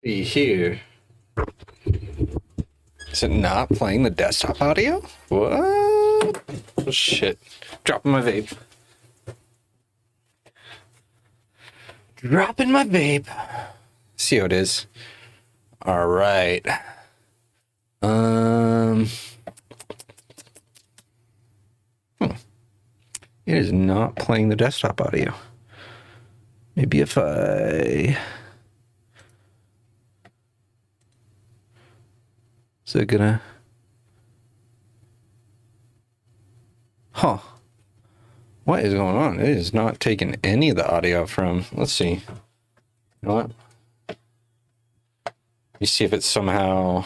See here. Is it not playing the desktop audio? What? Oh, shit. Dropping my vape. Dropping my vape. See how it is. All right. It is not playing the desktop audio. Maybe if I... Is it gonna... Huh. What is going on? It is not taking any of the audio from... Let's see. You know what? You see if it's somehow...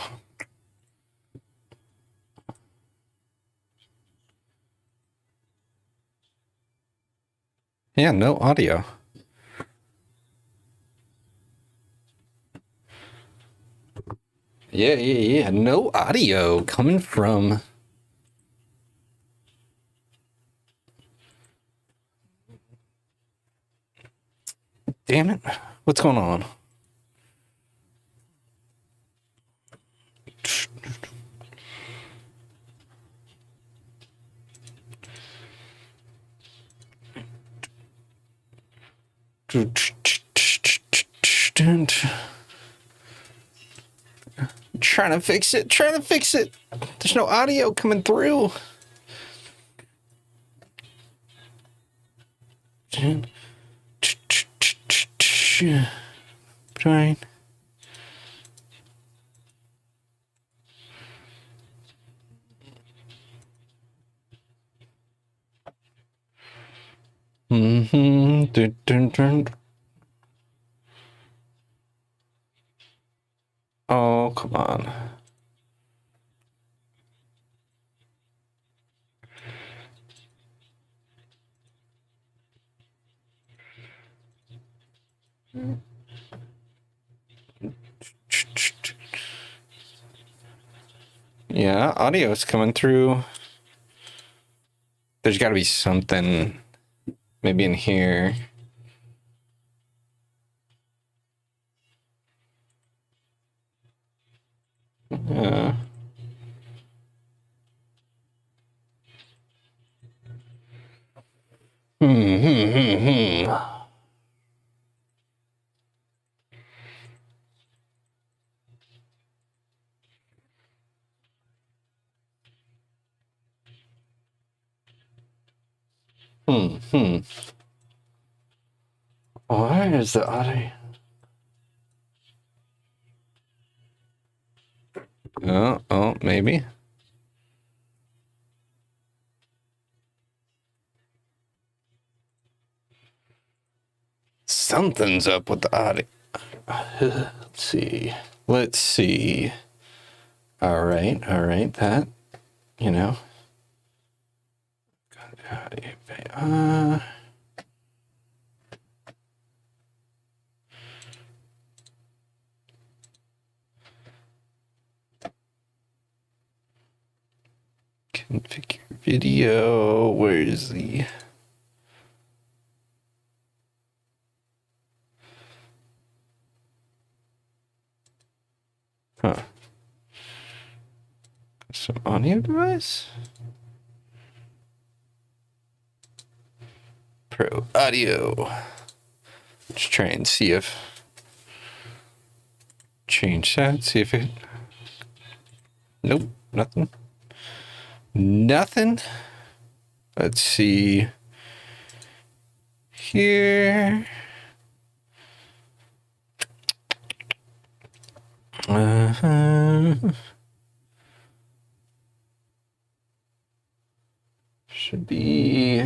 Yeah, no audio. Yeah. No audio coming from... Damn it. What's going on? Trying to fix it. There's no audio coming through. Trying. Oh, come on. Yeah, audio is coming through. There's got to be something maybe in here. Yeah. Why is the audio? Oh, maybe. Something's up with the audio. Let's see. All right. That, you know. Configure video. Where is the... Huh. Some audio device? Pro audio. Let's try and see if... Change that, see if it... Nope, nothing. Nothing. Let's see. Here. Should be...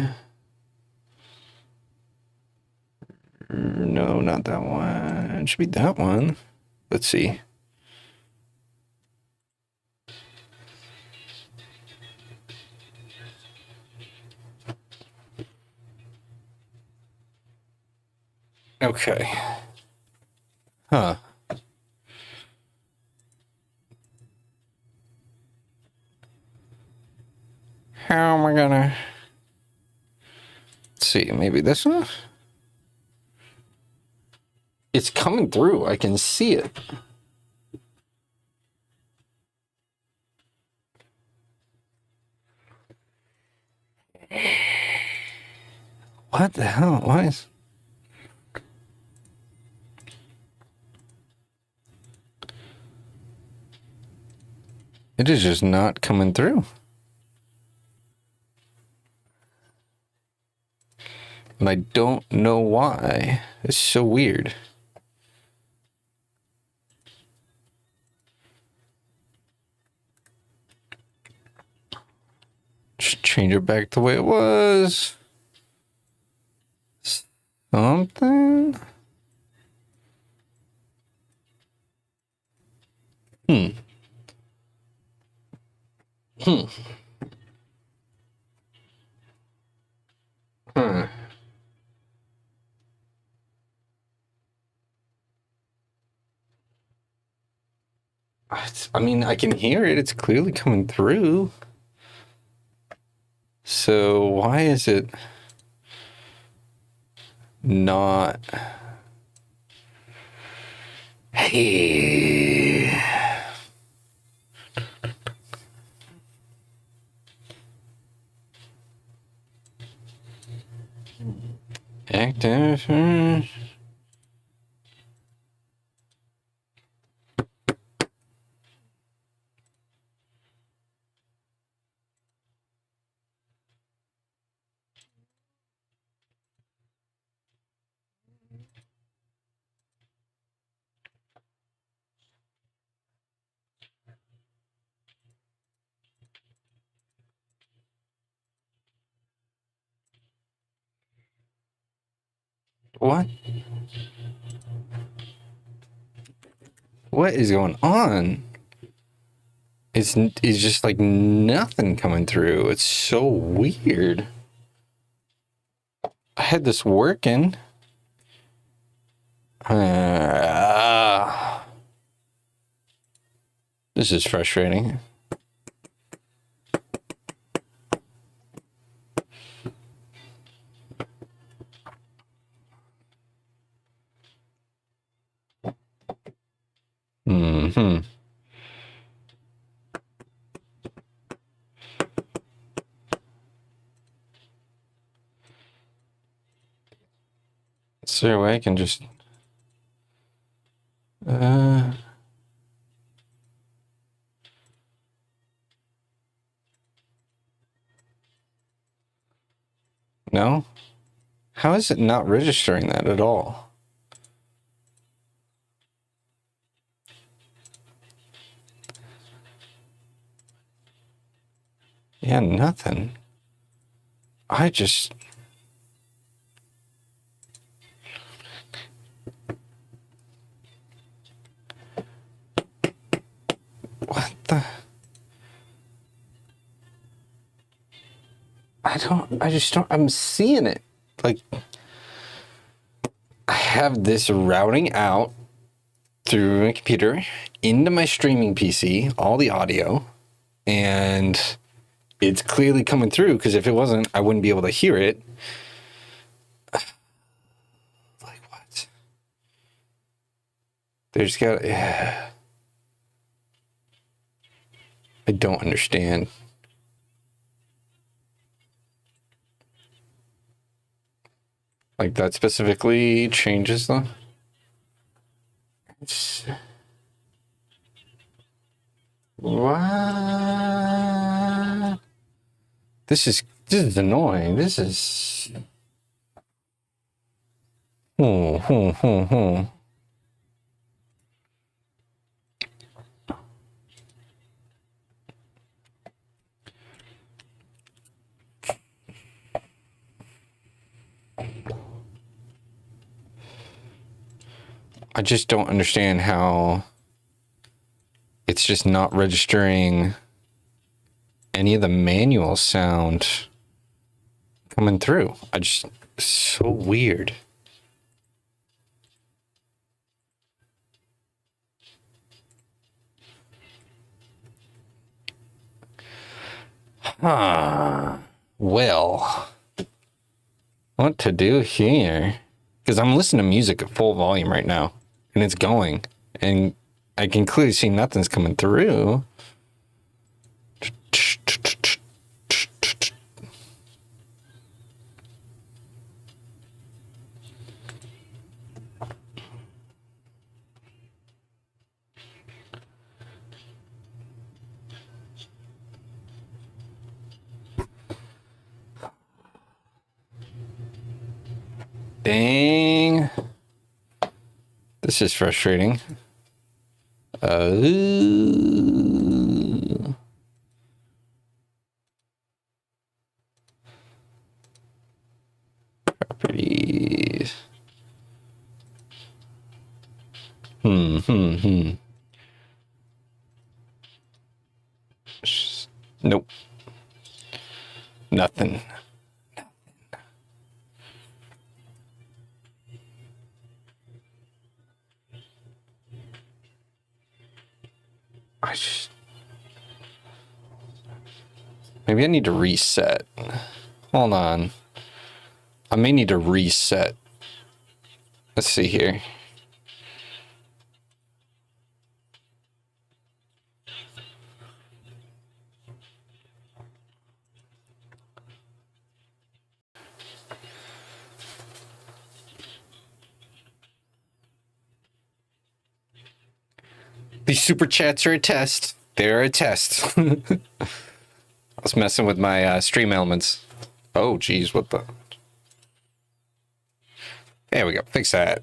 No, not that one. It should be that one. Let's see. Okay. Huh. How am I gonna... Let's see, maybe this one? It's coming through. I can see it. What the hell? Why is... It is just not coming through. And I don't know why. It's so weird. Just change it back the way it was. Something? Hmm. Hmm. Hmm. I mean, I can hear it. It's clearly coming through. So why is it not? Hey. Active. What? What is going on? It's just like nothing coming through. It's so weird. I had this working. This is frustrating. Mm-hmm. Is there a way I can just... No? How is it not registering that at all? Yeah, nothing. I just... What the... I just don't... I'm seeing it. Like... I have this routing out through my computer into my streaming PC, all the audio, and it's clearly coming through, because if it wasn't, I wouldn't be able to hear it. Like, what? There's got... I don't understand. Like, that specifically changes the... What? This is annoying. This is... I just don't understand how it's just not registering any of the manual sound coming through. So weird. Well, what to do here? Because I'm listening to music at full volume right now, and it's going, and I can clearly see nothing's coming through. Dang. This is frustrating. Properties. Nope. Nothing. Maybe I need to reset. Hold on. I may need to reset. Let's see here. These super chats are a test. They're a test. I was messing with my stream elements. Oh, geez, what the? There we go. Fix that.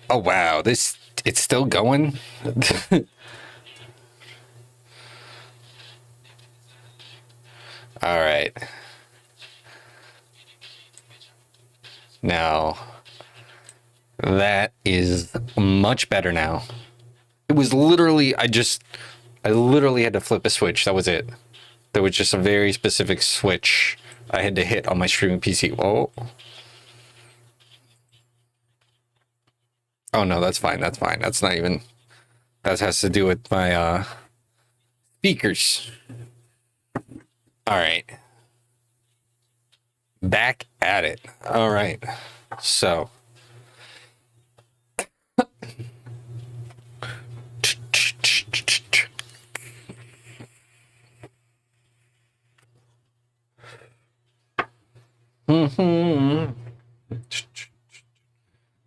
Oh, wow. It's still going? All right. Now, that is much better now. It was literally, I literally had to flip a switch. That was it. There was just a very specific switch I had to hit on my streaming PC. Oh. Oh no, that's fine. That's fine. That's not even, that has to do with my speakers. All right. Back at it. All right. So. All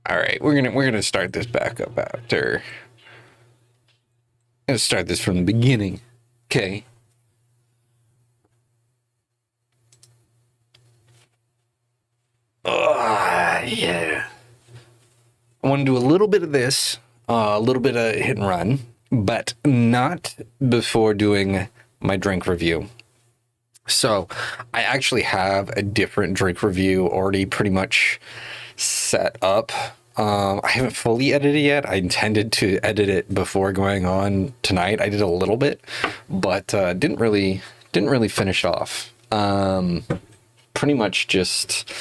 right, we're gonna start this back up after. Gonna start this from the beginning. Okay. Yeah. I want to do a little bit of this, a little bit of hit and run, but not before doing my drink review. So I actually have a different drink review already pretty much set up. I haven't fully edited it yet. I intended to edit it before going on tonight. I did a little bit, but didn't really finish off. Pretty much just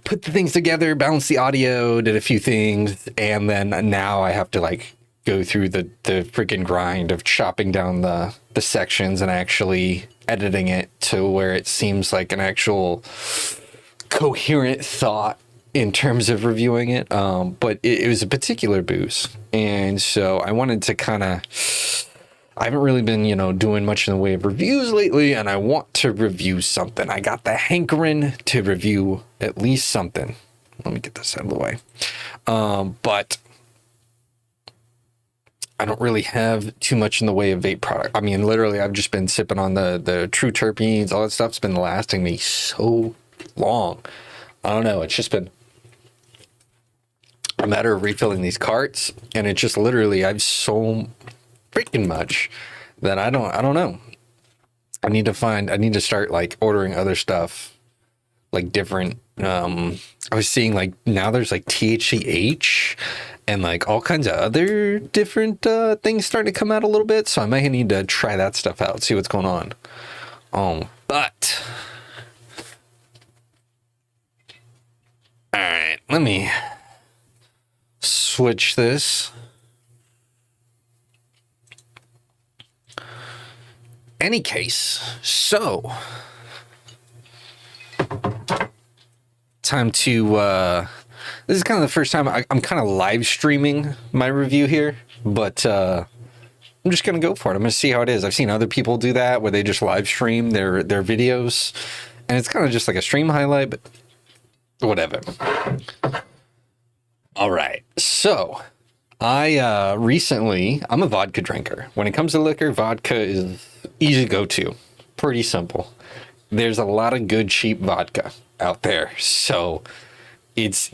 put the things together, balance the audio, did a few things, and then now I have to like go through the freaking grind of chopping down the sections and actually editing it to where it seems like an actual coherent thought in terms of reviewing it. But it was a particular boost, and so I wanted to kind of, I haven't really been, doing much in the way of reviews lately, and I want to review something. I got the hankering to review at least something. Let me get this out of the way. But I don't really have too much in the way of vape product. I mean, literally, I've just been sipping on the true terpenes. All that stuff's been lasting me so long. I don't know. It's just been a matter of refilling these carts, and it just literally, I've so freaking much that I don't know. I need to start like ordering other stuff, like different. I was seeing like now there's like THCH and like all kinds of other different things starting to come out a little bit. So I might need to try that stuff out, see what's going on. But all right, let me switch this. Any case, so time to this is kind of the first time I'm kind of live streaming my review here, but I'm just gonna go for it. I'm gonna see how it is. I've seen other people do that where they just live stream their videos, and it's kind of just like a stream highlight, but whatever. All right, so I recently, I'm a vodka drinker. When it comes to liquor, vodka is easy go-to, pretty simple. There's a lot of good cheap vodka out there, so it's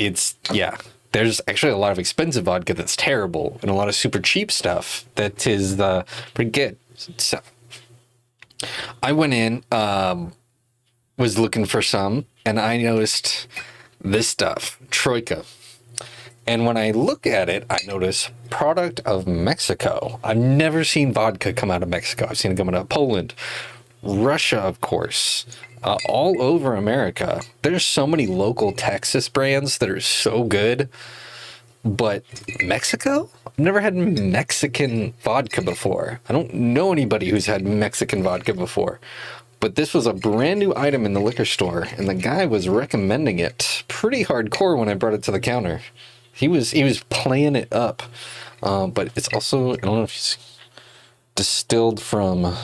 yeah. There's actually a lot of expensive vodka that's terrible, and a lot of super cheap stuff that is pretty good. So I went in, was looking for some, and I noticed this stuff, Troika. And when I look at it, I notice product of Mexico. I've never seen vodka come out of Mexico. I've seen it come out of Poland, Russia, of course, all over America. There's so many local Texas brands that are so good. But Mexico? I've never had Mexican vodka before. I don't know anybody who's had Mexican vodka before. But this was a brand new item in the liquor store, and the guy was recommending it pretty hardcore when I brought it to the counter. He was playing it up, but it's also, I don't know if it's distilled from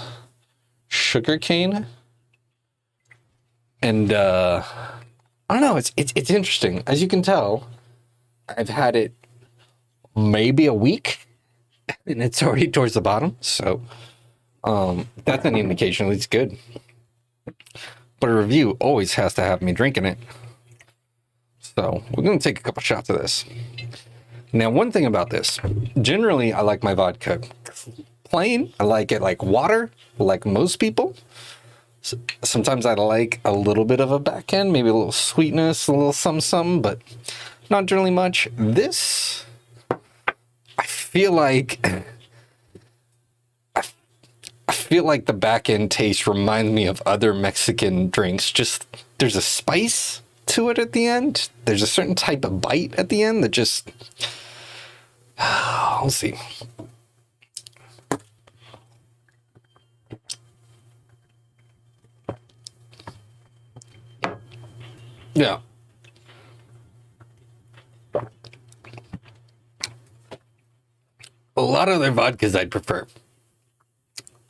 sugarcane, and I don't know. It's interesting. As you can tell, I've had it maybe a week, and it's already towards the bottom. So that's an indication it's good. But a review always has to have me drinking it. So we're going to take a couple shots of this. Now, one thing about this, generally I like my vodka plain. I like it like water, like most people. Sometimes I like a little bit of a back end, maybe a little sweetness, a little something, but not generally much. This, I feel like the back end taste reminds me of other Mexican drinks. Just there's a spice to it at the end. There's a certain type of bite at the end that just we'll see. Yeah. A lot of their vodkas I'd prefer.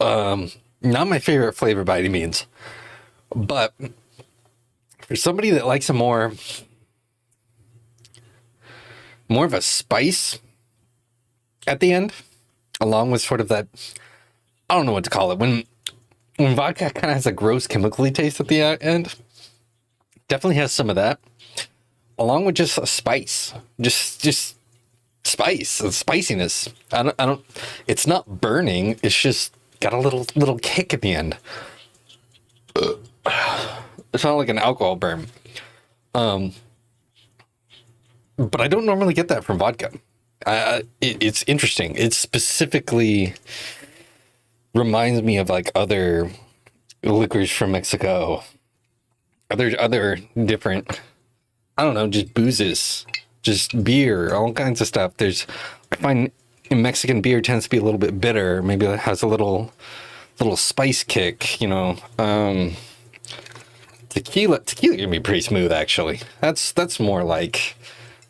Not my favorite flavor by any means, but for somebody that likes a more of a spice at the end, along with sort of that, I don't know what to call it, when vodka kind of has a gross chemically taste at the end, definitely has some of that, along with just a spice, just spice and spiciness. I don't it's not burning, it's just got a little kick at the end. It's not like an alcohol burn. But I don't normally get that from vodka. It's interesting. It specifically reminds me of like other liquors from Mexico. Other different, I don't know, just boozes, just beer, all kinds of stuff. I find Mexican beer tends to be a little bit bitter. Maybe it has a little spice kick, you know. Tequila can be pretty smooth, actually. That's more like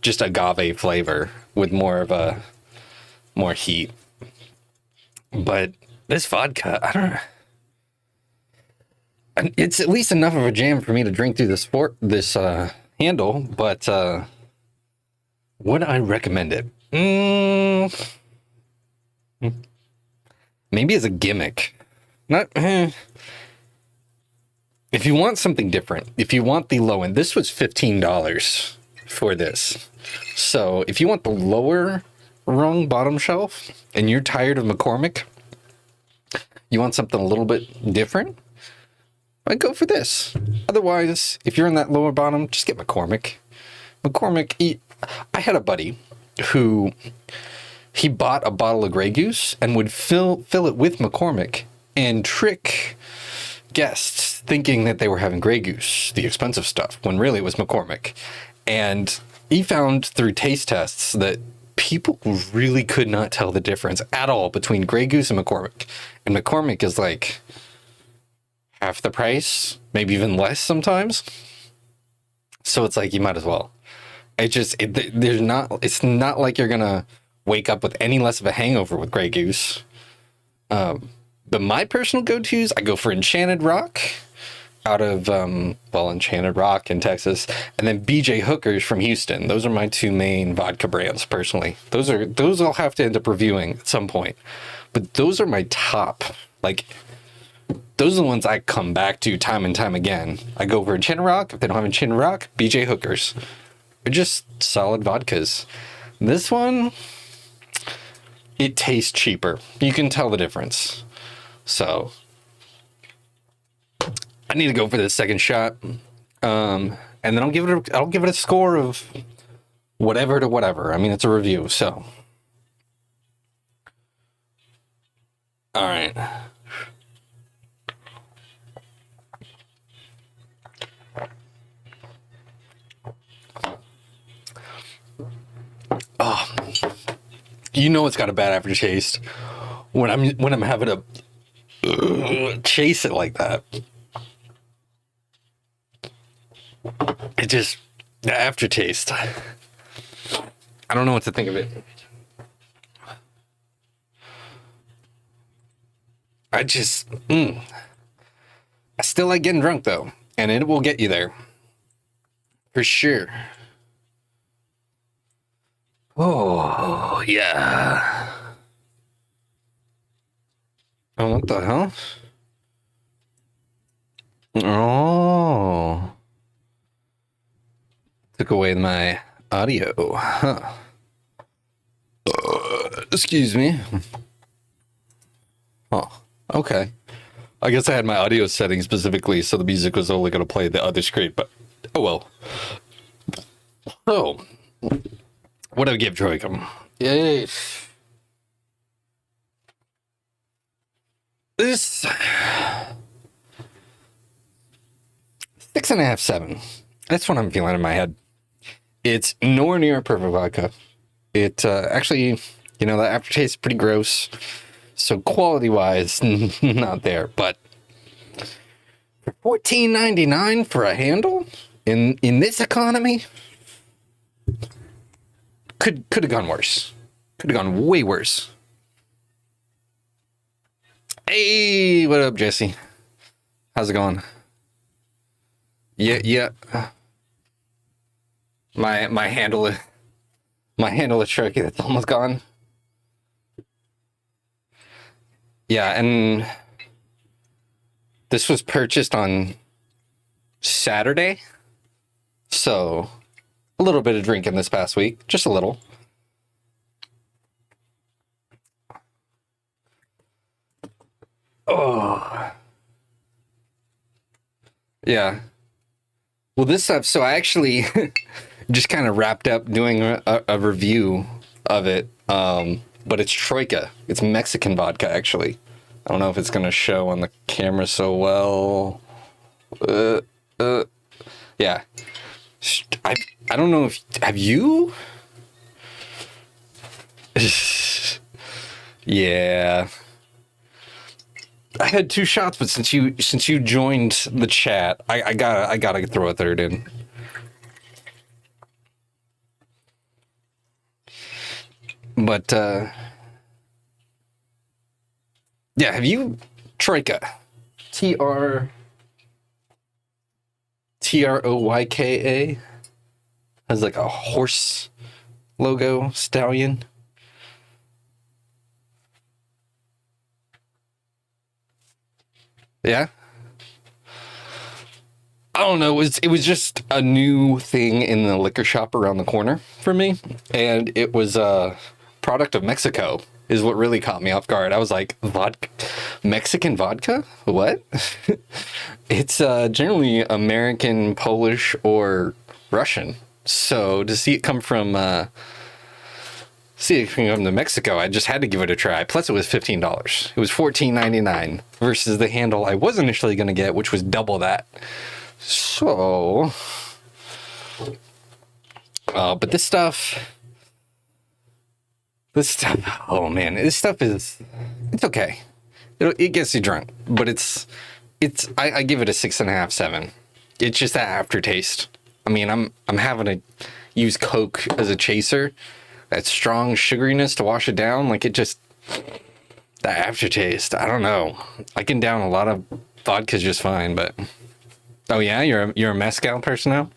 just agave flavor with more heat. But this vodka, I don't know. It's at least enough of a jam for me to drink through this handle, but would I recommend it? Maybe as a gimmick. Not. If you want something different, if you want the low end, this was $15 for this. So if you want the lower rung bottom shelf and you're tired of McCormick, you want something a little bit different, I'd go for this. Otherwise, if you're in that lower bottom, just get McCormick. I had a buddy who he bought a bottle of Grey Goose and would fill it with McCormick and trick guests thinking that they were having Grey Goose, the expensive stuff, when really it was McCormick. And he found through taste tests that people really could not tell the difference at all between Grey Goose and McCormick. And McCormick is like half the price, maybe even less sometimes. So it's like, you might as well. It's not like you're gonna wake up with any less of a hangover with Grey Goose. But my personal go-tos, I go for Enchanted Rock out of Enchanted Rock in Texas, and then BJ Hooker's from Houston. Those are my two main vodka brands personally. Those I'll have to end up reviewing at some point. But those are my top. Like, those are the ones I come back to time and time again. I go for Enchanted Rock. If they don't have Enchanted Rock, BJ Hooker's. They're just solid vodkas. This one, it tastes cheaper. You can tell the difference. So I need to go for this second shot. And then I'll give it a score of whatever to whatever. I mean, it's a review, so. All right. Oh, you know it's got a bad aftertaste when I'm having to chase it like that. It just, the aftertaste. I don't know what to think of it. I still like getting drunk though, and it will get you there for sure. Oh, yeah. Oh, what the hell? Oh. Took away my audio. Huh. Excuse me. Oh, okay. I guess I had my audio setting specifically, so the music was only going to play the other screen, but oh well. Oh. What do I give Troicum? Yay. This 6.5, 7. That's what I'm feeling in my head. It's nowhere near a perfect vodka. It actually, the aftertaste is pretty gross. So quality-wise, not there. But for $14.99 for a handle in this economy. Could have gone worse. Could have gone way worse. Hey, what up, Jesse? How's it going? Yeah. My handle is tricky. That's almost gone. Yeah, and this was purchased on Saturday, so a little bit of drinking this past week, just a little. Oh, yeah. Well, this stuff. So I actually just kind of wrapped up doing a review of it. But it's Troika. It's Mexican vodka, actually. I don't know if it's gonna show on the camera so well. Yeah. I don't know if have you. Yeah. I had 2 shots, but since you joined the chat, I gotta throw a third in. But yeah, have you Troika? Troyka has like a horse logo stallion. Yeah. I don't know. It was just a new thing in the liquor shop around the corner for me, and it was a product of Mexico. Is what really caught me off guard. I was like, vodka, Mexican vodka? What? It's generally American, Polish, or Russian. So to see it come from Mexico, I just had to give it a try. Plus, it was $15. It was $14.99 versus the handle I was initially going to get, which was double that. So But this stuff, oh man, this stuff it's okay. It gets you drunk, but I give it a 6.5, 7. It's just that aftertaste. I mean, I'm having to use Coke as a chaser, that strong sugariness to wash it down. Like it just, that aftertaste. I don't know. I can down a lot of vodkas just fine, but oh yeah, you're a mezcal person now.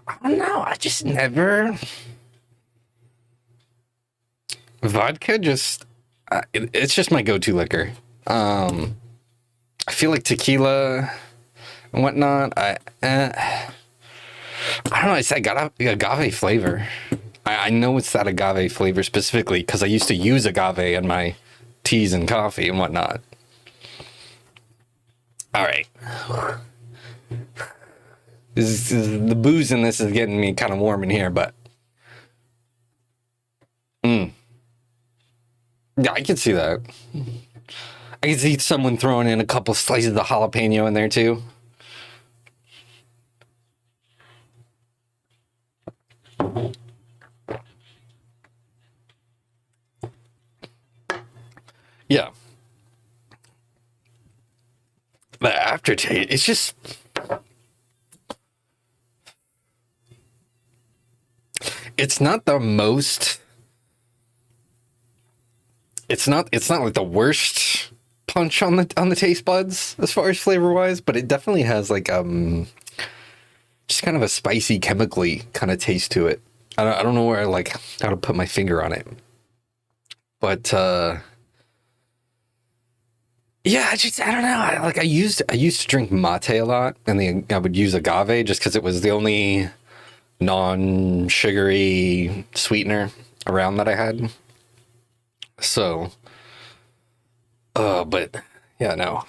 I don't know. I just never. Vodka just, it's just my go-to liquor. I feel like tequila and whatnot. I don't know. It's that agave flavor. I know it's that agave flavor specifically because I used to use agave in my teas and coffee and whatnot. All right. The booze in this is getting me kind of warm in here, but yeah, I can see that. I can see someone throwing in a couple slices of jalapeno in there too. Yeah. The aftertaste, it's just, it's not the most, it's not like the worst punch on the taste buds as far as flavor wise, but it definitely has like just kind of a spicy chemically kind of taste to it. I don't know where like how to put my finger on it, but yeah, I don't know. I used to drink mate a lot, and then I would use agave just because it was the only non-sugary sweetener around that I had. So, but yeah, no,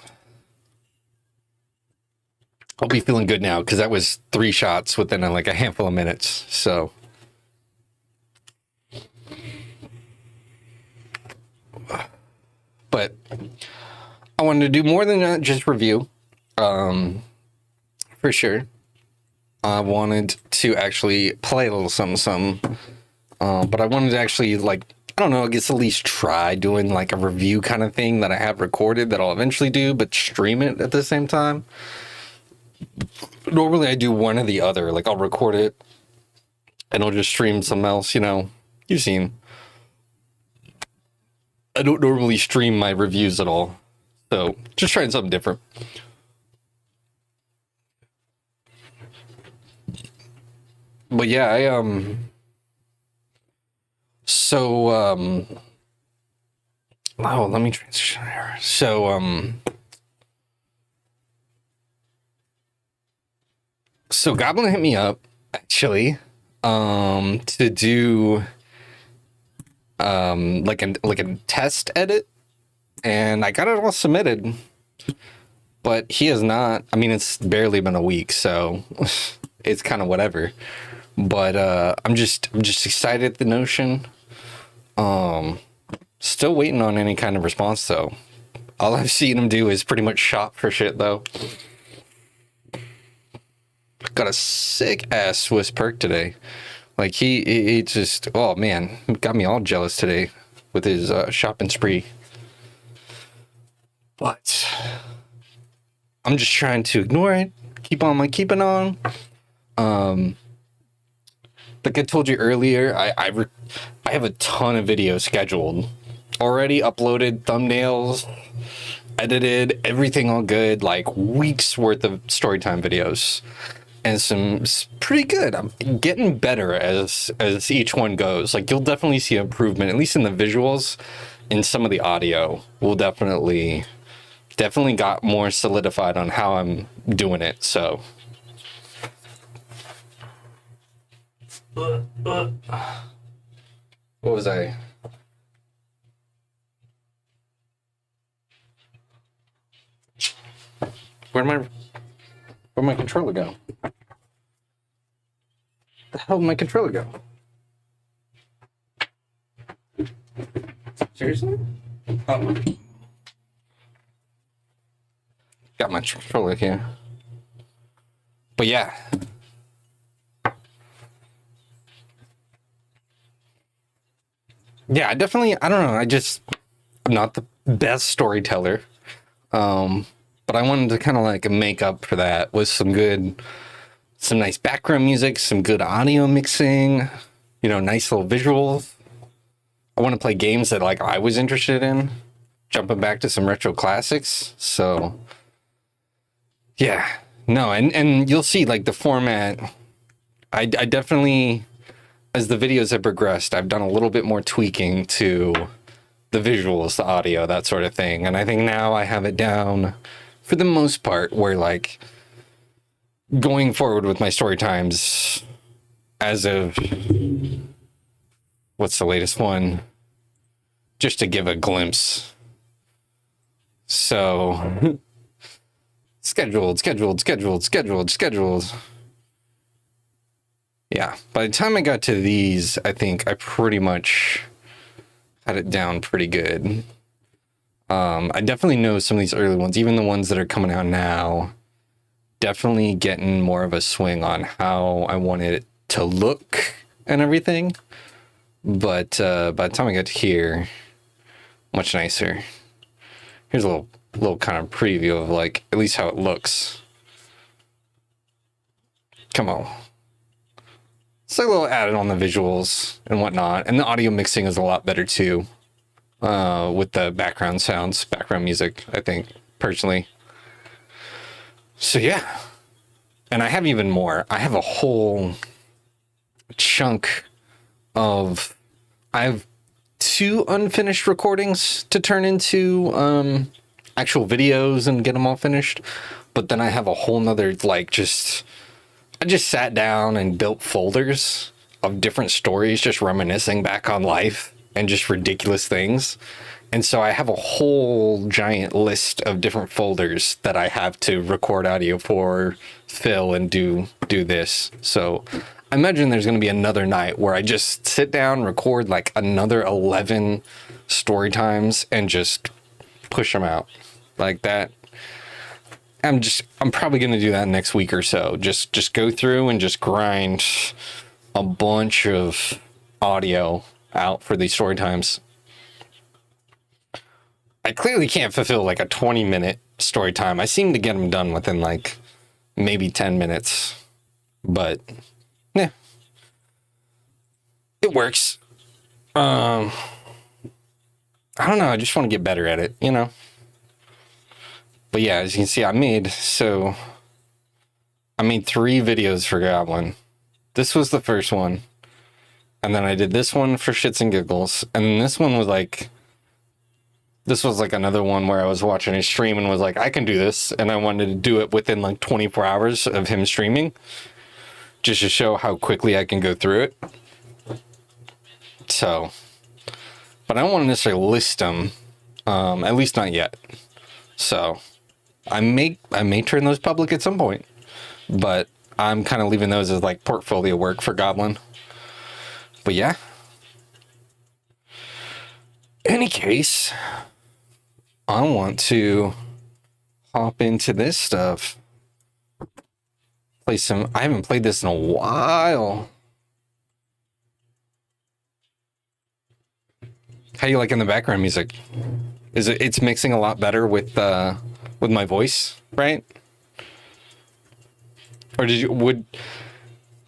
I'll be feeling good now because that was 3 shots within like a handful of minutes. So, but I wanted to do more than just review, for sure. I wanted to actually play a little something, but I wanted to actually like, I don't know, I guess at least try doing like a review kind of thing that I have recorded that I'll eventually do, but stream it at the same time. Normally I do one or the other. Like I'll record it and I'll just stream something else, you know. You've seen. I don't normally stream my reviews at all. So just trying something different. But yeah, oh, let me transition here. So Goblin hit me up actually to do like a test edit, and I got it all submitted, but he has not. I mean, it's barely been a week, so it's kind of whatever. But I'm just excited at the notion. Still waiting on any kind of response though. All I've seen him do is pretty much shop for shit though. Got a sick ass Swiss perk today. Like he just, oh man, got me all jealous today with his shopping spree. But I'm just trying to ignore it. Keep on keeping on. Like I told you earlier, I have a ton of videos scheduled already, uploaded, thumbnails, edited, everything all good, like weeks worth of storytime videos. And some pretty good. I'm getting better as each one goes. Like you'll definitely see improvement, at least in the visuals, in some of the audio. We'll definitely got more solidified on how I'm doing it. So what was I? Where'd my controller go? The hell did my controller go? Seriously? Oh. Got my controller here. But yeah. Yeah, I definitely, I don't know. I'm not the best storyteller. But I wanted to kind of like make up for that with some nice background music, some good audio mixing, nice little visuals. I want to play games that like I was interested in, jumping back to some retro classics. So yeah, no, and you'll see like the format. I definitely, as the videos have progressed, I've done a little bit more tweaking to the visuals, the audio, that sort of thing. And I think now I have it down for the most part where like going forward with my story times as of what's the latest one, just to give a glimpse. So scheduled. Yeah, by the time I got to these, I think I pretty much had it down pretty good. I definitely know some of these early ones, even the ones that are coming out now, definitely getting more of a swing on how I wanted it to look and everything. But by the time I got to here, much nicer. Here's a little kind of preview of like at least how it looks. Come on. It's like a little added on the visuals and whatnot, and the audio mixing is a lot better too. With the background sounds, background music, I think, personally. So yeah. And I have even more. I have a whole chunk of... I have 2 unfinished recordings to turn into actual videos and get them all finished. But then I have a whole nother, like, I just sat down and built folders of different stories, just reminiscing back on life and just ridiculous things. And so I have a whole giant list of different folders that I have to record audio for, fill, and do this. So I imagine there's going to be another night where I just sit down, record like another 11 story times and just push them out like that. I'm probably going to do that next week or so. Just go through and just grind a bunch of audio out for these story times. I clearly can't fulfill like a 20-minute story time. I seem to get them done within like maybe 10 minutes, but yeah, it works. I don't know. I just want to get better at it, But yeah, as you can see, I made 3 videos for Goblin. This was the first one. And then I did this one for shits and giggles. And then this was like another one where I was watching his stream and was like, I can do this. And I wanted to do it within like 24 hours of him streaming, just to show how quickly I can go through it. So, but I don't want to necessarily list them, at least not yet. So I may turn those public at some point, but I'm kind of leaving those as like portfolio work for Goblin. But yeah. Any case, I want to hop into this stuff. I haven't played this in a while. How you liking the background music? It's mixing a lot better with my voice, right? Or do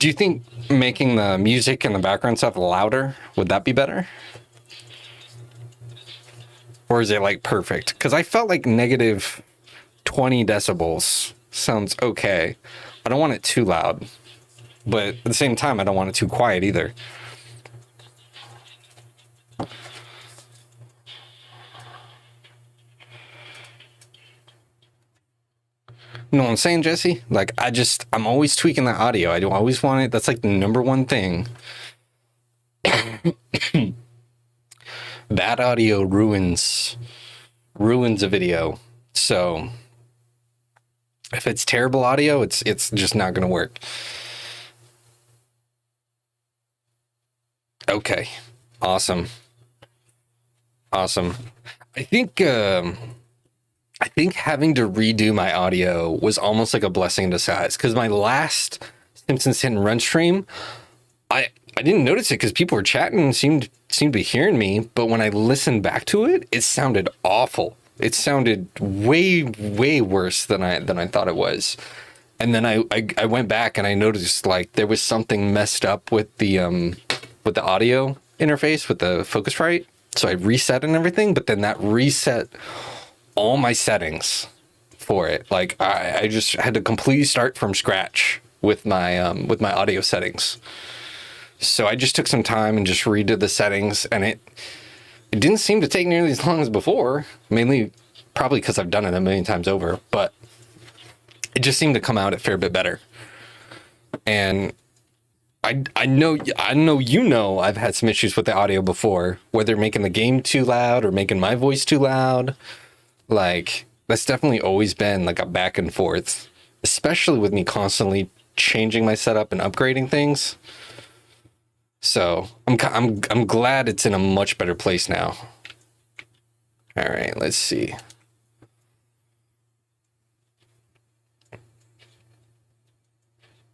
you think making the music and the background stuff louder, would that be better? Or is it like perfect? Because I felt like negative 20 decibels sounds okay. I don't want it too loud, but at the same time, I don't want it too quiet either. You know what I'm saying, Jesse? Like, I'm always tweaking the audio. I don't always want it. That's like the number one thing. Bad audio ruins a video. So if it's terrible audio, it's just not going to work. Okay. Awesome. I think I think having to redo my audio was almost like a blessing in disguise, because my last Simpsons Hit and Run stream, I didn't notice it because people were chatting and seemed to be hearing me, but when I listened back to it, it sounded awful. It sounded way worse than I thought it was. And then I went back and I noticed like there was something messed up with the audio interface with the Focusrite. So I reset and everything, but then that reset all my settings for it. Like I just had to completely start from scratch with my audio settings. So I just took some time and just redid the settings, and it didn't seem to take nearly as long as before, mainly probably because I've done it a million times over, but it just seemed to come out a fair bit better. And I know I've had some issues with the audio before, whether making the game too loud or making my voice too loud. Like, that's definitely always been like a back and forth, especially with me constantly changing my setup and upgrading things. So I'm glad it's in a much better place now. All right, let's see.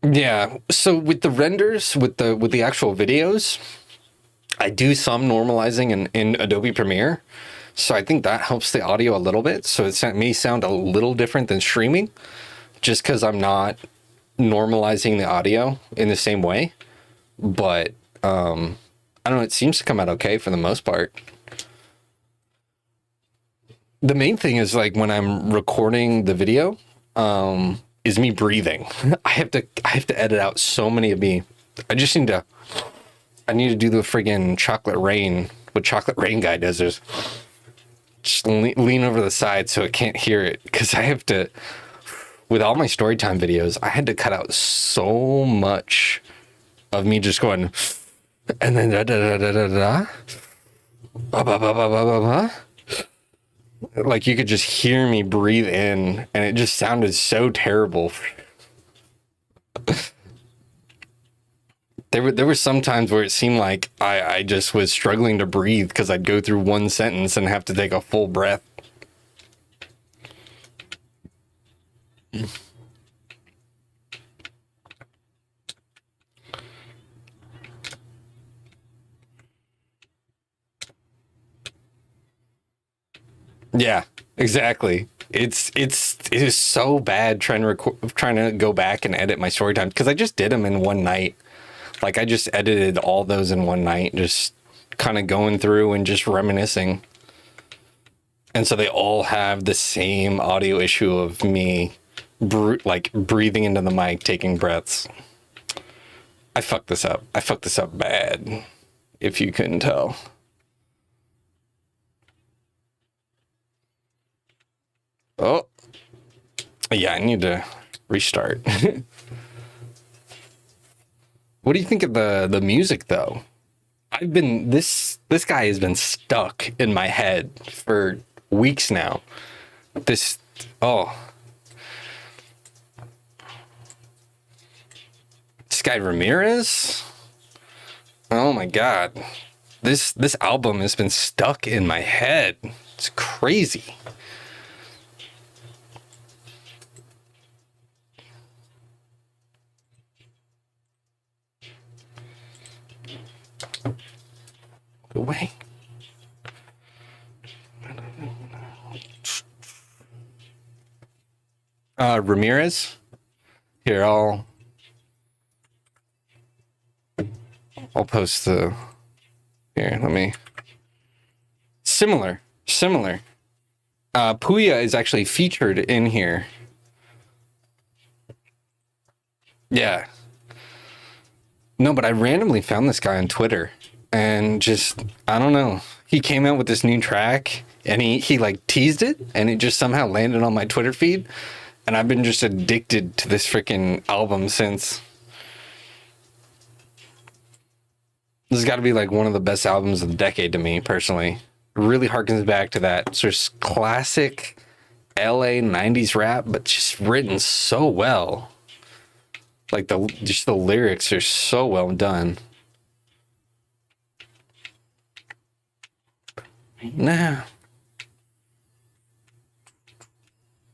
Yeah, so with the renders, with the actual videos, I do some normalizing in Adobe Premiere. So I think that helps the audio a little bit. So it may sound a little different than streaming, just because I'm not normalizing the audio in the same way. But I don't know, it seems to come out okay for the most part. The main thing is like when I'm recording the video, is me breathing. I have to edit out so many of me. I need to do the friggin' chocolate rain, what Chocolate Rain guy does is just lean over the side so it can't hear it. Because I have to, with all my storytime videos, I had to cut out so much of me just going, and then da da da da da da, ba ba ba ba ba ba ba. Like you could just hear me breathe in, and it just sounded so terrible. There were some times where it seemed like I just was struggling to breathe because I'd go through one sentence and have to take a full breath. Yeah, exactly. It is so bad trying to go back and edit my story time because I just did them in one night. Like I just edited all those in one night, just kind of going through and just reminiscing. And so they all have the same audio issue of me like breathing into the mic, taking breaths. I fucked this up. I fucked this up bad, if you couldn't tell. Oh, yeah, I need to restart. What do you think of the music though? This guy has been stuck in my head for weeks now. This oh this guy Ramirez? Oh my god. This album has been stuck in my head. It's crazy. Away. Ramirez. Here, I'll post the. Here, let me. Similar. Puya is actually featured in here. Yeah. No, but I randomly found this guy on Twitter. And just, I don't know. He came out with this new track and he like teased it and it just somehow landed on my Twitter feed. And I've been just addicted to this freaking album since. This has got to be like one of the best albums of the decade to me personally. It really harkens back to that sort of classic LA 90s rap, but just written so well. Like the lyrics are so well done. Nah.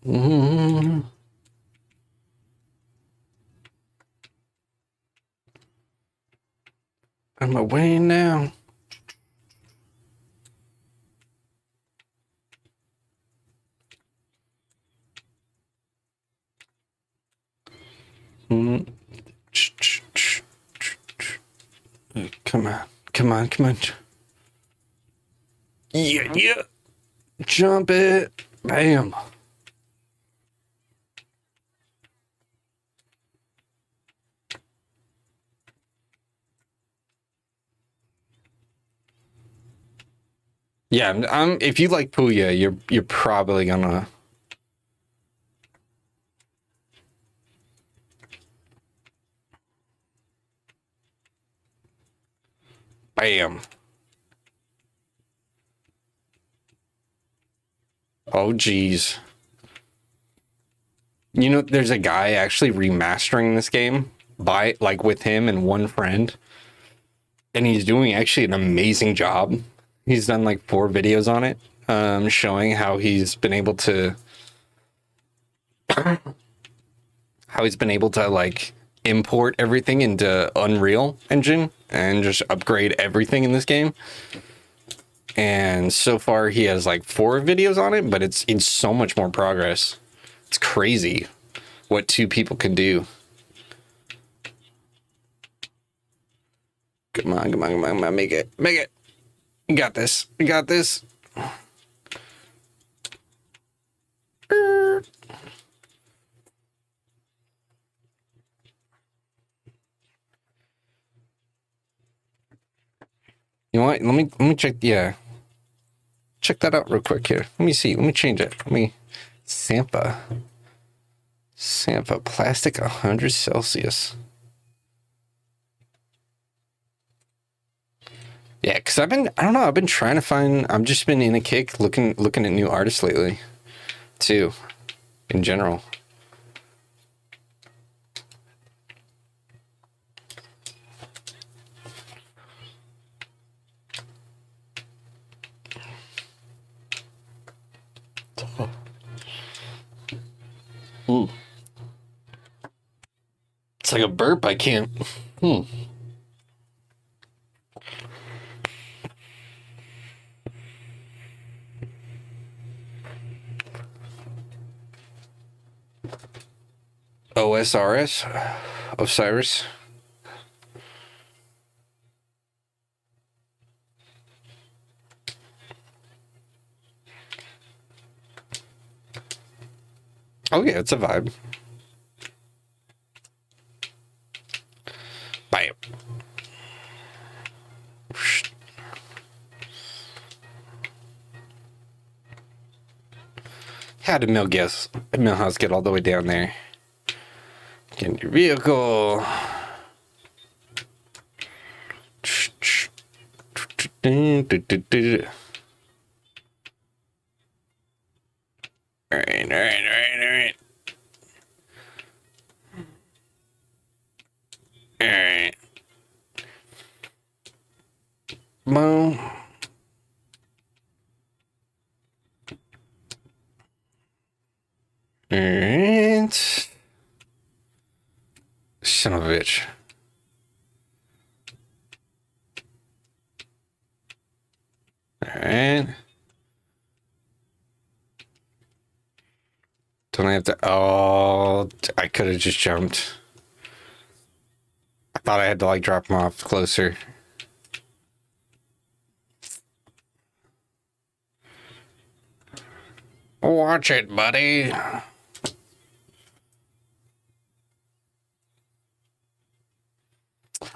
On my way now. Come on, come on, come on. Yeah, yeah. Jump it. Bam. Yeah, if you like Puya, you're probably gonna. Bam. Oh, geez. You know, there's a guy actually remastering this game by like with him and one friend, and he's doing actually an amazing job. He's done like 4 videos on it, showing how he's been able to like import everything into Unreal Engine and just upgrade everything in this game. And so far he has like 4 videos on it, but it's so much more progress. It's crazy what 2 people can do. Come on, come on, come on, come on, make it, make it. You got this, you got this. You know what? Let me check. Yeah, check that out real quick here. Let me see. Let me change it. Let me Sampa plastic 100 Celsius. Yeah, because I don't know, I've been trying to find, I've just been in a kick looking at new artists lately, too, in general. Ooh. It's like a burp, I can't. OSRS? Osiris? Oh yeah, it's a vibe. Bam. How did Millhouse get all the way down there? Get in your vehicle. Alright. Alright. Boom. Alright. Son of a bitch. Alright. Don't I have to... Oh, I could have just jumped. I thought I had to, like, drop him off closer. Watch it, buddy.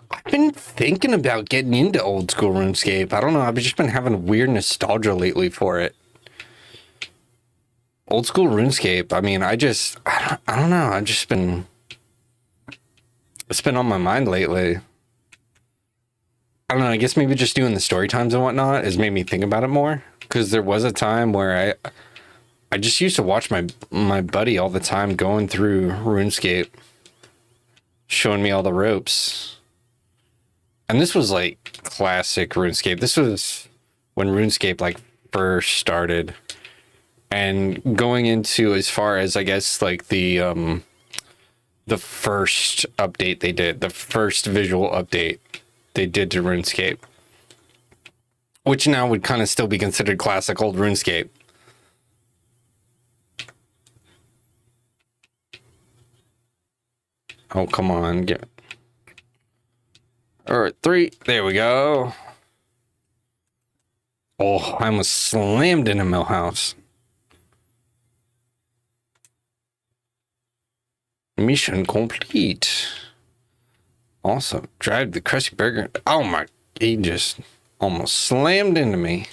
I've been thinking about getting into old school RuneScape. I don't know. I've just been having a weird nostalgia lately for it. Old school RuneScape. I mean, I don't know. I've just been... It's been on my mind lately. I don't know. I guess maybe just doing the story times and whatnot has made me think about it more. Because there was a time where I just used to watch my buddy all the time going through RuneScape, showing me all the ropes. And this was like classic RuneScape. This was when RuneScape like first started. And going into as far as I guess like the first update they did, the first visual update they did to RuneScape, which now would kind of still be considered classic old RuneScape. Oh, come on. Get. All right, 3. There we go. Oh, I almost slammed in a mill house. Mission complete. Awesome. Drive the crusty burger. Oh my, he just almost slammed into me.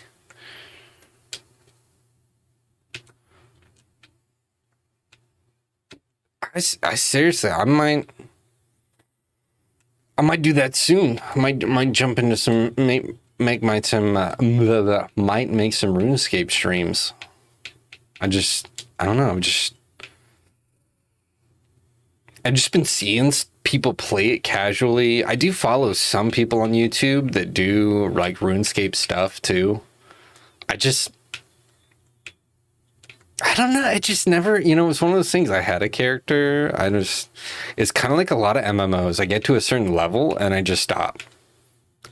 I seriously, I might do that soon. I might jump into some, might make some RuneScape streams. I don't know. I've just been seeing people play it casually. I do follow some people on YouTube that do like RuneScape stuff too. I don't know. It just never, it's one of those things. I had a character. It's kind of like a lot of MMOs. I get to a certain level and I just stop.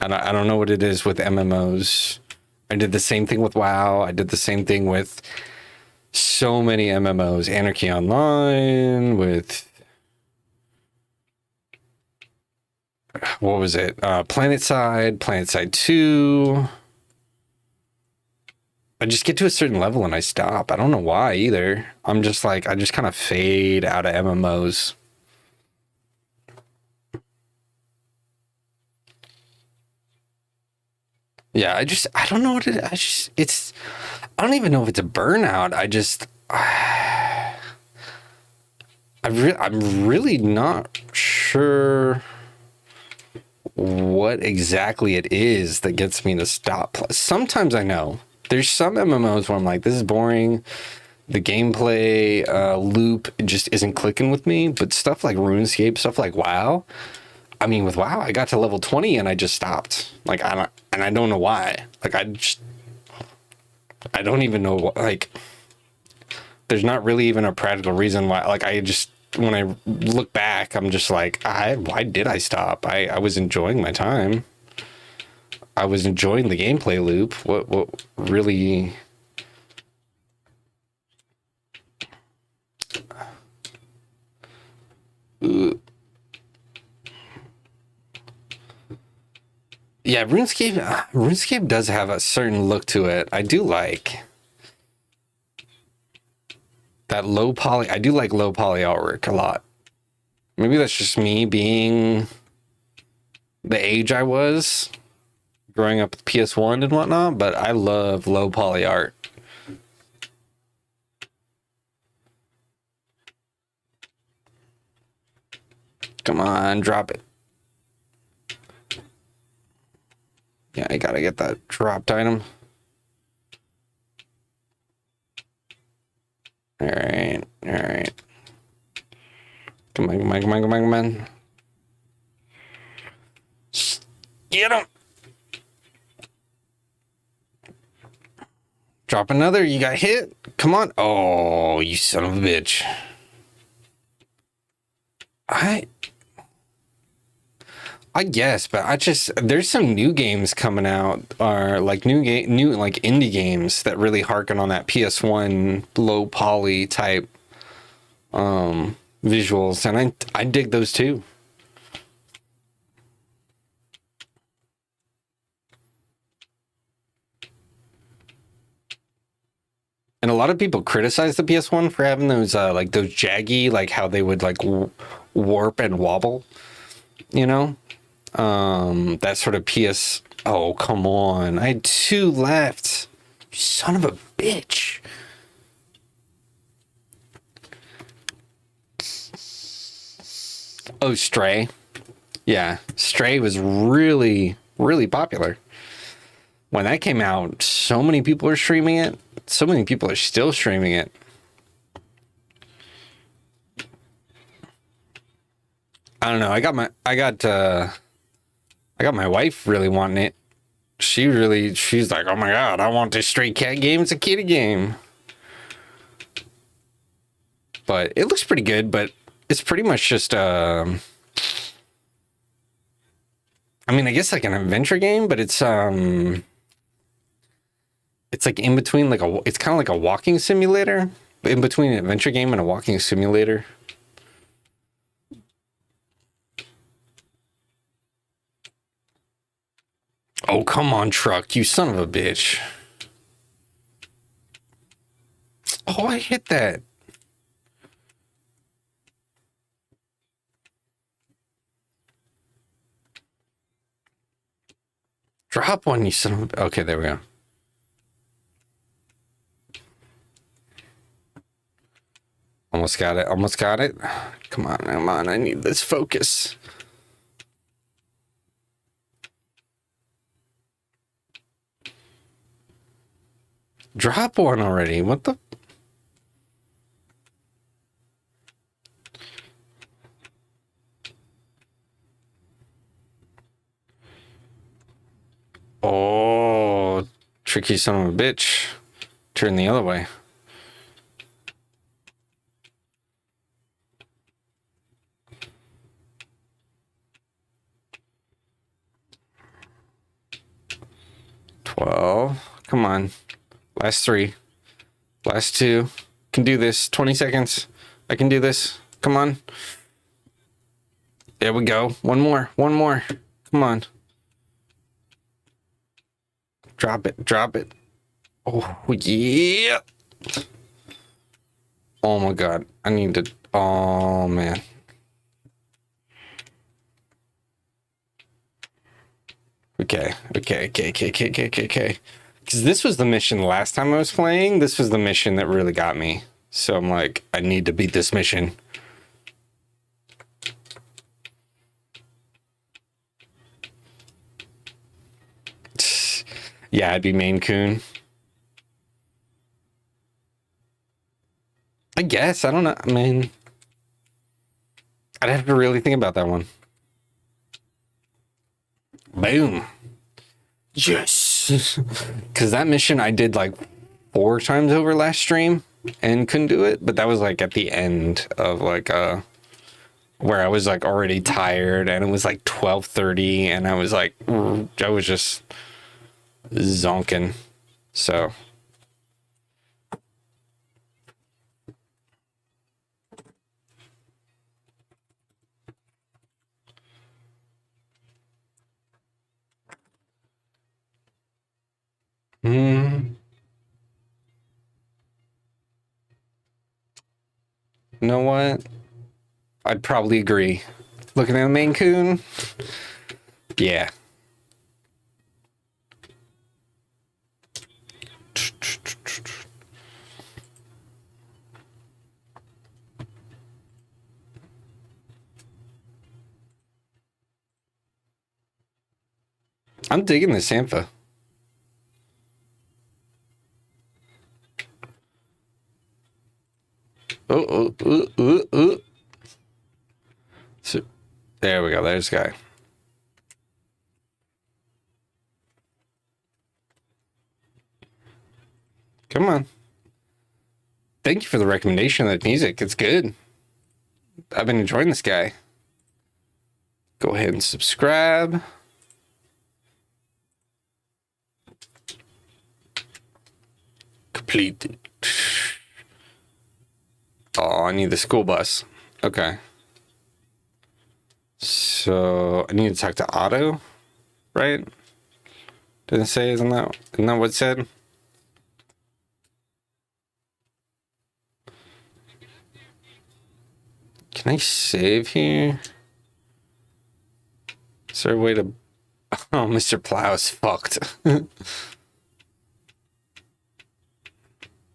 I don't know what it is with MMOs. I did the same thing with WoW. I did the same thing with so many MMOs. Anarchy Online, with what was it? PlanetSide 2. I just get to a certain level and I stop. I don't know why either. I'm just like, I just kind of fade out of MMOs. Yeah, I don't know what it is. I don't even know if it's a burnout. I'm really not sure what exactly it is that gets me to stop. Sometimes I know. There's some MMOs where I'm like, this is boring. The gameplay loop just isn't clicking with me. But stuff like RuneScape, stuff like WoW. I mean, with WoW, I got to level 20 and I just stopped. Like, I don't know why. Like, I don't even know. Like, there's not really even a practical reason why. Like, when I look back, I'm just like, why did I stop? I was enjoying my time. I was enjoying the gameplay loop. What really? Yeah, RuneScape does have a certain look to it. I do like that low poly. I do like low poly artwork a lot. Maybe that's just me being the age I was growing up with PS1 and whatnot, but I love low poly art. Come on, drop it. Yeah, I gotta get that dropped item. All right. Come on. Get him. Drop another. You got hit. Come on. Oh, you son of a bitch. I guess, but there's some new games coming out, or like new like indie games that really harken on that PS1 low poly type visuals, and I dig those too. And a lot of people criticize the PS1 for having those like those jaggy, like how they would like warp and wobble, that sort of PS. Oh, come on. I had 2 left. You son of a bitch. Oh, Stray. Yeah, Stray was really, really popular. When that came out, so many people are streaming it. So many people are still streaming it. I don't know. I got my wife really wanting it. She's like, oh my God, I want this Stray Cat game. It's a kitty game. but it looks pretty good. But it's pretty much just I mean, I guess like an adventure game, but it's like in between it's kind of like a walking simulator, in between an adventure game and a walking simulator. Oh, come on, truck, you son of a bitch. Oh, I hit that. Drop one, you son of a... Okay, there we go. Almost got it. Almost got it. Come on, come on. I need this focus. Drop one already. What the... Oh, tricky son of a bitch. Turn the other way. Come on. Last 3. Last 2. Can do this. 20 seconds. I can do this. Come on. There we go. One more. One more. Come on. Drop it. Drop it. Oh, yeah. Oh, my God. I need to... Oh, man. Okay. Because this was the mission last time I was playing. This was the mission that really got me. So I'm like, I need to beat this mission. Yeah, I'd be Maine Coon. I guess. I don't know. I mean, I'd have to really think about that one. Boom. Yes. Because that mission I did like 4 times over last stream and couldn't do it. But that was like at the end of like where I was like already tired and it was like 12:30 and I was like, I was just zonking. So. You know what? I'd probably agree. Looking at a Maine Coon. Yeah. I'm digging this Sampha. Oh. So, there we go. There's the guy. Come on. Thank you for the recommendation of that music. It's good. I've been enjoying this guy. Go ahead and subscribe. Completed. Oh, I need the school bus. Okay. So I need to talk to Otto, right? Didn't say, isn't that what it said? Can I save here? Is there a way to... Oh, Mr. Plow's fucked.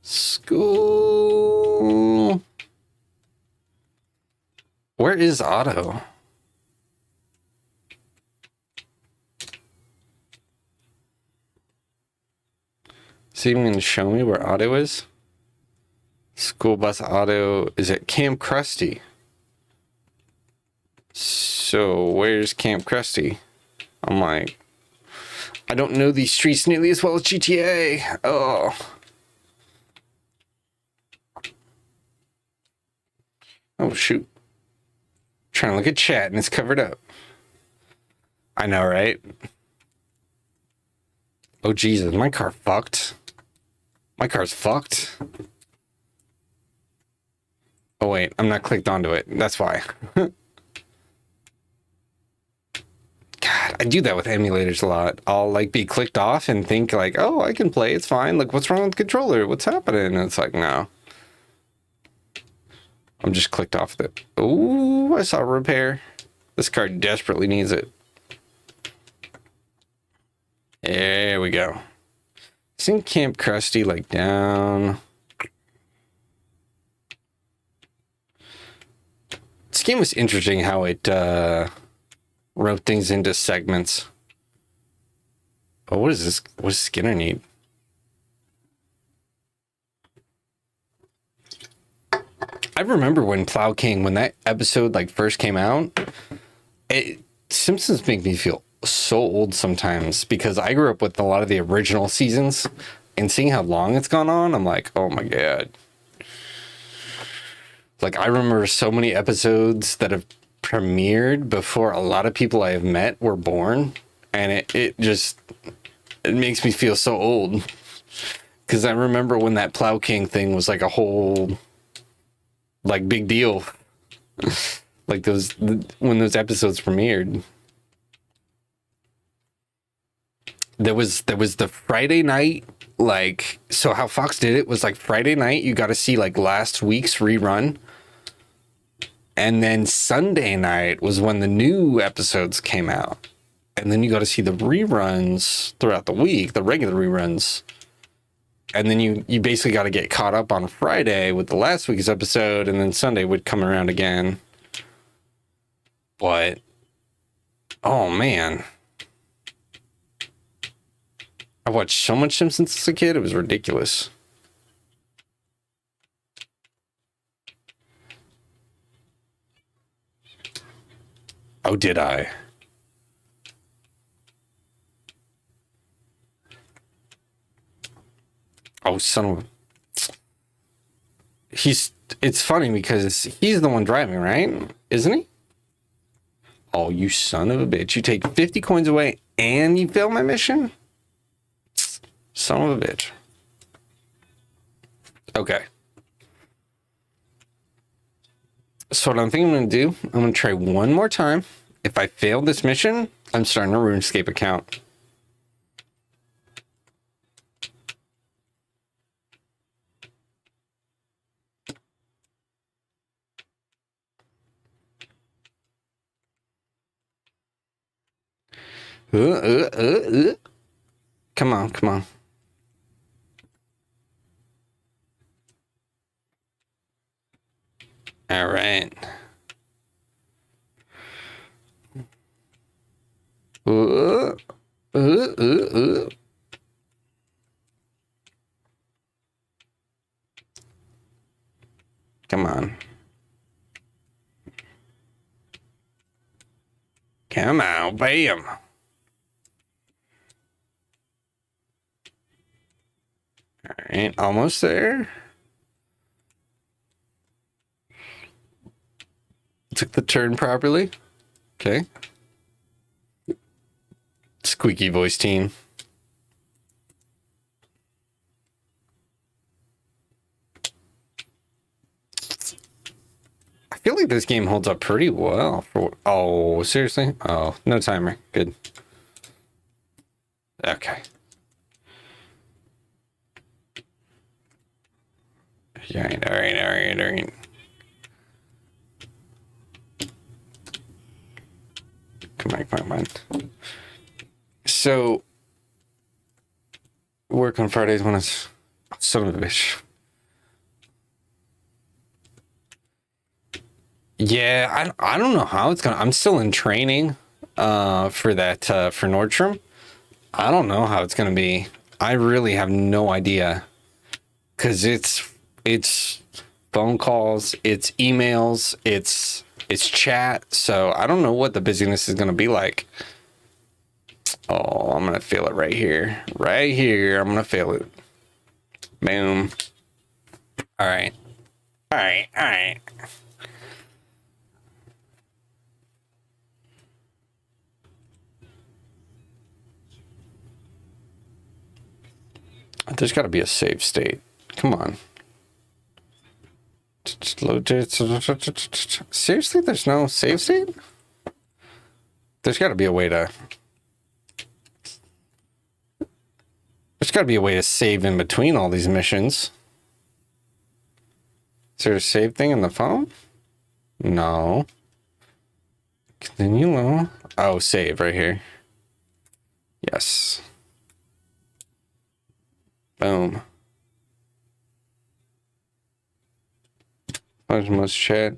School. Where is Otto? Is he even going to show me where Otto is? School bus Otto is at Camp Krusty. So where's Camp Krusty? I'm like, I don't know these streets nearly as well as GTA. Oh. Oh, shoot. Trying to look at chat and it's covered up. I know, right? Oh, Jesus. My car fucked. My car's fucked. Oh, wait. I'm not clicked onto it. That's why. God, I do that with emulators a lot. I'll, like, be clicked off and think, like, oh, I can play. It's fine. Like, what's wrong with the controller? What's happening? And it's like, no. I'm just clicked off of it. Oh, I saw repair. This car desperately needs it. There we go. Isn't Camp Krusty, like, down? This game was interesting how it wrote things into segments. Oh, what is this? What does Skinner need? I remember when Plow King, when that episode like first came out, Simpsons make me feel so old sometimes because I grew up with a lot of the original seasons, and seeing how long it's gone on, I'm like, oh my God. Like, I remember so many episodes that have premiered before a lot of people I have met were born, and it makes me feel so old because I remember when that Plow King thing was like a whole like big deal. Like when those episodes premiered. There was the Friday night, like, so how Fox did it was like Friday night you got to see like last week's rerun, and then Sunday night was when the new episodes came out, and then you got to see the reruns throughout the week, the regular reruns. And then you basically got to get caught up on Friday with the last week's episode, and then Sunday would come around again. But, oh man. I watched so much Simpsons as a kid, it was ridiculous. Oh, did I? Oh, son of a... It's funny because he's the one driving, right? Isn't he? Oh, you son of a bitch. You take 50 coins away and you fail my mission? Son of a bitch. Okay. So what I'm thinking I'm going to do, I'm going to try one more time. If I fail this mission, I'm starting a RuneScape account. Come on, come on. All right. Come on. Come on, bam. All right, almost there. Took the turn properly. Okay. Squeaky voice team. I feel like this game holds up pretty well for... Oh, seriously? Oh, no timer. Good. Okay. All right. Come on. So, work on Fridays when it's... Son of a bitch. Yeah, I don't know how it's gonna... I'm still in training for that, for Nordstrom. I don't know how it's gonna be. I really have no idea. Because it's phone calls, it's emails, it's chat, so I don't know what the busyness is going to be like. Oh, I'm going to fail it right here. Right here, I'm going to fail it. Boom. All right. There's got to be a save state. Come on. Seriously, there's no save state? There's got to be a way to... There's got to be a way to save in between all these missions. Is there a save thing in the phone? No. Continue. Oh, save right here. Yes. Boom. Most chat.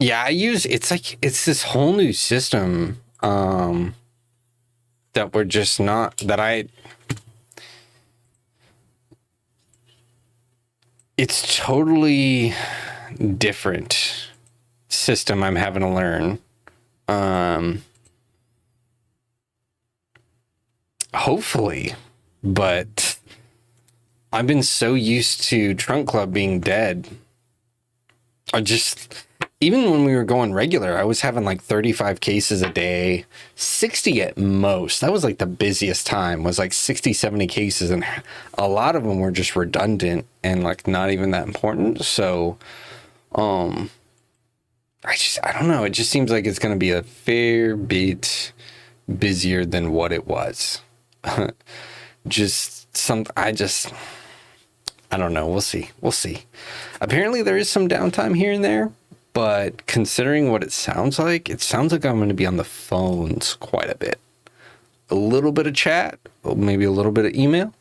Yeah, it's this whole new system that we're just not, it's totally different system I'm having to learn. Hopefully, but I've been so used to Trunk Club being dead. Even when we were going regular, I was having like 35 cases a day, 60 at most. That was like the busiest time, was like 60, 70 cases. And a lot of them were just redundant and like not even that important. So, I don't know. It just seems like it's going to be a fair bit busier than what it was. I don't know. We'll see. Apparently there is some downtime here and there, but considering what it sounds like I'm going to be on the phones quite a bit. A little bit of chat, maybe a little bit of email,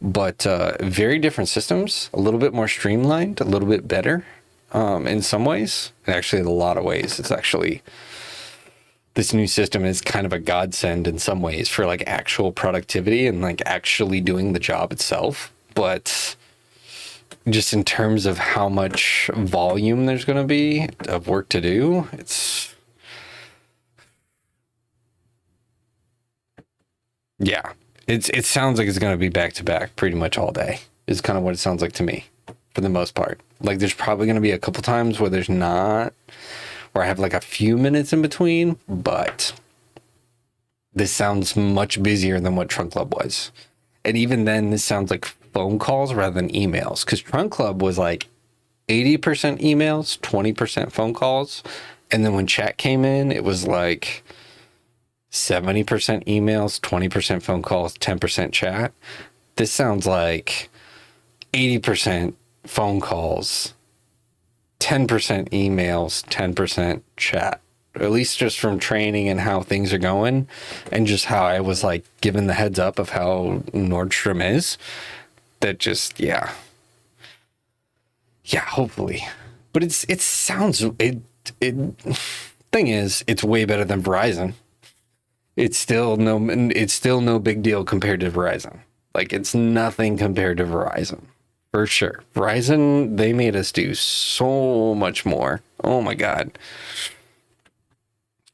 but very different systems, a little bit more streamlined, a little bit better in some ways. Actually, in a lot of ways, this new system is kind of a godsend in some ways for like actual productivity and like actually doing the job itself. But just in terms of how much volume there's going to be of work to do, it sounds like it's going to be back to back pretty much all day is kind of what it sounds like to me for the most part. Like there's probably going to be a couple times where there's not, where I have like a few minutes in between, but this sounds much busier than what Trunk Club was. And even then, this sounds like phone calls rather than emails, because Trunk Club was like 80% emails, 20% phone calls. And then when chat came in, it was like 70% emails, 20% phone calls, 10% chat. This sounds like 80% phone calls, 10% emails, 10% chat, or at least just from training and how things are going and just how I was like given the heads up of how Nordstrom is. That just, hopefully. But it thing is, it's way better than Verizon. It's still no big deal compared to Verizon. Like it's nothing compared to Verizon. For sure. Verizon, they made us do so much more. Oh my God.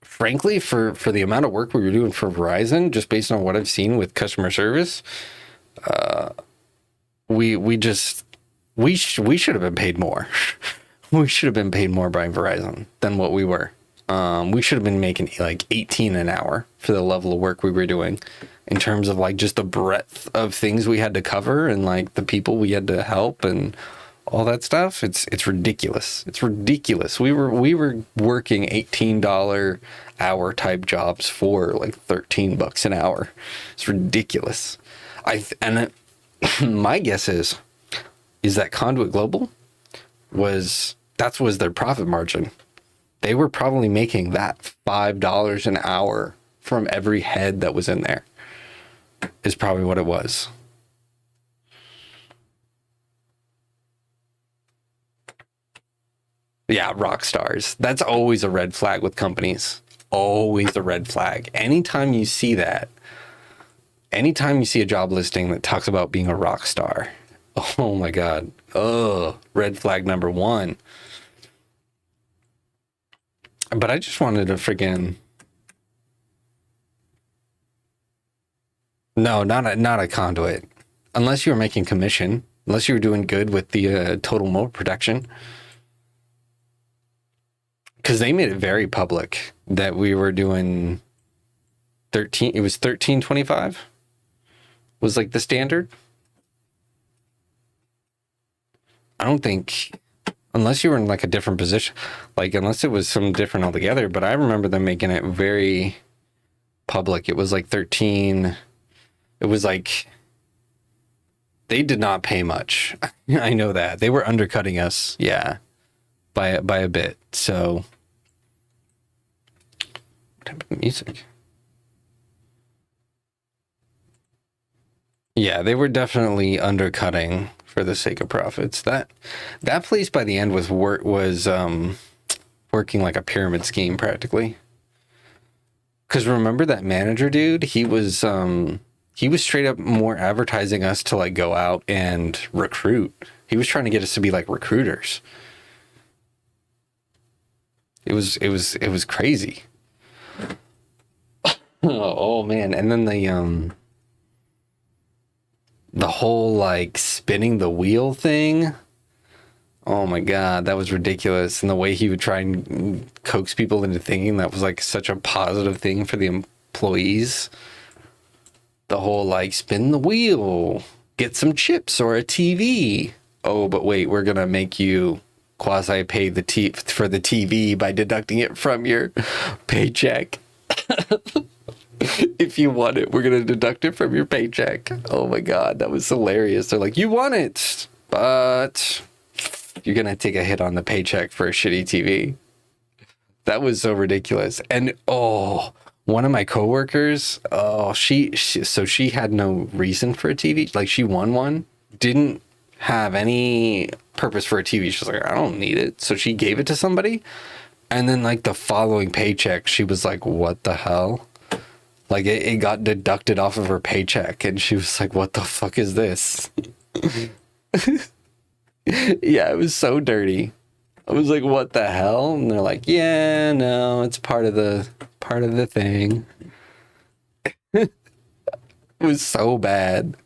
Frankly, for the amount of work we were doing for Verizon, just based on what I've seen with customer service, we should have been paid more. We should have been paid more by Verizon than what we were. We should have been making like 18 an hour for the level of work we were doing, in terms of like just the breadth of things we had to cover and like the people we had to help and all that stuff. It's ridiculous. It's ridiculous. We were working $18 hour type jobs for like $13 an hour. It's ridiculous. My guess is that Conduit Global was their profit margin. They were probably making that $5 an hour from every head that was in there, is probably what it was. Yeah, rock stars. That's always a red flag with companies. Always a red flag. Anytime you see a job listing that talks about being a rock star, oh my God. Oh, red flag number one. But I just wanted to freaking... No, not a conduit. Unless you were making commission. Unless you were doing good with the total motor protection. because they made it very public that we were doing 13. It was 13.25 was like the standard. I don't think, unless you were in like a different position, like unless it was some different altogether. But I remember them making it very public. It was like 13. It was like they did not pay much. I know that they were undercutting us. Yeah, by a bit. So, what type of music? Yeah, they were definitely undercutting for the sake of profits. That place by the end was working like a pyramid scheme practically. Because remember that manager dude? He was straight up more advertising us to like go out and recruit. He was trying to get us to be like recruiters. It was crazy. Oh man, and then the whole like spinning the wheel thing. Oh my God, that was ridiculous. And the way he would try and coax people into thinking that was like such a positive thing for the employees. The whole like spin the wheel, get some chips or a TV. Oh, but wait, we're going to make you quasi pay for the TV by deducting it from your paycheck. If you want it, we're going to deduct it from your paycheck. Oh my God, that was hilarious. They're like, you want it, but you're going to take a hit on the paycheck for a shitty TV. That was so ridiculous. And one of my coworkers, she had no reason for a TV. Like she won one, didn't have any purpose for a TV. She was like, I don't need it. So she gave it to somebody. And then like the following paycheck, she was like, what the hell? Like it got deducted off of her paycheck. And she was like, what the fuck is this? Yeah, it was so dirty. I was like, what the hell? And they're like, yeah, no, it's part of the thing. It was so bad.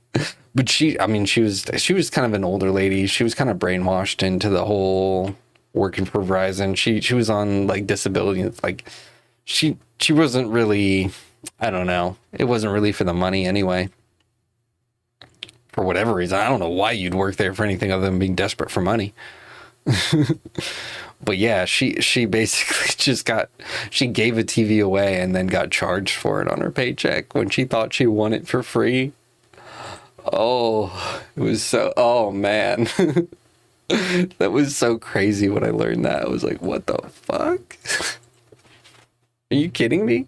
But she was kind of an older lady. She was kind of brainwashed into the whole working for Verizon. She was on like disability. It's like she wasn't really, I don't know. It wasn't really for the money anyway. For whatever reason. I don't know why you'd work there for anything other than being desperate for money. But yeah, she basically she gave a TV away and then got charged for it on her paycheck when she thought she won it for free. Oh, it was oh man. That was so crazy when I learned that. I was like, what the fuck? Are you kidding me?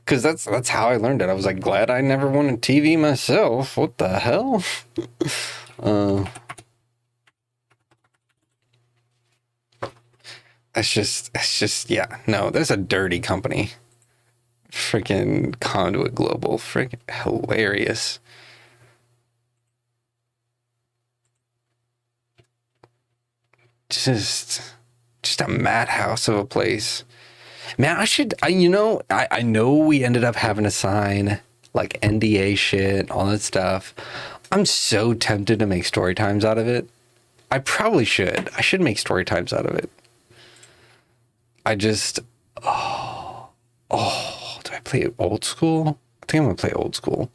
Because that's how I learned it. I was like, glad I never won a TV myself. What the hell? It's just, yeah, no, there's a dirty company. Freaking Conduit Global. Freaking hilarious. Just a madhouse of a place. Man, I know we ended up having to sign like NDA shit, all that stuff. I'm so tempted to make story times out of it. I probably should. I should make story times out of it. I just, do I play old school? I think I'm gonna play old school.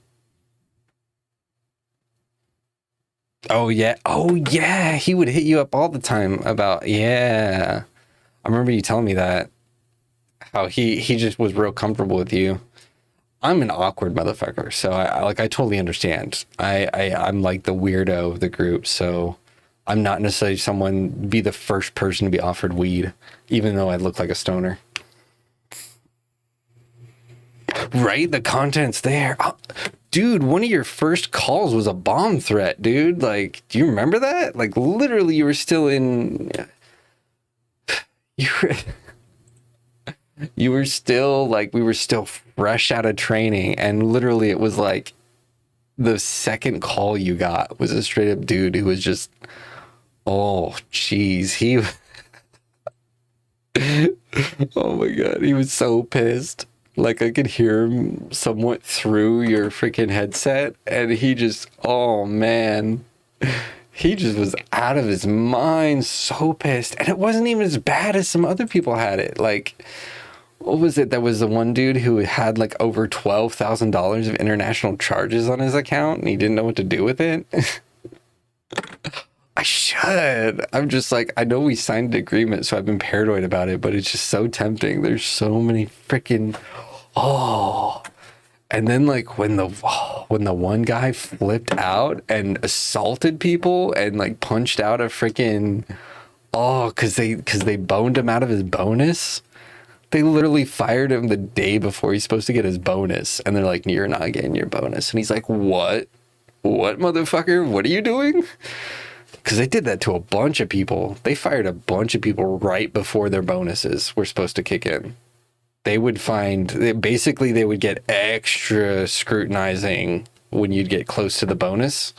Oh yeah, he would hit you up all the time about, yeah. I remember you telling me that, how he just was real comfortable with you. I'm an awkward motherfucker, so I totally understand. I'm like the weirdo of the group, so I'm not necessarily be the first person to be offered weed, even though I look like a stoner. Right? The content's there. Oh, dude, one of your first calls was a bomb threat, dude. Like, do you remember that? Like, literally, you were still in... You were still, like, we were still fresh out of training, and literally it was like the second call you got was a straight up dude who was just... Oh, jeez, oh my God, he was so pissed. Like I could hear him somewhat through your freaking headset, and he just, oh man, He just was out of his mind, so pissed. And it wasn't even as bad as some other people had it. Like, what was it? That was the one dude who had like over $12,000 of international charges on his account and he didn't know what to do with it. I should. I'm just like, I know we signed an agreement, so I've been paranoid about it, but it's just so tempting. There's so many freaking, oh. And then like when the one guy flipped out and assaulted people and like punched out a freaking, oh, because they boned him out of his bonus. They literally fired him the day before he's supposed to get his bonus. And they're like, you're not getting your bonus. And he's like, what? What, motherfucker? What are you doing? Because they did that to a bunch of people. They fired a bunch of people right before their bonuses were supposed to kick in. They would basically they would get extra scrutinizing when you'd get close to the bonus,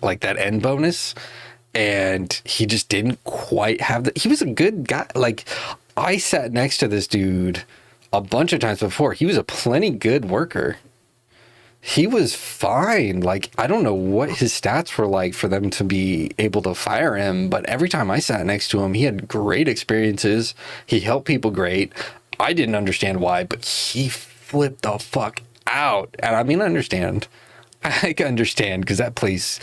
like that end bonus. And he just didn't quite have he was a good guy. Like, I sat next to this dude a bunch of times before. He was a plenty good worker. He was fine. Like, I don't know what his stats were like for them to be able to fire him, but every time I sat next to him, he had great experiences. He helped people great. I didn't understand why, but he flipped the fuck out. And I mean, I understand. I can understand, because that place,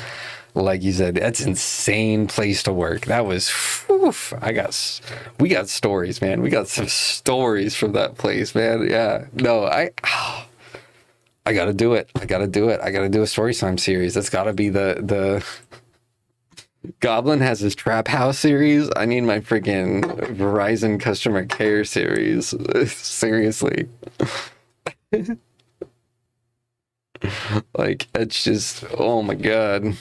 like you said, that's an insane place to work. That was, we got stories, man. We got some stories from that place, man. Yeah. No, I gotta do it. I gotta do a story time series. That's gotta be the Goblin has his Trap House series. I need my freaking Verizon customer care series. Seriously. Like, it's just, oh my God.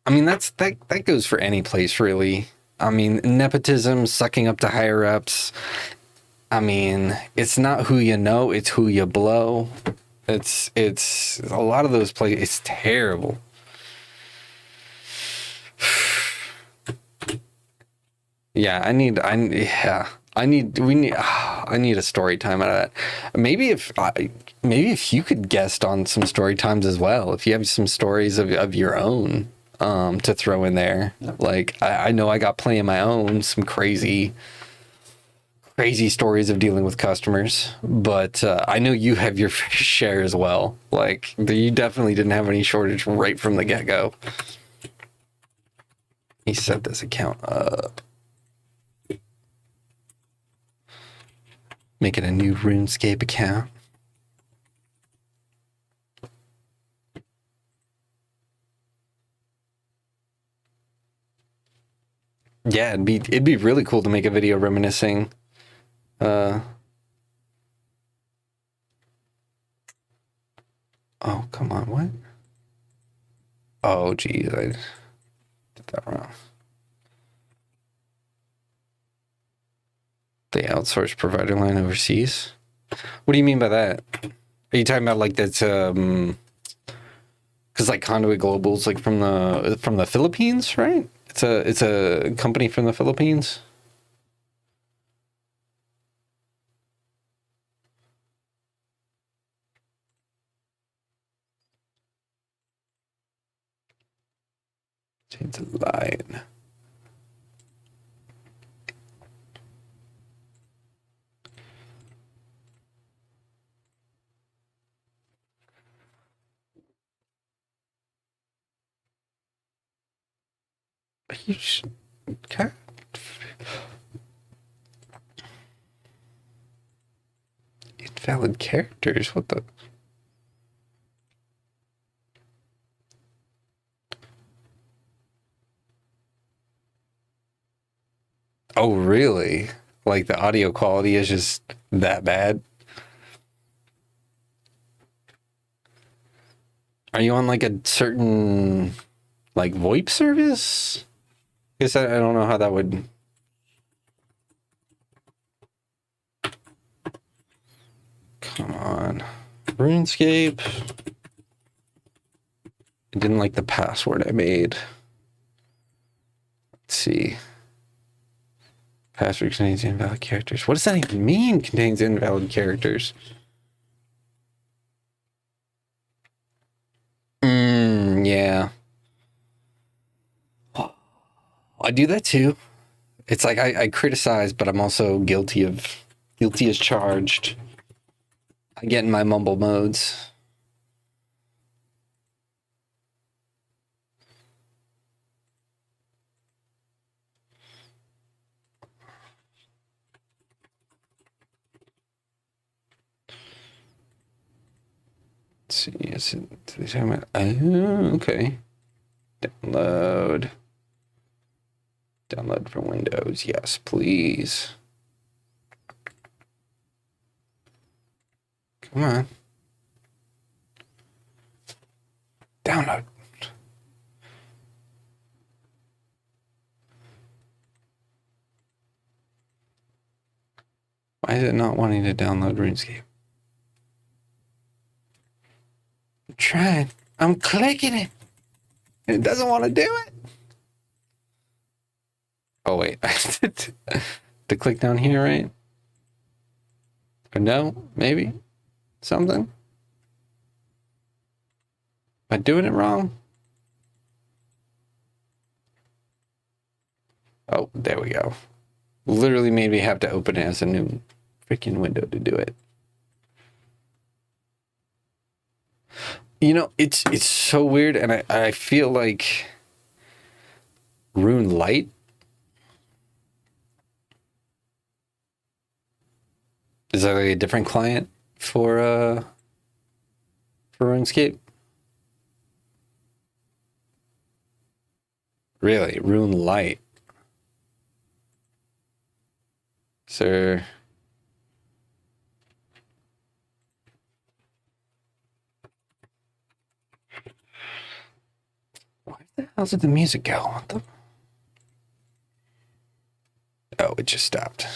I mean, that goes for any place, really. I mean, nepotism, sucking up to higher ups. I mean, it's not who you know, it's who you blow. It's a lot of those places. It's terrible. Yeah, I need a story time out of that. Maybe if you could guest on some story times as well, if you have some stories of your own to throw in there. Like, I know I got plenty of my own, some crazy stories of dealing with customers, but I know you have your share as well. Like, you definitely didn't have any shortage right from the get-go. He set this account up. Making a new RuneScape account. Yeah, it'd be really cool to make a video reminiscing. Oh, come on, what? Oh, geez, I did that wrong. They outsource provider line overseas? What do you mean by that? Are you talking about like that's because like Conduit Global's like from the Philippines, right? It's a company from the Philippines. Change the line. Okay. Invalid characters. What the? Oh, really? Like the audio quality is just that bad? Are you on like a certain like VoIP service? I guess I don't know how that would. Come on. RuneScape. I didn't like the password I made. Let's see. Password contains invalid characters. What does that even mean, contains invalid characters? Yeah. I do that too. It's like I criticize, but I'm also guilty as charged. I get in my mumble modes. Let's see, is it, okay. Download for Windows. Yes, please. Come on. Download. Why is it not wanting to download RuneScape? I'm trying. I'm clicking it. And it doesn't want to do it. Oh, wait. To click down here, right? Or no? Maybe? Something? Am I doing it wrong? Oh, there we go. Literally made me have to open it as a new freaking window to do it. You know, it's so weird, and I feel like Rune Light is that like a different client for RuneScape? Really, Rune Light. Sir. Where the hell did the music go? What the? Oh, it just stopped.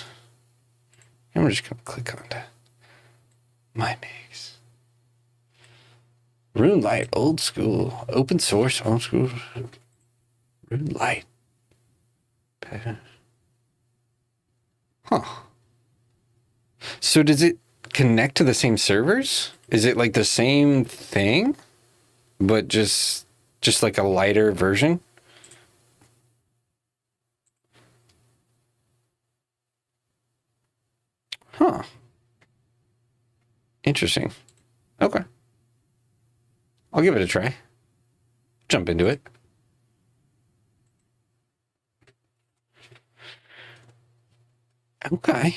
I'm just gonna click on that. My mix. Rune Light, old school, open source, old school. Rune Light. Huh. So does it connect to the same servers? Is it like the same thing, but just like a lighter version? Huh. Interesting. Okay. I'll give it a try. Jump into it. Okay.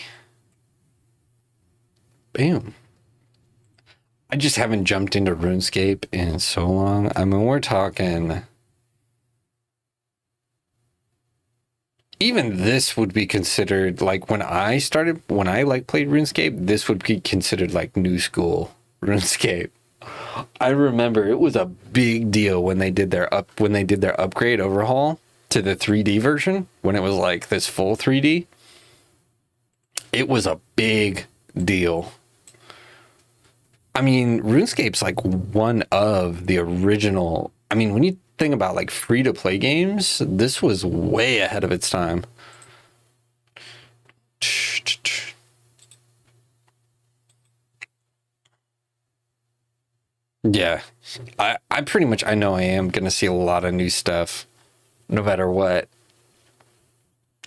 Bam. I just haven't jumped into RuneScape in so long. I mean, we're talking... Even this would be considered, like, when I played RuneScape, this would be considered, like, new school RuneScape. I remember it was a big deal when they did their upgrade overhaul to the 3D version, when it was, like, this full 3D. It was a big deal. I mean, RuneScape's like one of the original. I mean, when you think about like free-to-play games, this was way ahead of its time. Yeah, I pretty much, I know I am going to see a lot of new stuff no matter what.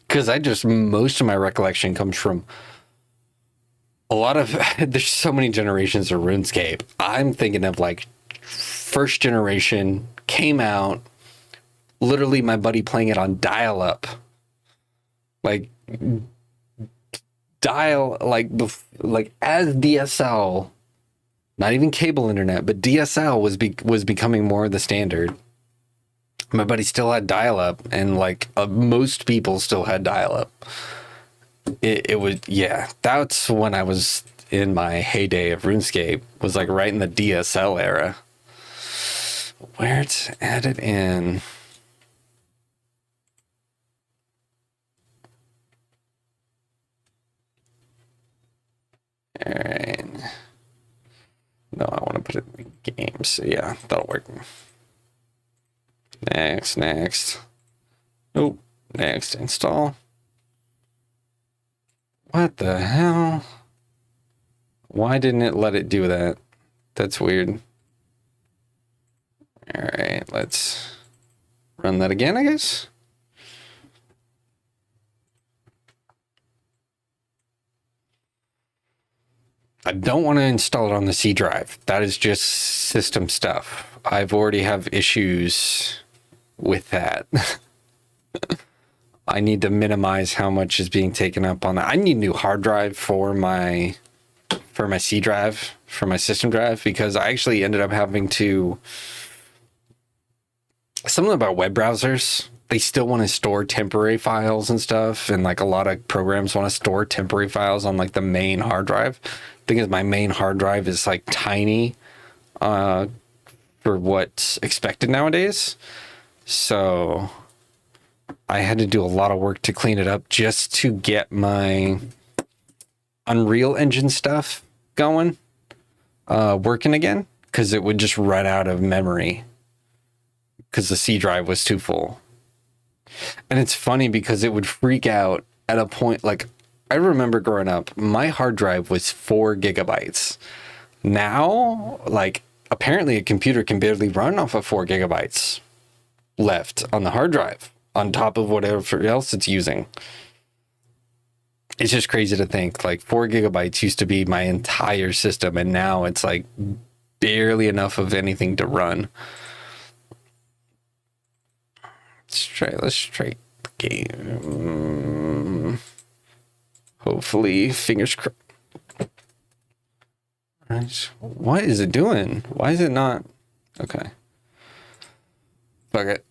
Because most of my recollection comes from a lot of, there's so many generations of RuneScape. I'm thinking of like first generation, came out, literally my buddy playing it on dial-up. Like as DSL, not even cable internet, but DSL was becoming more the standard. My buddy still had dial-up, and like most people still had dial-up. It was, yeah, that's when I was in my heyday of RuneScape, was like right in the DSL era. Where it's added in. All right. No, I want to put it in games. So yeah, that'll work. Next. Nope. Next, install. What the hell? Why didn't it let it do that? That's weird. All right, let's run that again, I guess. I don't want to install it on the C drive. That is just system stuff. I've already have issues with that. I need to minimize how much is being taken up on that. I need a new hard drive for my C drive, for my system drive, because I actually ended up having to... Something about web browsers, they still want to store temporary files and stuff, and like a lot of programs want to store temporary files on like the main hard drive. Thing is, my main hard drive is like tiny for what's expected nowadays. So I had to do a lot of work to clean it up just to get my Unreal Engine stuff going, working again, because it would just run out of memory because the C drive was too full. And it's funny because it would freak out at a point. Like, I remember growing up, my hard drive was 4 gigabytes. Now, like, apparently a computer can barely run off of 4 gigabytes left on the hard drive on top of whatever else it's using. It's just crazy to think, like, 4 gigabytes used to be my entire system, and now it's like barely enough of anything to run. Let's try the game. Hopefully, fingers crossed. What is it doing? Why is it not? Okay. Fuck it.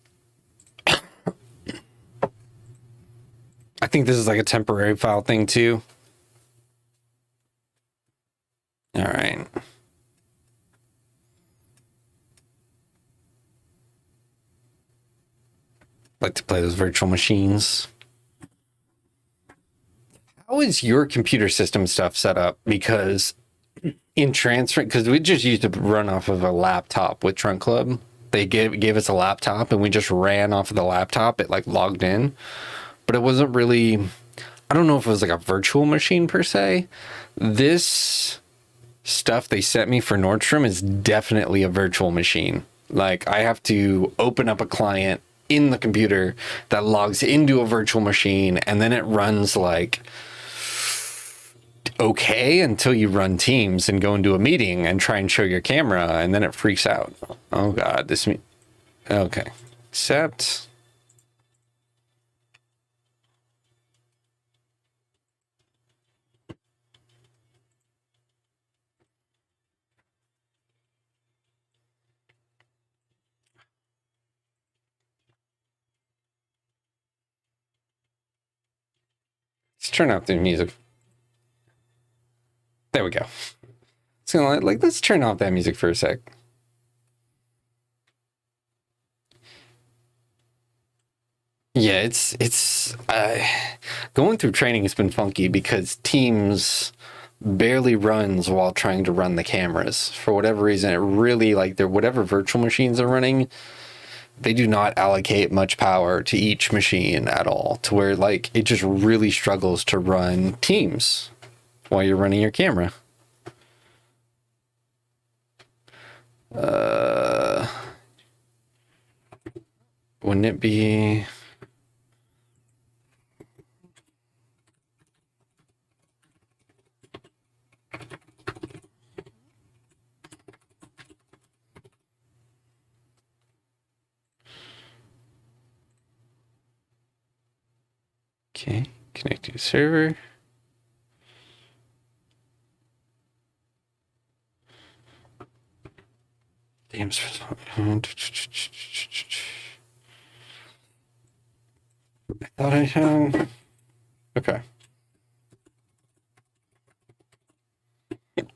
I think this is like a temporary file thing too. All right. Like to play those virtual machines. How is your computer system stuff set up? Because in transfer, because we just used to run off of a laptop with Trunk Club. They gave us a laptop and we just ran off of the laptop. It like logged in, but it wasn't really, I don't know if it was like a virtual machine per se. This stuff they sent me for Nordstrom is definitely a virtual machine. Like, I have to open up a client in the computer that logs into a virtual machine, and then it runs like okay until you run Teams and go into a meeting and try and show your camera, and then it freaks out. Oh god, okay. Accept. Let's turn off the music. There we go. So let's turn off that music for a sec. Yeah, it's going through training has been funky because Teams barely runs while trying to run the cameras. For whatever reason, it really, like, whatever virtual machines are running, they do not allocate much power to each machine at all, to where like it just really struggles to run Teams while you're running your camera. Wouldn't it be... Okay, connect to the server. Damn. I thought I had... Okay. Let's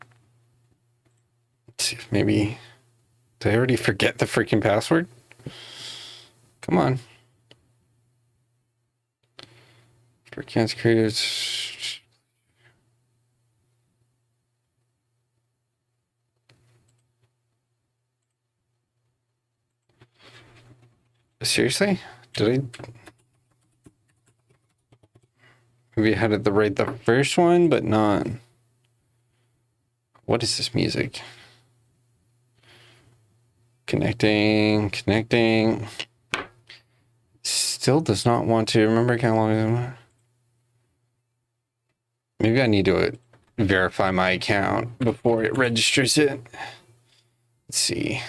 see if maybe... Did I already forget the freaking password? Come on. For accounts created... Seriously? Did I... Maybe I had it right the first one, but not. What is this music? Connecting. Still does not want to. Remember how long? Maybe I need to verify my account before it registers it. Let's see.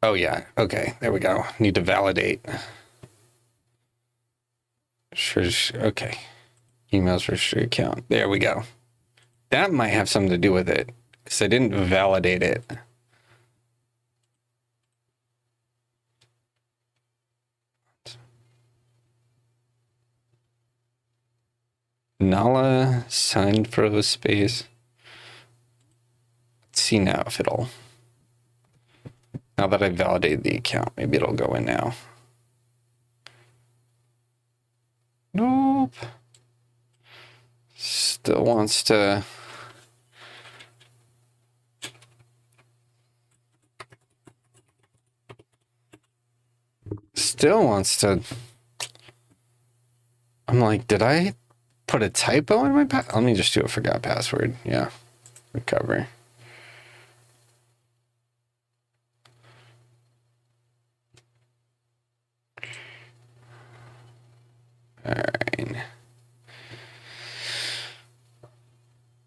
Oh yeah, okay, there we go. Need to validate. Sure, okay. Emails registry account. There we go. That might have something to do with it, because I didn't validate it. Nala signed for the space. Let's see now if it'll. Now that I validated the account, maybe it'll go in now. Nope. Still wants to. Still wants to. I'm like, did I put a typo in my password? Let me just do a forgot password. Yeah. Recover. All right.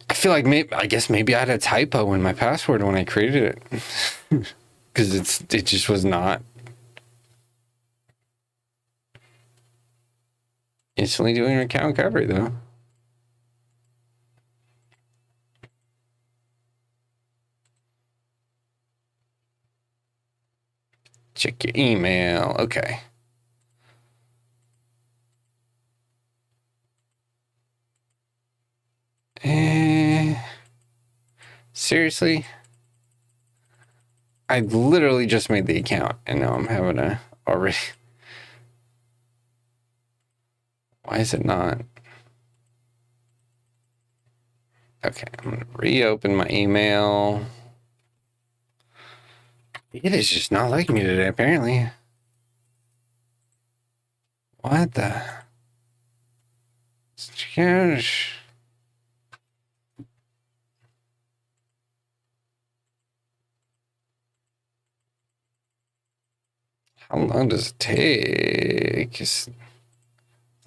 I feel like I guess maybe I had a typo in my password when I created it, because it just was not instantly doing an account recovery though. Check your email. Okay. Seriously? I literally just made the account and now I'm having a already. Why is it not? Okay, I'm gonna reopen my email. It is just not liking me today, apparently. What the? Gosh. How long does it take? Hopefully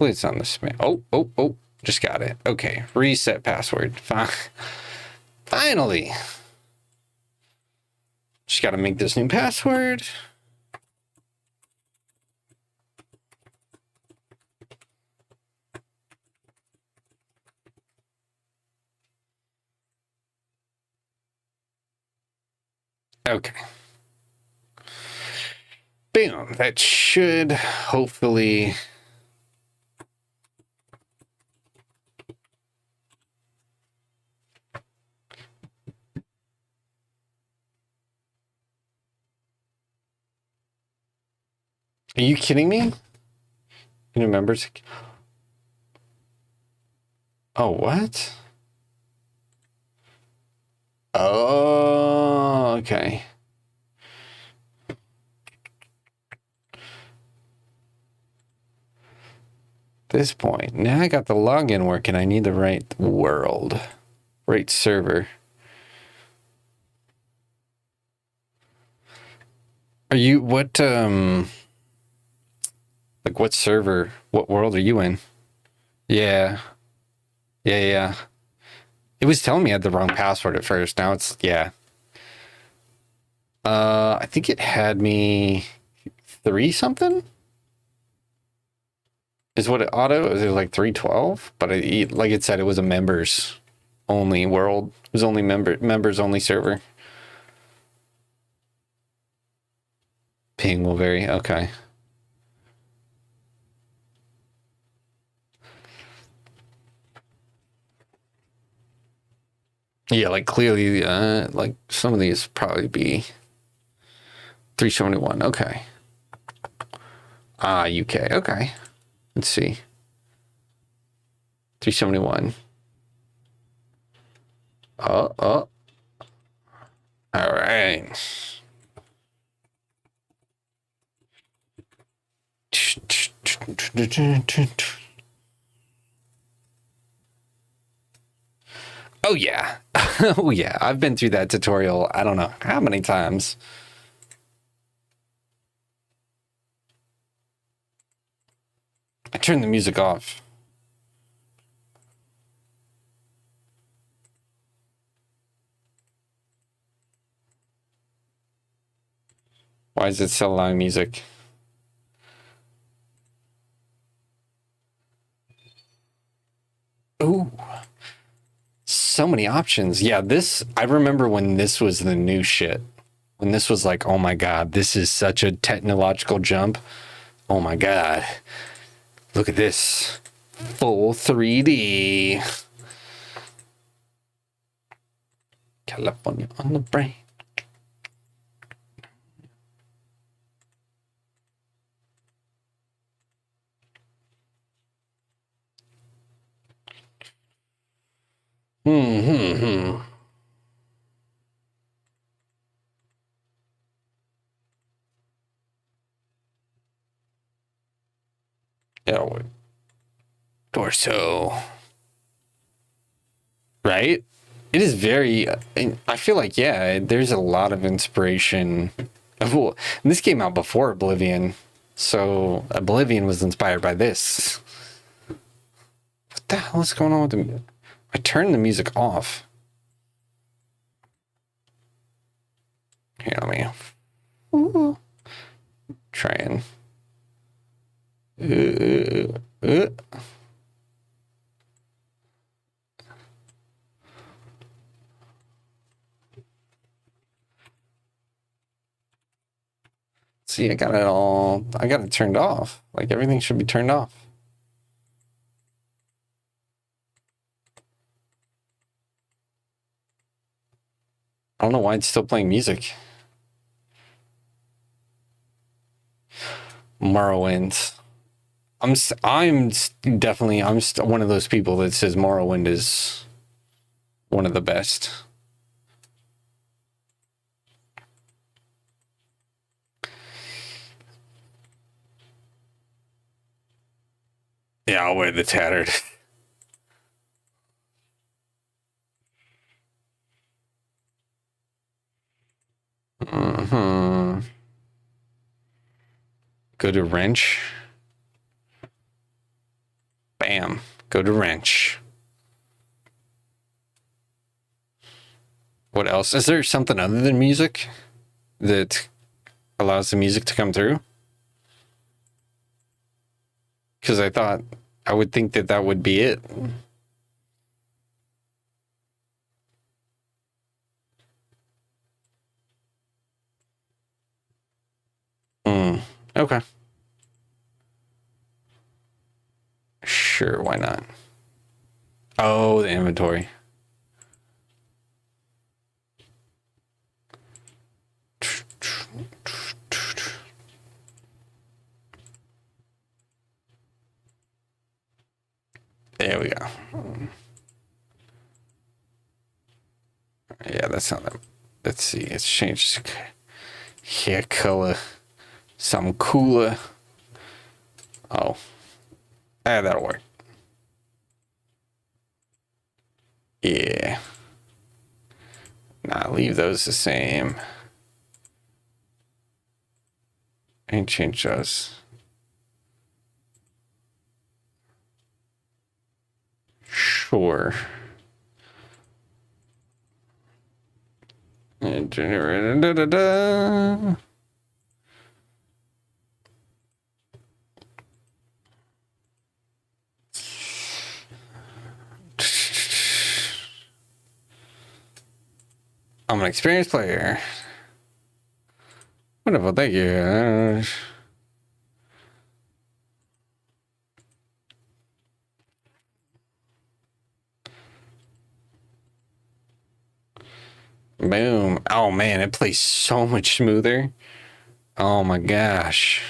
it's on the spam. Oh, just got it. Okay, reset password. Finally. Just got to make this new password. Okay. Boom. That should hopefully. Are you kidding me? You remember? Oh, what? Oh, okay. This point. Now I got the login working. I need the right world. Right server. Are you what like what server? What world are you in? Yeah. Yeah. It was telling me I had the wrong password at first. Now it's yeah. I think it had me 3 something? Is what it auto? Is it like 312? But like it said, it was a members only world. It was only members only server. Ping will vary. Okay. Yeah, like clearly, like some of these probably be 371. Okay. UK. Okay. Let's see. 371. Oh. All right. Oh yeah. Oh yeah. I've been through that tutorial. I don't know how many times. I turned the music off. Why is it still allowing music? Ooh. So many options. Yeah, this, I remember when this was the new shit. When this was like, oh my God, this is such a technological jump. Oh my God. Look at this. Full 3D. California on the brain. Hmm. Yeah, torso. Right? It is very. I feel like, yeah, there's a lot of inspiration. Well, this came out before Oblivion, so Oblivion was inspired by this. What the hell is going on with the? I turned the music off. Here, let me try and. See, I got it turned off. Like everything should be turned off. I don't know why it's still playing music. Morrowind. I'm definitely one of those people that says Morrowind is one of the best. Yeah, I'll wear the tattered. Go to wrench. Bam. Go to wrench. What else? Is there something other than music that allows the music to come through? Because I would think that would be it. Okay. Sure, why not? Oh, the inventory. There we go. Yeah, that's not that. Let's see. It's changed hair color. Some cooler. Oh. That'll work. Yeah. Nah, leave those the same. And change those. Sure. And da, da, da. I'm an experienced player. Wonderful, thank you. Boom. Oh man, it plays so much smoother. Oh my gosh.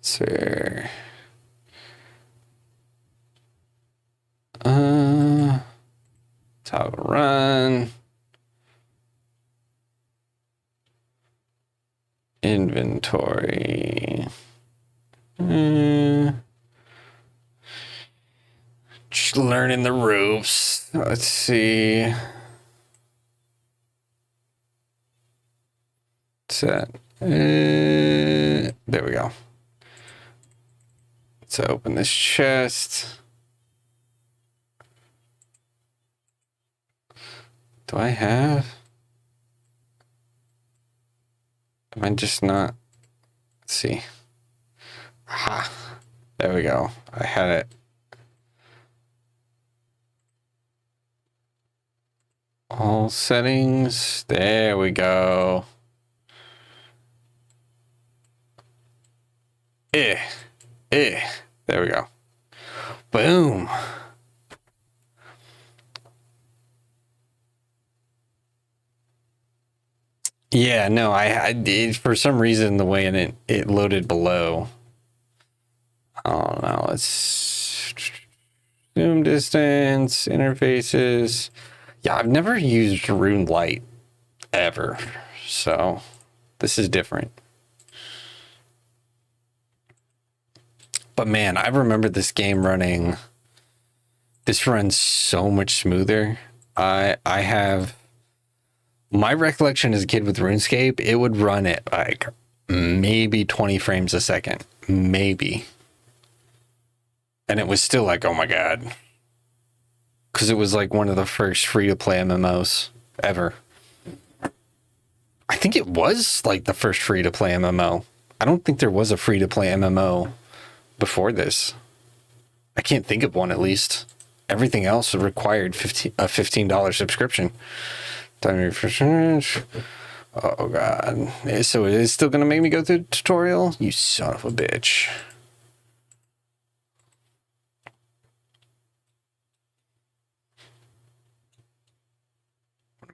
Sir. Toggle run. Just learning the ropes. Let's see. Set. There we go. Let's open this chest. Do I have? Am I just not? Let's see. Aha. There we go. I had it. All settings. There we go. There we go. Boom. Yeah, no, I did for some reason the way it loaded below. Oh no, let's zoom distance, interfaces. Yeah, I've never used Rune Light ever, so this is different. But man, I remember this game running. This runs so much smoother. I have my recollection as a kid with RuneScape, it would run at like maybe 20 frames a second, maybe. And it was still like, oh my God. Because it was like one of the first free-to-play MMOs ever. I think it was like the first free-to-play MMO. I don't think there was a free-to-play MMO before this. I can't think of one, at least. Everything else required a $15 subscription. Time refresh. Oh God. So it is still going to make me go through the tutorial? You son of a bitch.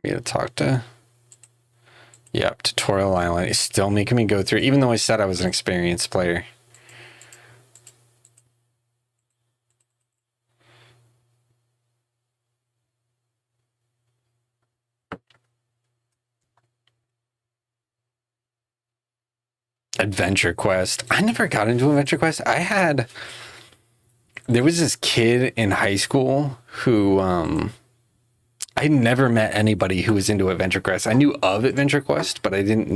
Me to talk to. Yep, Tutorial Island is still making me go through, even though I said I was an experienced player. Adventure Quest. I never got into Adventure Quest. There was this kid in high school who, I never met anybody who was into Adventure Quest. I knew of Adventure Quest, but I didn't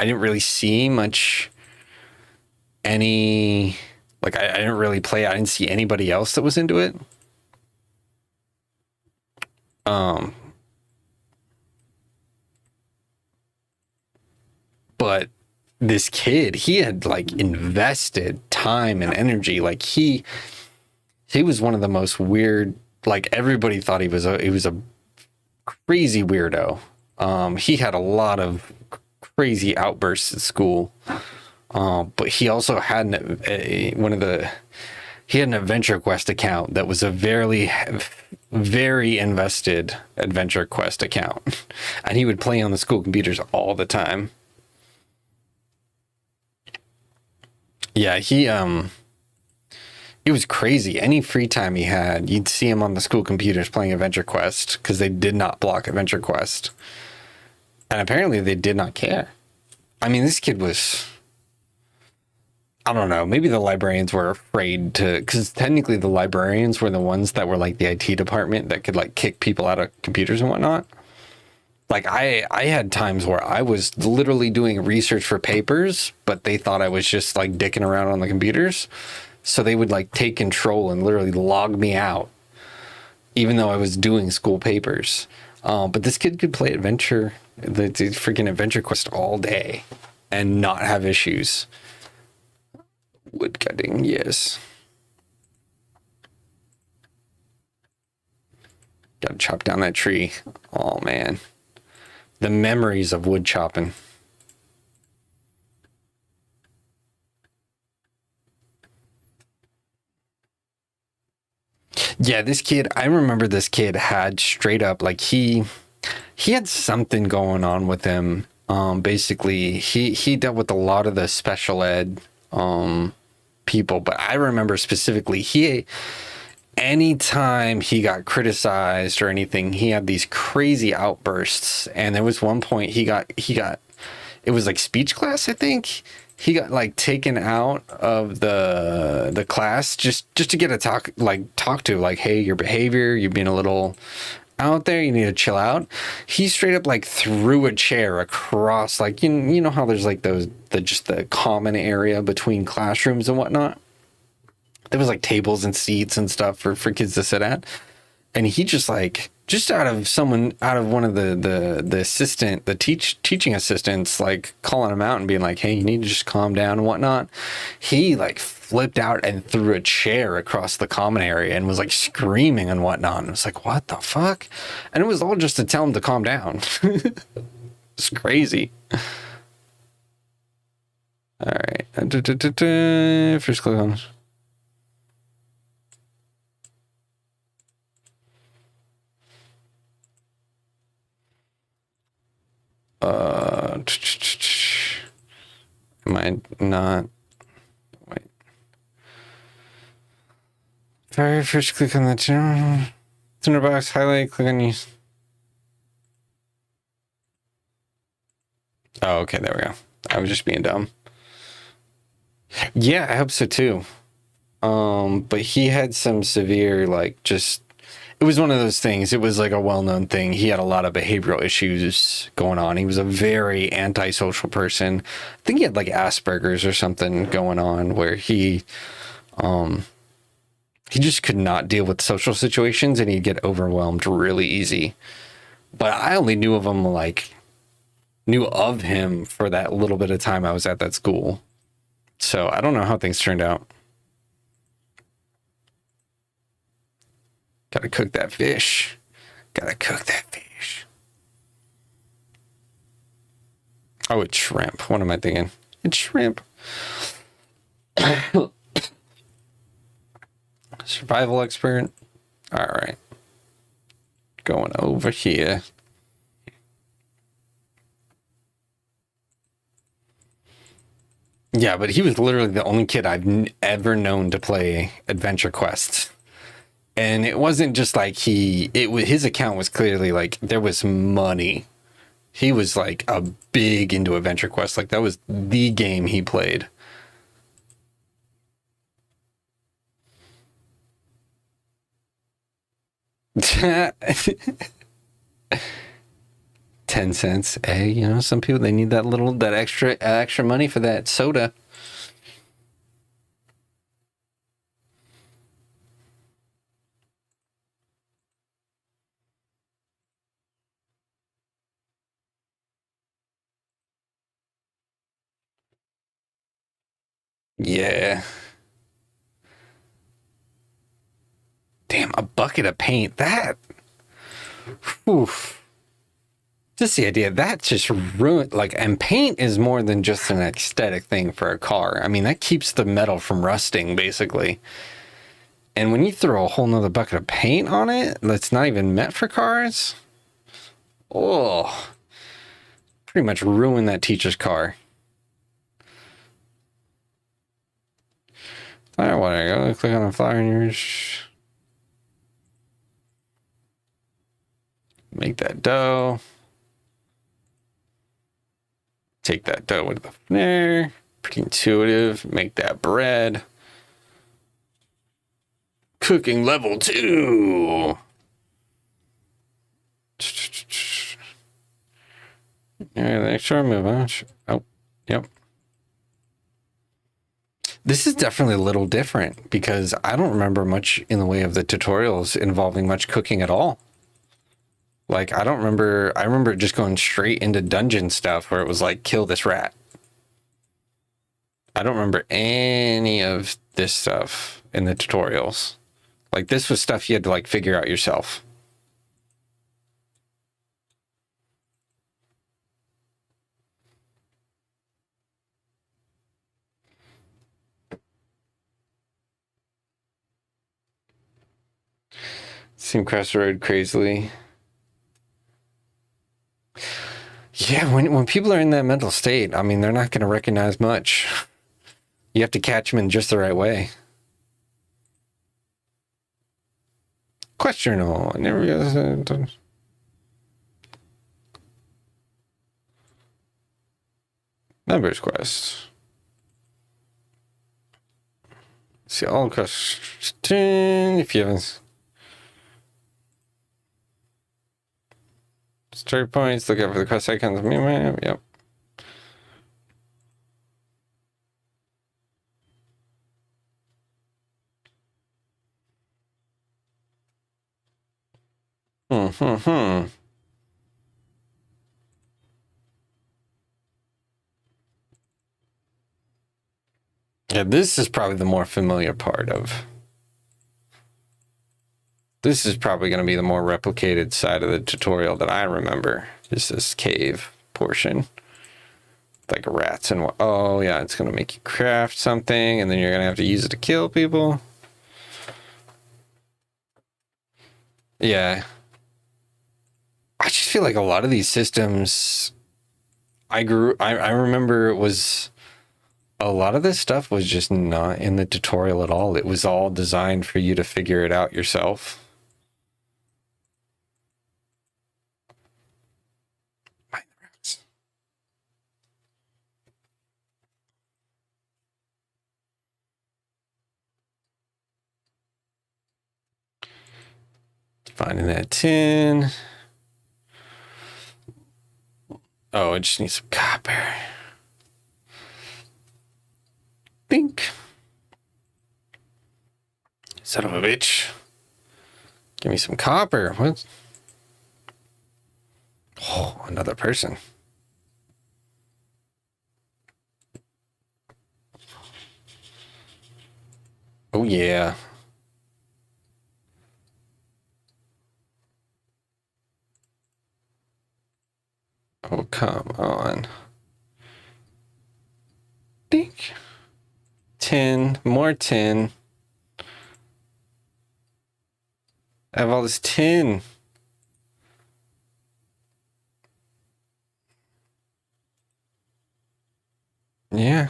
really see much I didn't really play. I didn't see anybody else that was into it. But this kid, he had like invested time and energy. Like he was one of the most weird, like everybody thought he was a crazy weirdo. He had a lot of crazy outbursts at school. But he also had he had an Adventure Quest account that was a very, very invested Adventure Quest account. And he would play on the school computers all the time. Yeah, it was crazy. Any free time he had, you'd see him on the school computers playing Adventure Quest because they did not block Adventure Quest. And apparently they did not care. I mean, this kid was, I don't know, maybe the librarians were afraid to, because technically the librarians were the ones that were like the IT department that could like kick people out of computers and whatnot. Like I had times where I was literally doing research for papers, but they thought I was just like dicking around on the computers. So they would like take control and literally log me out, even though I was doing school papers. But this kid could play the freaking Adventure Quest all day and not have issues. Wood cutting, yes. Gotta chop down that tree. Oh man. The memories of wood chopping. Yeah, this kid, I remember this kid had straight up, like he had something going on with him. Basically, he dealt with a lot of the special ed people, but I remember specifically anytime he got criticized or anything, he had these crazy outbursts. And there was one point he got it was like speech class, I think. he got like taken out of the class just to get a talk to, like, hey, your behavior, you've been a little out there, you need to chill out. He straight up like threw a chair across, like, you know how there's like the common area between classrooms and whatnot. There was like tables and seats and stuff for kids to sit at, and he just like, just out of one of the teaching assistants, like calling him out and being like, hey, you need to just calm down and whatnot. He like flipped out and threw a chair across the common area and was like screaming and whatnot. And it was like, what the fuck? And it was all just to tell him to calm down. It's crazy. All right. First click on. Am I not? Wait. Very first, click on the tuner box, highlight, click on use. Oh, okay, there we go. I was just being dumb. Yeah, I hope so too. But he had some severe, like, just, it was one of those things. It was like a well-known thing. He had a lot of behavioral issues going on. He was a very antisocial person. I think he had like Asperger's or something going on, where he just could not deal with social situations, and he'd get overwhelmed really easy. But I only knew of him for that little bit of time I was at that school. So I don't know how things turned out. Gotta cook that fish. Oh, it's shrimp. What am I thinking? It's shrimp. Survival expert. All right. Going over here. Yeah, but he was literally the only kid I've ever known to play Adventure Quest. And it wasn't just like his account was clearly like, there was money. He was like a big into Adventure Quest. Like, that was the game he played. $0.10. Hey, you know, some people, they need that extra money for that soda. Yeah. Damn, a bucket of paint. That. Oof. Just the idea that just ruined, like, and paint is more than just an aesthetic thing for a car. I mean, that keeps the metal from rusting, basically. And when you throw a whole nother bucket of paint on it that's not even meant for cars, oh, pretty much ruin that teacher's car. Flower water. Go click on the flower in yours. Make that dough. Take that dough with the there. Pretty intuitive. Make that bread. Cooking level 2. Yeah, the extra move on. Oh, yep. This is definitely a little different because I don't remember much in the way of the tutorials involving much cooking at all. Like, I remember just going straight into dungeon stuff where it was like, kill this rat. I don't remember any of this stuff in the tutorials. Like, this was stuff you had to like figure out yourself. Seem across the road crazily. Yeah, when people are in that mental state, I mean, they're not going to recognize much. You have to catch them in just the right way. Questionable. I never realized that. Numbers quest. See all question if you haven't. Start points, look out for the cross icons. Yep. Yeah, this is probably the more familiar part of. This is probably going to be the more replicated side of the tutorial that I remember. Is this cave portion. Like rats and what? Oh, yeah, it's going to make you craft something, and then you're going to have to use it to kill people. Yeah. I just feel like a lot of these systems I remember it was a lot of this stuff was just not in the tutorial at all. It was all designed for you to figure it out yourself. Finding that tin. Oh, I just need some copper. Bink. Son of a bitch. Give me some copper. What? Oh, another person. Oh, yeah. Oh, come on. Dink. Tin. More tin. I have all this tin. Yeah.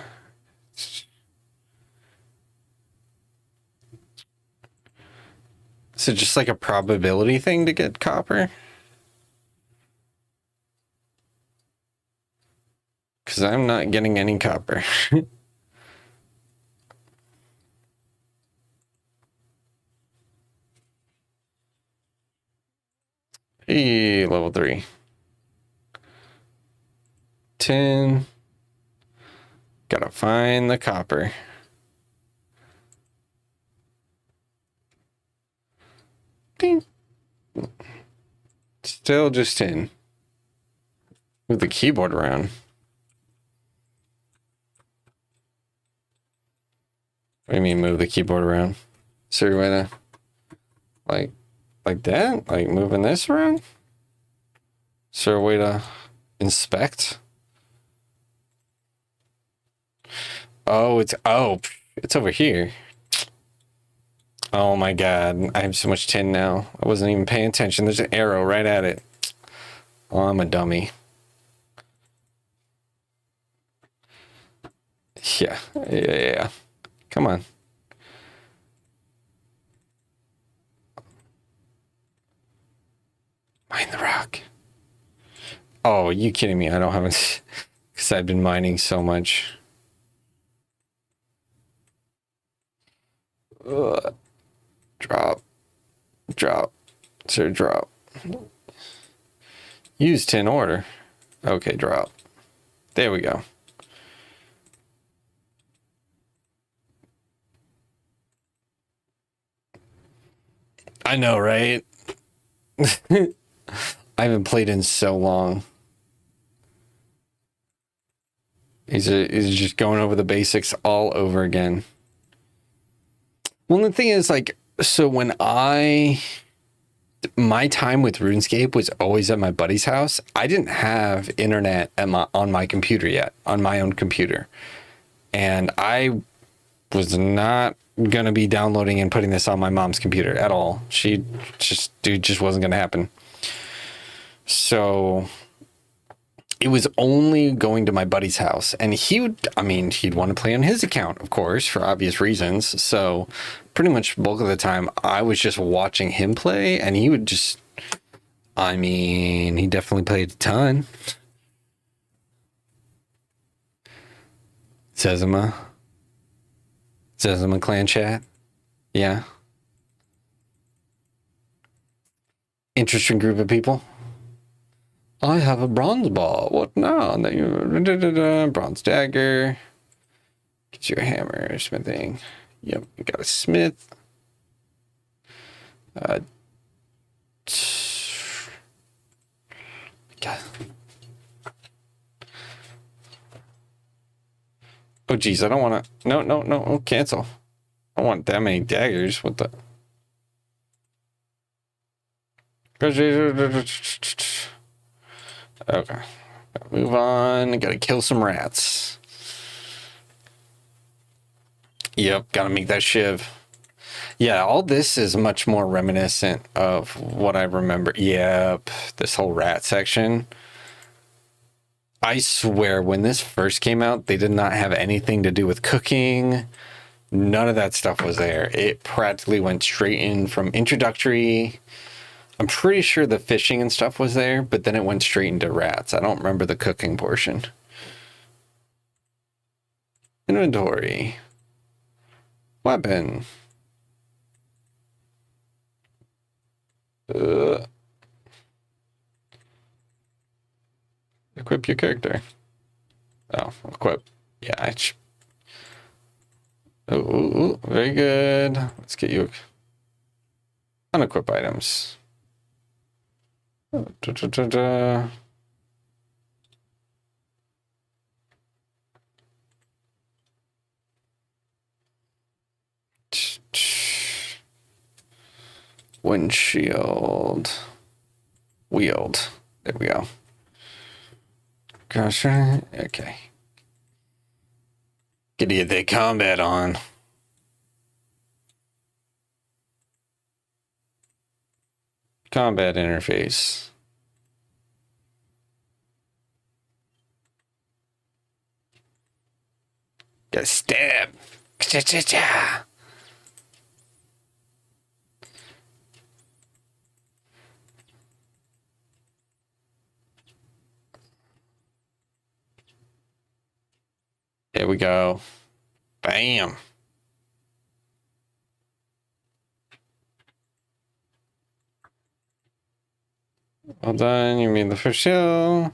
Is it just like a probability thing to get copper? Because I'm not getting any copper. Hey, level 3. 10. Gotta find the copper. Ding. Still just 10. Move the keyboard around. What do you mean move the keyboard around? Is there a way to like that? Like moving this around? Is there a way to inspect? Oh, it's over here. Oh my god, I have so much tin now. I wasn't even paying attention. There's an arrow right at it. Oh, I'm a dummy. Yeah. Come on. Mine the rock. Oh, are you kidding me? I don't have it because I've been mining so much. Drop. Sir, drop. Use 10 order. Okay, drop. There we go. I know, right? I haven't played in so long. He's just going over the basics all over again. Well, the thing is, like, so when my time with RuneScape was always at my buddy's house. I didn't have internet on my computer yet, on my own computer. And I was not going to be downloading and putting this on my mom's computer at all. Just wasn't going to happen. So it was only going to my buddy's house, and he'd want to play on his account, of course, for obvious reasons. So pretty much bulk of the time I was just watching him play, and he would just, he definitely played a ton. Sezima. Says I'm in clan chat. Yeah. Interesting group of people. I have a bronze ball. What now? Bronze dagger. Get your hammer, smithing. Yep, you got a smith. God. Oh, geez, I don't want to. No, cancel. I don't want that many daggers. What the? Okay. Move on. Gotta kill some rats. Yep, gotta make that shiv. Yeah, all this is much more reminiscent of what I remember. Yep, this whole rat section. I swear, when this first came out, they did not have anything to do with cooking. None of that stuff was there. It practically went straight in from introductory. I'm pretty sure the fishing and stuff was there, but then it went straight into rats. I don't remember the cooking portion. Inventory. Weapon. Equip your character. Oh, equip. Yeah. Oh, very good. Let's get you unequip items. Windshield. Wield. There we go. Gosh, okay. Get the combat on. Combat interface. Gotta stab. Cha-cha-cha. There we go. Bam. Well done. You made the first show.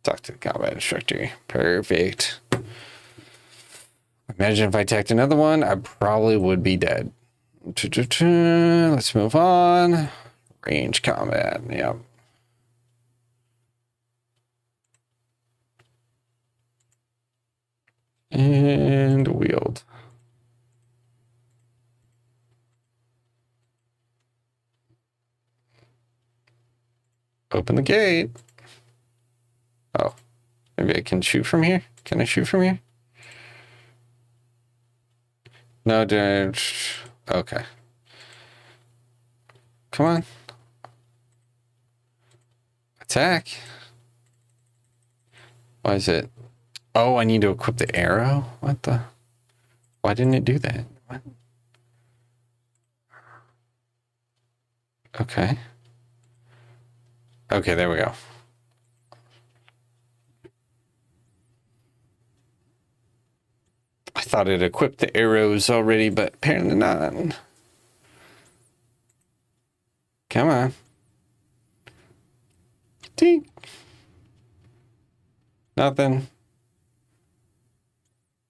Talk to the combat instructor. Perfect. Imagine if I attacked another one, I probably would be dead. Let's move on. Range combat. Yep. And wield. Open the gate. Oh, maybe I can shoot from here. Can I shoot from here? No, dude. Okay. Come on. Attack. Why is it? Oh, I need to equip the arrow? What the? Why didn't it do that? What? Okay. Okay, there we go. I thought it equipped the arrows already, but apparently not. Come on. Ding. Nothing.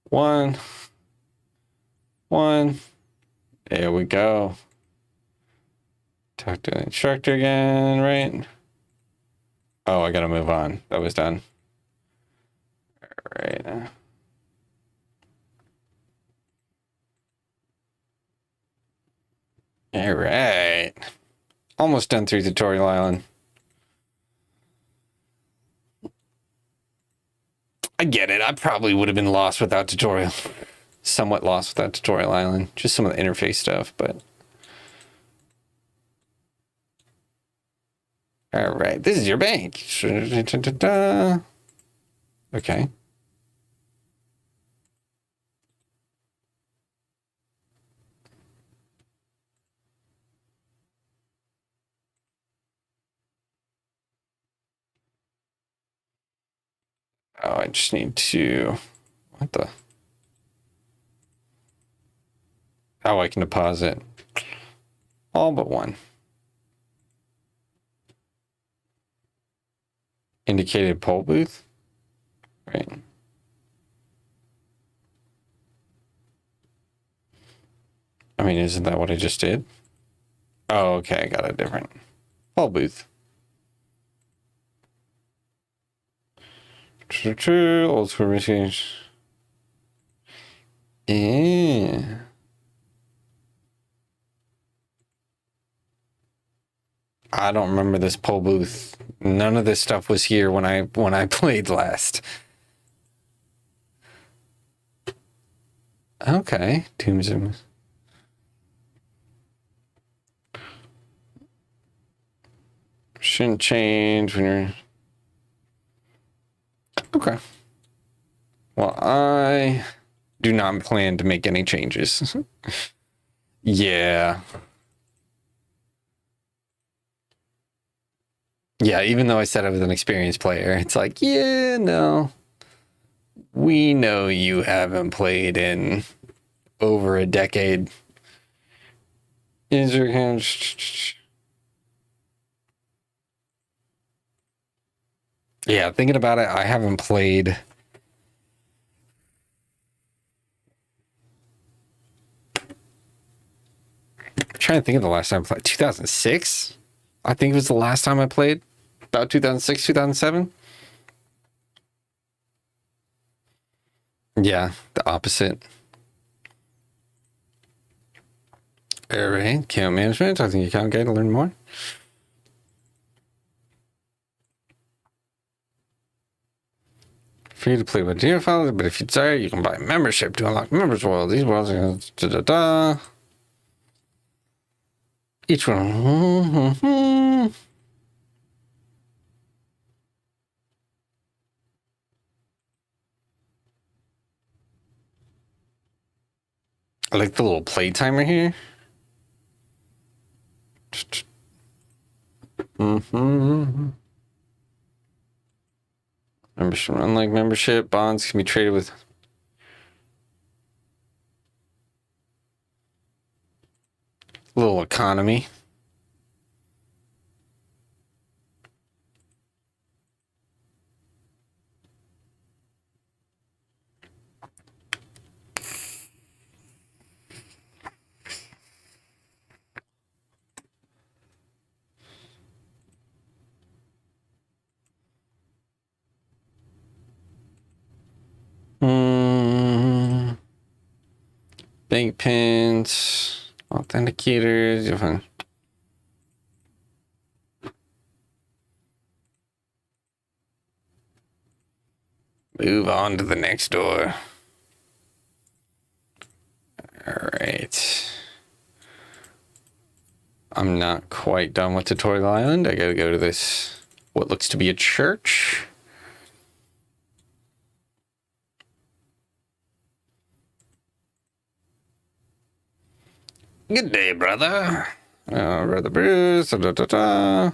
One. There we go. Talk to the instructor again, right? Oh, I gotta move on. That was done. All right. All right. Almost done through Tutorial Island. I get it. I probably would have been lost without tutorial. Somewhat lost without Tutorial Island. Just some of the interface stuff, but... All right. This is your bank. Okay. Oh, I just need to... What the... Oh, I can deposit all but one. Indicated poll booth. Right. I mean, isn't that what I just did? Oh, okay. I got a different poll booth. True. Old school machines. Yeah. I don't remember this poll booth. None of this stuff was here when I played last. Okay. Tombstone. Shouldn't change when you're... Okay. Well, I do not plan to make any changes. Yeah. Yeah, even though I said I was an experienced player, it's like, yeah, no. We know you haven't played in over a decade. Is there... Yeah, thinking about it, I haven't played... I'm trying to think of the last time I played. 2006? I think it was the last time I played. About 2006, 2007? Yeah, the opposite. All right, account management. I think account guide to learn more. Free to play with dear files, but if you desire, you can buy a membership to unlock members' world. These worlds are da-da-da. Each one. I like the little play timer here. Membership, unlike membership, bonds can be traded with. Little economy. Bank pins, authenticators. Move on to the next door. All right. I'm not quite done with Tutorial Island. I gotta go to this, what looks to be a church. Good day, brother. Brother Bruce. That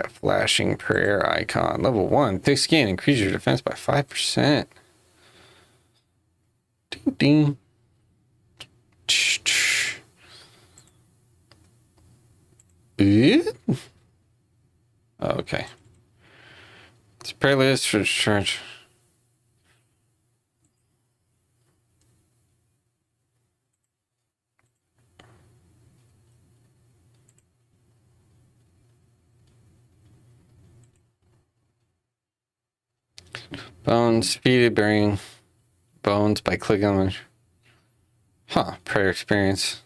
flashing prayer icon. Level 1. Thick skin. Increase your defense by 5%. Ding, ding. Okay. It's prayer list for church. Bones, speed burying bones by clicking on the... Huh, prayer experience.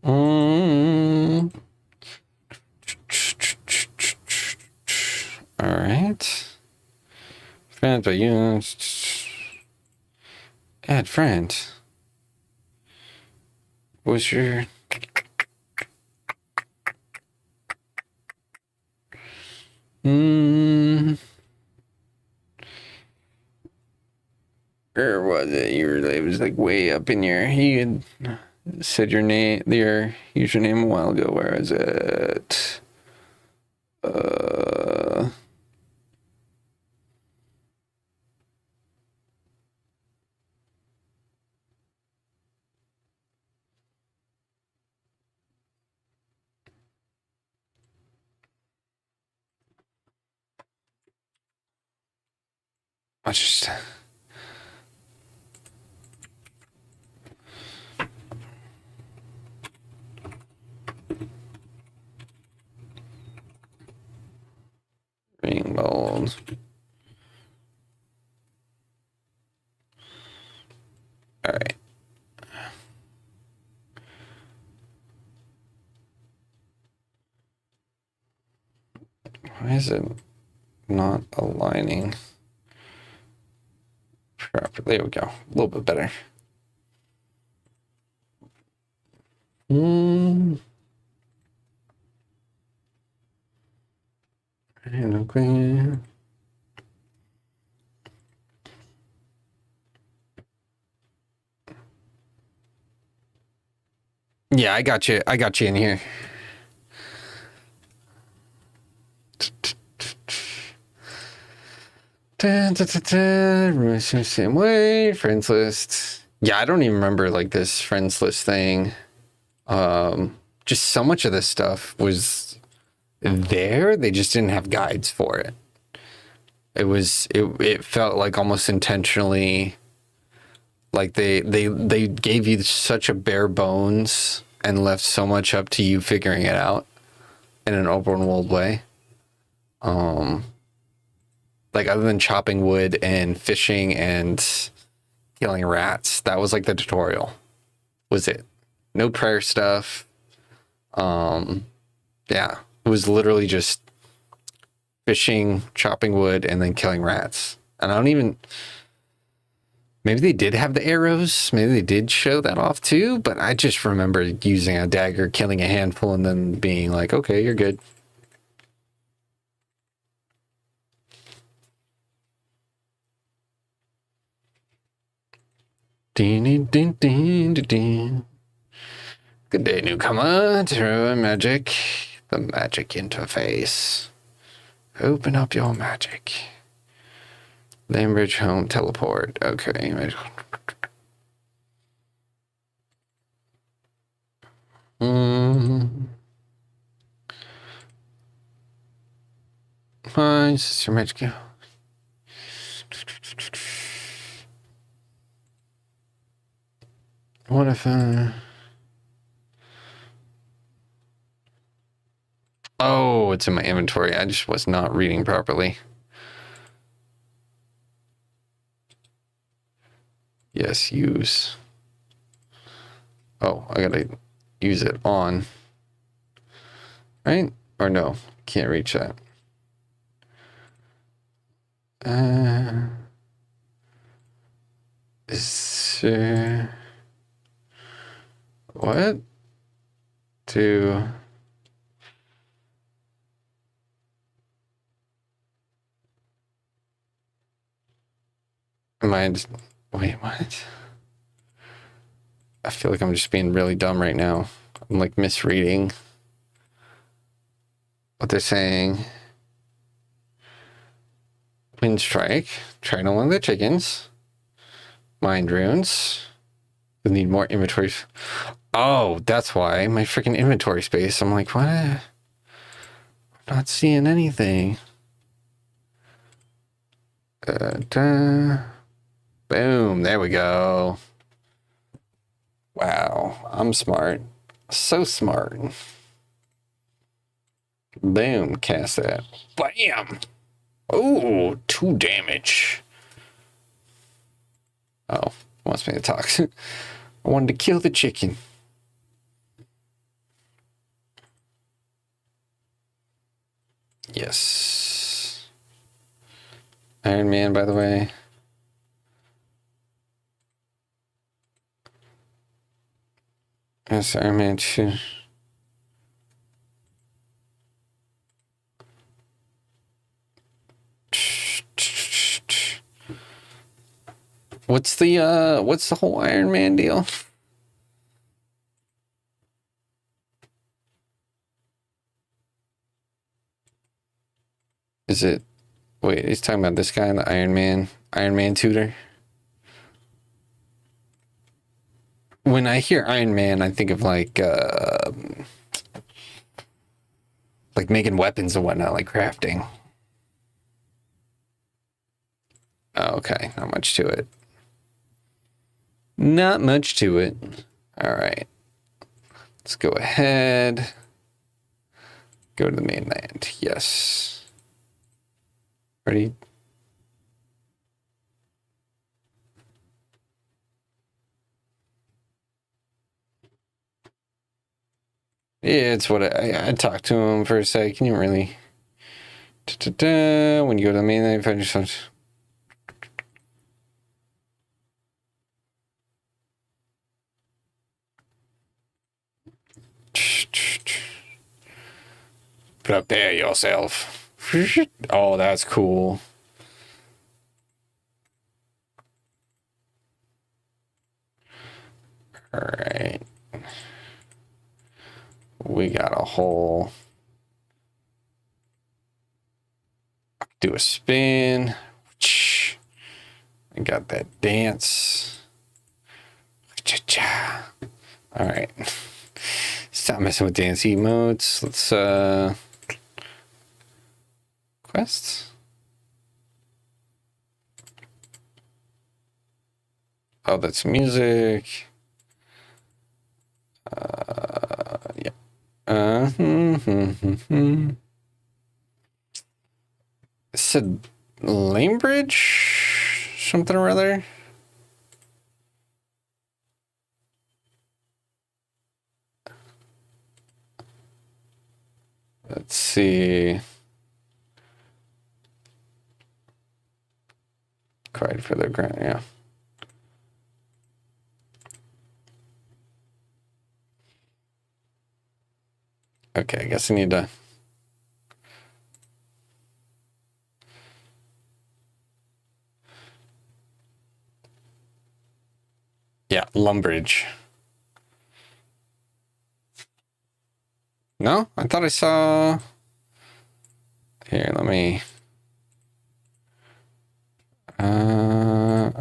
All right. Friends by you. Add friends. What's your... Where was it? It was like way up in your... You had said your name, your username a while ago. Where is it? I just... Ring mold. All right. Why is it not aligning properly? There we go. A little bit better. Okay. Yeah, I got you. I got you in here. Same way. Friends list. Yeah, I don't even remember like this friends list thing. Just so much of this stuff was there. They just didn't have guides for it. It felt like almost intentionally like they gave you such a bare bones and left so much up to you figuring it out in an open world way. Like other than chopping wood and fishing and killing rats, that was like the tutorial. Was it? No prayer stuff. Yeah, it was literally just fishing, chopping wood, and then killing rats. And I don't even... Maybe they did have the arrows. Maybe they did show that off too. But I just remember using a dagger, killing a handful, and then being like, okay, you're good. Good day, newcomer. Through magic. The magic interface. Open up your magic. Lambridge home teleport. Okay. My sister magic. What if Oh, it's in my inventory. I just was not reading properly. Yes, use. Oh, I gotta use it on. Right? Or no, can't reach that. What? To... Am I just... Wait, what? I feel like I'm just being really dumb right now. I'm like misreading what they're saying. Wind strike. Try to one of the chickens. Mind runes. You'll need more inventory. Oh, that's why. My freaking inventory space. I'm like, what? I'm not seeing anything. Boom. There we go. Wow. I'm smart. So smart. Boom. Cast that. Bam. Oh, 2 damage. Oh, wants me to talk. I wanted to kill the chicken. Yes. Iron Man, by the way. Yes, Iron Man 2. What's the whole Iron Man deal? Is it... Wait, he's talking about this guy, the Iron Man tutor? When I hear Iron Man, I think of like making weapons and whatnot, like crafting. Oh, okay, not much to it. Not much to it. All right. Let's go ahead. Go to the mainland. Yes. Ready? Yeah, it's what I talked to him for a sec. Can you really? When you go to the mainland, find yourself. Prepare yourself. Oh, that's cool. All right. We got a whole. Do a spin. I got that dance. Cha-cha. All right. Stop messing with dance emotes. Let's quests. Oh, that's music. Yeah. It said Lane Bridge? Something or other? Let's see. Cried for the grant, yeah. Okay, I guess I need to. Yeah, Lumbridge. No? I thought I saw. Here, let me.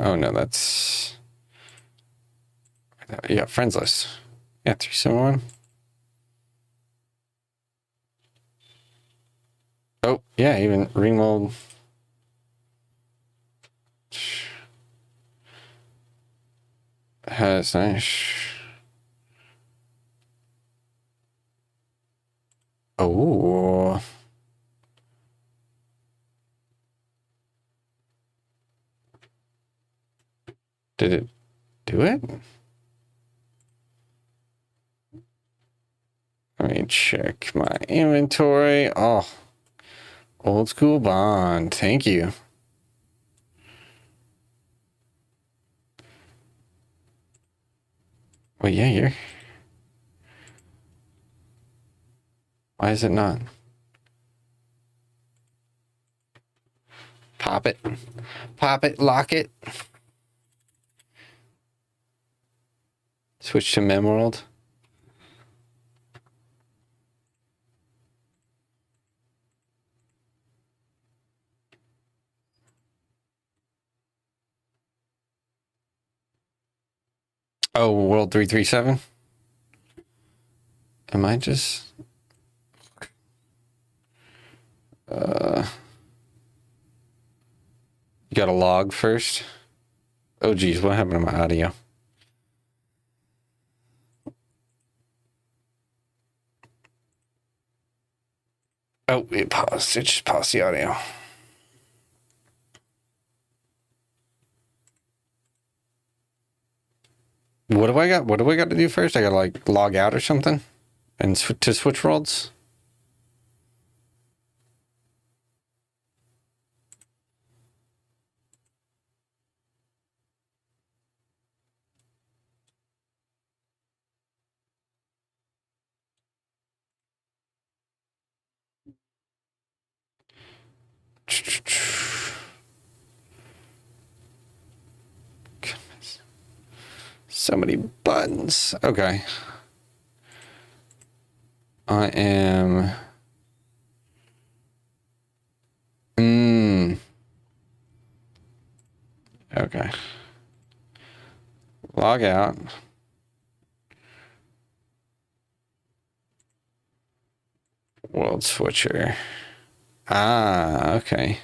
Oh no, that's. Yeah, friends list. Yeah, 371. Oh, yeah, even Ringmold. Has nice. Oh. Did it do it? Let me check my inventory. Oh, old school bond. Thank you. Well, yeah, you're. Why is it not? Pop it. Pop it. Lock it. Switch to Memworld. Oh, World 337. Am I just. You got to log first. Oh, geez. What happened to my audio? Oh, it paused. It just paused the audio. What do I got? What do I got to do first? I got to like log out or something and to switch worlds. So many buttons. Okay. I am. Okay. Log out. World switcher. Ah, okay.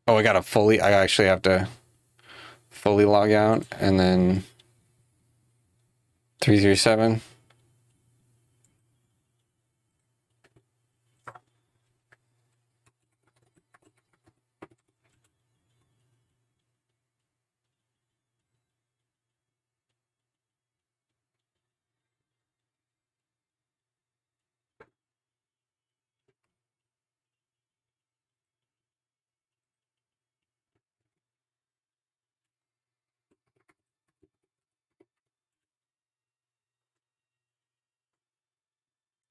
Oh, I actually have to fully log out and then 337.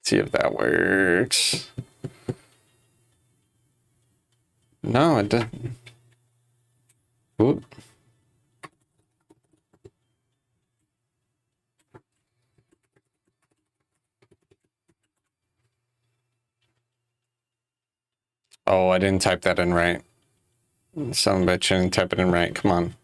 See if that works. No, it doesn't. Oop. Oh, I didn't type that in right. Some bitch didn't type it in right. Come on.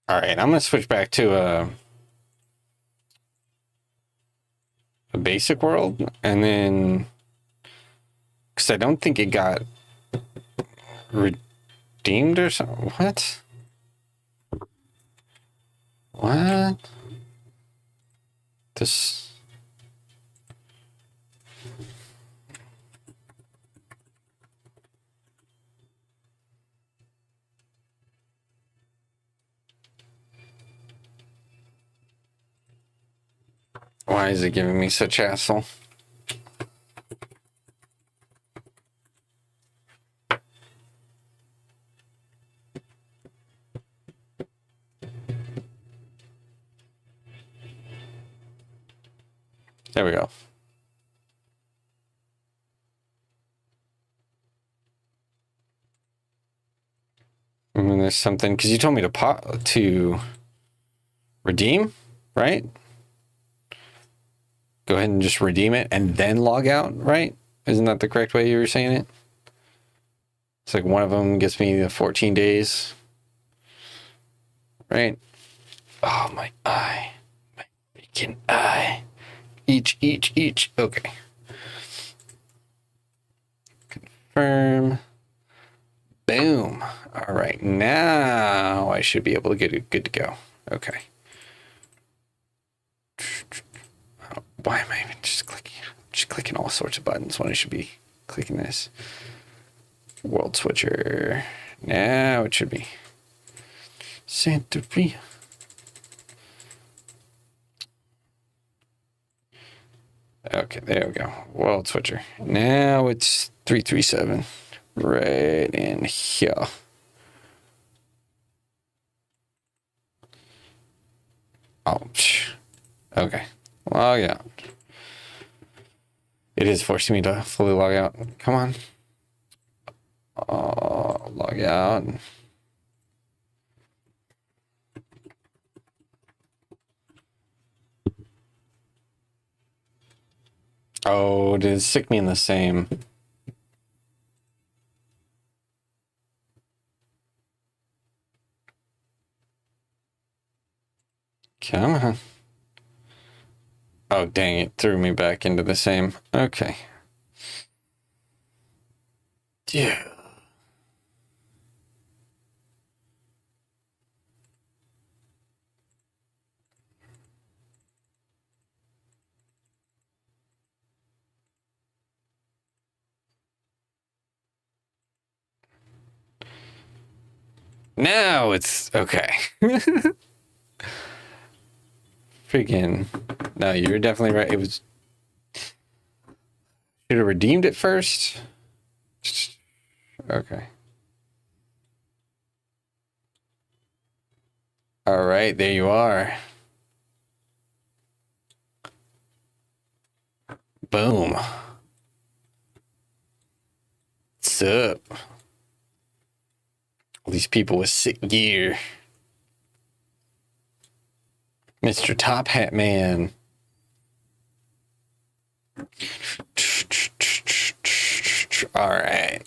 All right, I'm gonna switch back to a basic world, and then because I don't think it got redeemed or something. What? What? This. Why is it giving me such hassle? There we go. And then there's something because you told me to redeem, right? Go ahead and just redeem it and then log out, right? Isn't that the correct way you were saying it? It's like one of them gets me the 14 days, right? Oh, my eye. My freaking eye. Each. Okay. Confirm. Boom. All right. Now I should be able to get it good to go. Okay. Why am I even just clicking? Just clicking all sorts of buttons when I should be clicking this. World switcher. Now it should be. Santeria. Okay, there we go. World switcher. Now it's 337. Right in here. Oh, okay. Log out. It is forcing me to fully log out. Come on. Log out. Oh, did it stick me in the same? Come on. Oh, dang, it threw me back into the same. Okay. Yeah. Now it's okay. Freaking. No, you're definitely right. It was. Should have redeemed it first. Okay. All right, there you are. Boom. What's up? these people with sick gear. Mr. Top Hat Man. All right.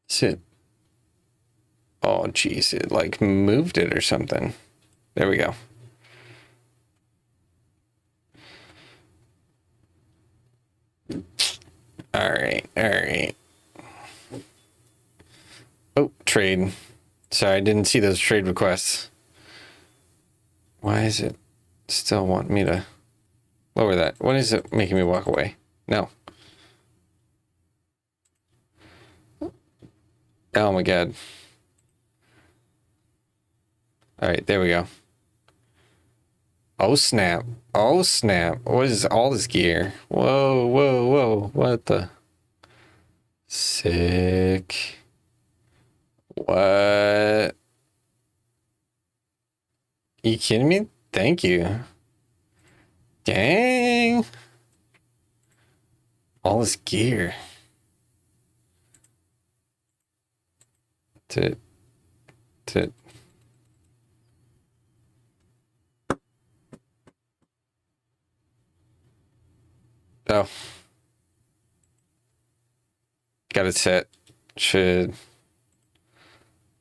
Sit. Oh, geez. It like moved it or something. There we go. All right. All right. Oh, trade. Sorry, I didn't see those trade requests. Why is it still want me to lower that? What is it making me walk away? No. Oh my god. All right, there we go. Oh snap. Oh snap. What is all this gear? Whoa, whoa, whoa. What the? Sick. What? You kidding me? Thank you. Dang. All this gear. To oh. Got it set. Should.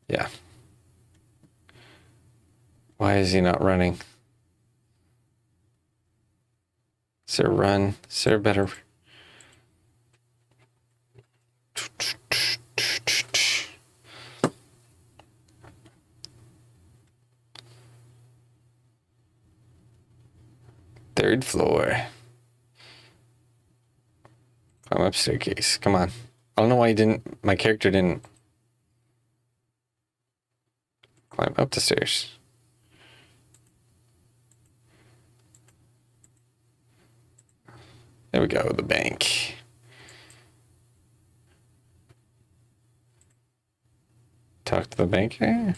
Yeah. Why is he not running? Is there a run? Is there a better? Third floor. Climb up staircase. Come on. I don't know why my character didn't climb up the stairs. There we go, the bank. Talk to the banker.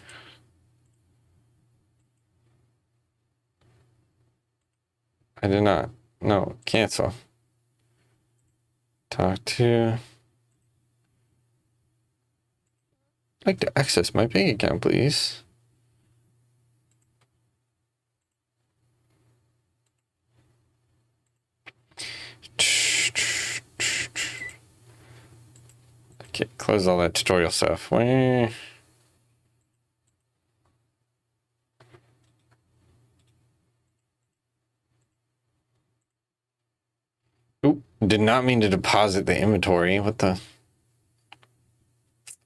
I did not. No, cancel. Talk to. I'd like to access my bank account, please. Okay, close all that tutorial stuff. Where? Oop, did not mean to deposit the inventory. What the?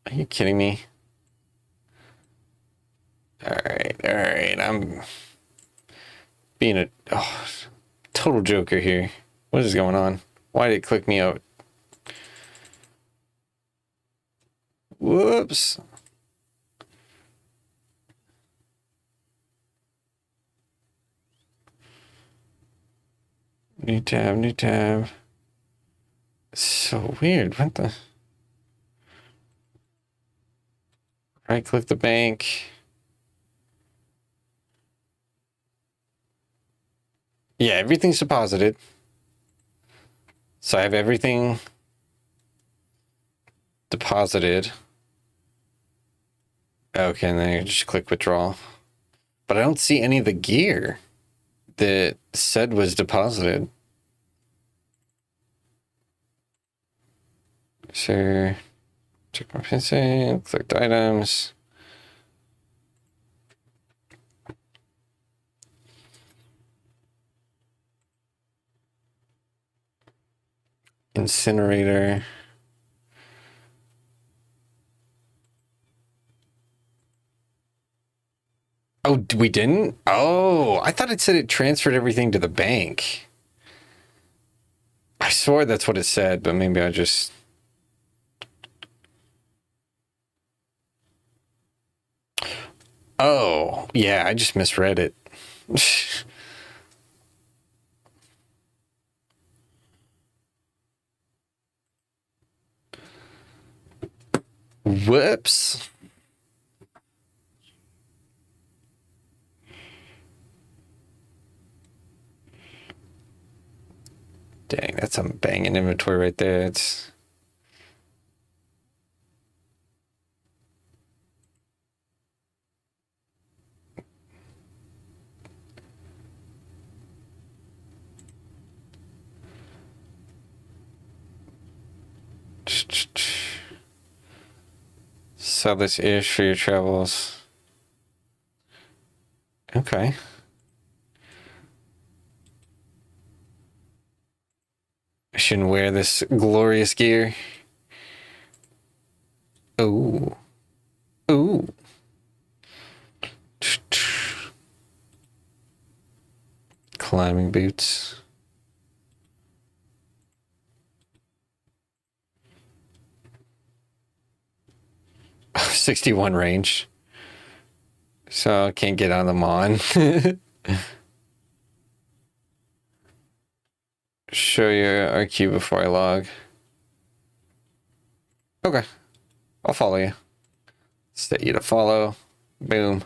Are you kidding me? All right. I'm being a total joker here. What is going on? Why did it click me out? Whoops. New tab. So weird. What the? Right click the bank. Yeah, everything's deposited. So I have everything deposited. Okay, and then I just click withdraw. But I don't see any of the gear that said was deposited. Sure. Check my PC, clicked items. Incinerator. Oh, we didn't? Oh, I thought it said it transferred everything to the bank. I swore that's what it said, but maybe I just... Oh, yeah, I just misread it. Whoops. That's some banging inventory right there. It's sell this ish for your travels. Okay. I shouldn't wear this glorious gear. Ooh. Ooh. Climbing boots. Oh, 61 range. So I can't get on the Mon. Show your RQ before I log. Okay. I'll follow you. Set you to follow. Boom.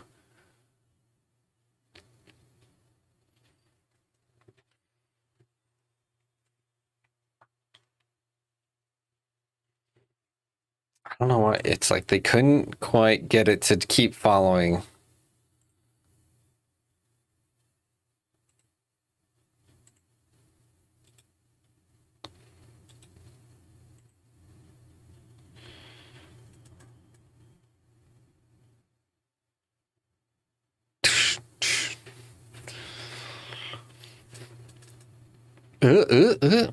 I don't know why. It's like they couldn't quite get it to keep following. Uh.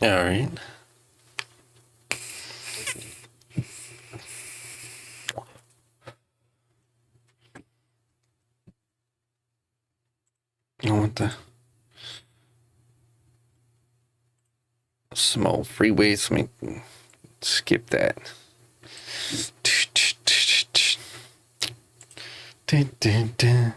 All right. I want the small freeways. Let me skip that. Dun, dun, dun.